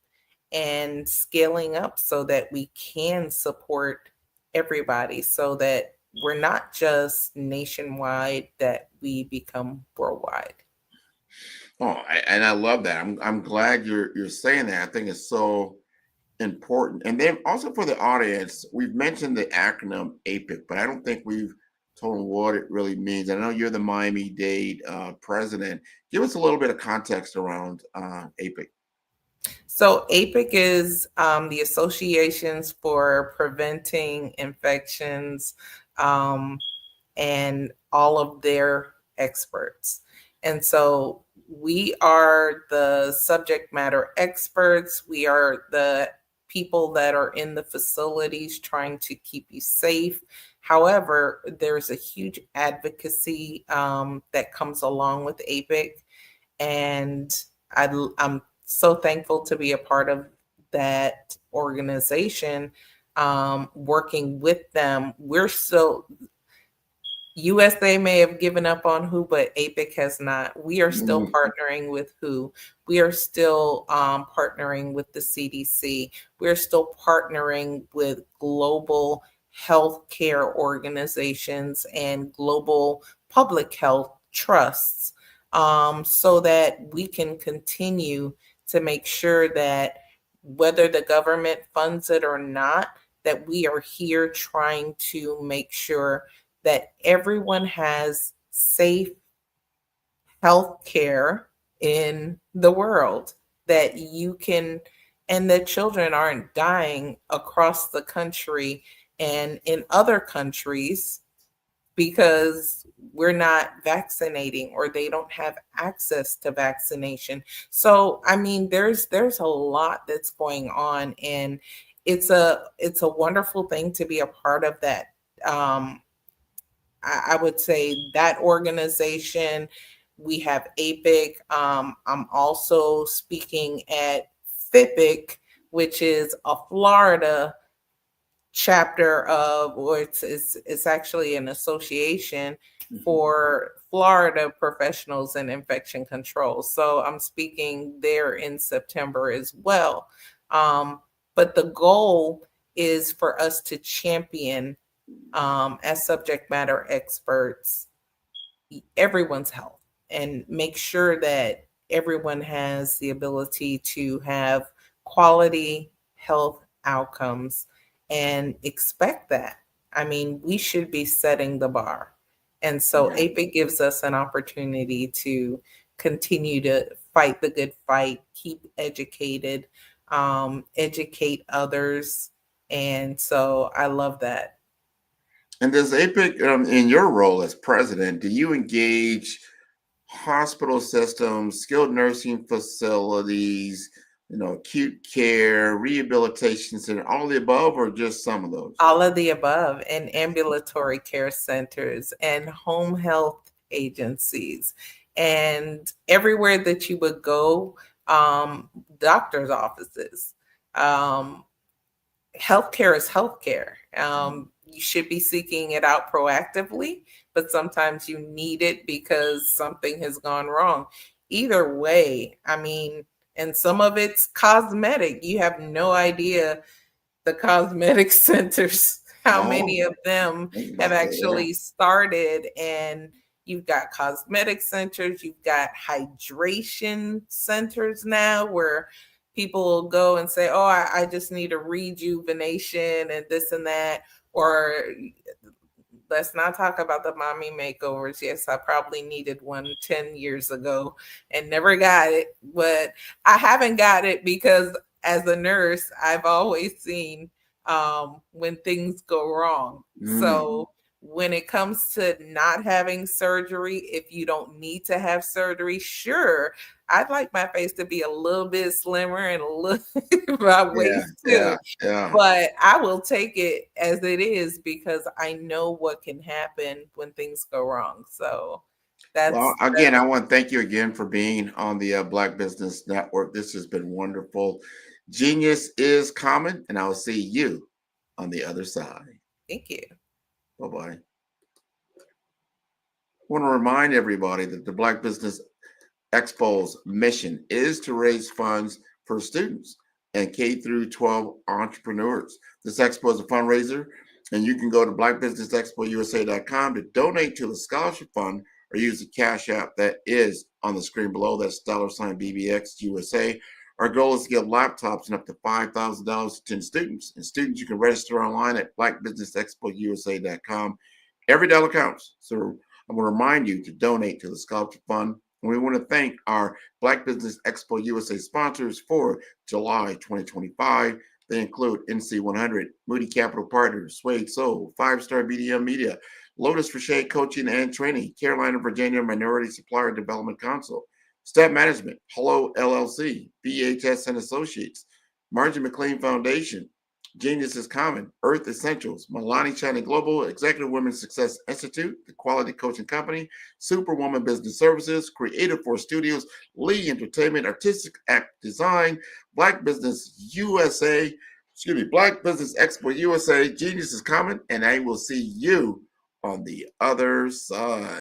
Speaker 8: and scaling up so that we can support everybody, so that we're not just nationwide, that we become worldwide.
Speaker 15: Oh, and I love that. I'm glad you're saying that. I think it's so important. And then also for the audience, we've mentioned the acronym APIC, but I don't think we've told them what it really means. I know you're the Miami-Dade president. Give us a little bit of context around APIC.
Speaker 8: So APIC is the Associations for Preventing Infections, and all of their experts. And so we are the subject matter experts. We are the people that are in the facilities trying to keep you safe. However, there's a huge advocacy that comes along with APIC. And I'm so thankful to be a part of that organization, working with them. We're still, USA may have given up on WHO, but APIC has not. We are still partnering with WHO. We are still partnering with the CDC. We're still partnering with global healthcare organizations and global public health trusts, so that we can continue to make sure that whether the government funds it or not, that we are here trying to make sure that everyone has safe health care in the world, that you can, and that children aren't dying across the country and in other countries because we're not vaccinating or they don't have access to vaccination. So, I mean, there's a lot that's going on, and it's a wonderful thing to be a part of that. I would say that organization. We have APIC. I'm also speaking at FIPIC, which is a Florida chapter of, or it's actually an association for Florida professionals in infection control. So I'm speaking there in September as well. But the goal is for us to champion, as subject matter experts, everyone's health and make sure that everyone has the ability to have quality health outcomes and expect that. I mean, we should be setting the bar. And so APIC gives us an opportunity to continue to fight the good fight, keep educated, educate others. And so I love that.
Speaker 15: And does APIC, in your role as president, do you engage hospital systems, skilled nursing facilities, acute care, rehabilitation center, all of the above, or just some of those?
Speaker 8: All of the above, and ambulatory care centers and home health agencies, and everywhere that you would go, doctor's offices. Healthcare is healthcare. You should be seeking it out proactively, but sometimes you need it because something has gone wrong. Either way, I mean, and some of it's cosmetic. You have no idea the cosmetic centers, how many of them have actually started. And you've got cosmetic centers, you've got hydration centers now where people will go and say, oh, I just need a rejuvenation and this and that. Or let's not talk about the mommy makeovers. Yes, I probably needed one 10 years ago and never got it, but I haven't got it because as a nurse, I've always seen when things go wrong. So when it comes to not having surgery, if you don't need to have surgery, sure, I'd like my face to be a little bit slimmer and a little my waist too. But I will take it as it is because I know what can happen when things go wrong. So that's
Speaker 15: I want to thank you again for being on the Black Business Network. This has been wonderful. Genius is common, and I will see you on the other side.
Speaker 8: Thank you.
Speaker 15: Bye-bye. I want to remind everybody that the Black Business Expo's mission is to raise funds for students and K through 12 entrepreneurs. This expo is a fundraiser, and you can go to blackbusinessexpousa.com to donate to the scholarship fund or use the Cash App that is on the screen below. That's $BBXUSA. Our goal is to give laptops and up to $5,000 to 10 students. And students, you can register online at blackbusinessexpousa.com. Every dollar counts. So I want to remind you to donate to the Scholarship Fund. And we want to thank our Black Business Expo USA sponsors for July 2025. They include NC100, Moody Capital Partners, Suede Soul, 5-Star BDM Media, Lotus Richey Coaching and Training, Carolina, Virginia Minority Supplier Development Council, Step Management, Hello LLC, BHS and Associates, Margin McLean Foundation, Genius is Common, Earth Essentials, Milani China Global, Executive Women's Success Institute, The Quality Coaching Company, Superwoman Business Services, Creative Force Studios, Lee Entertainment, Artistic Act Design, Black Business USA, Black Business Expo USA, Genius is Common, and I will see you on the other side.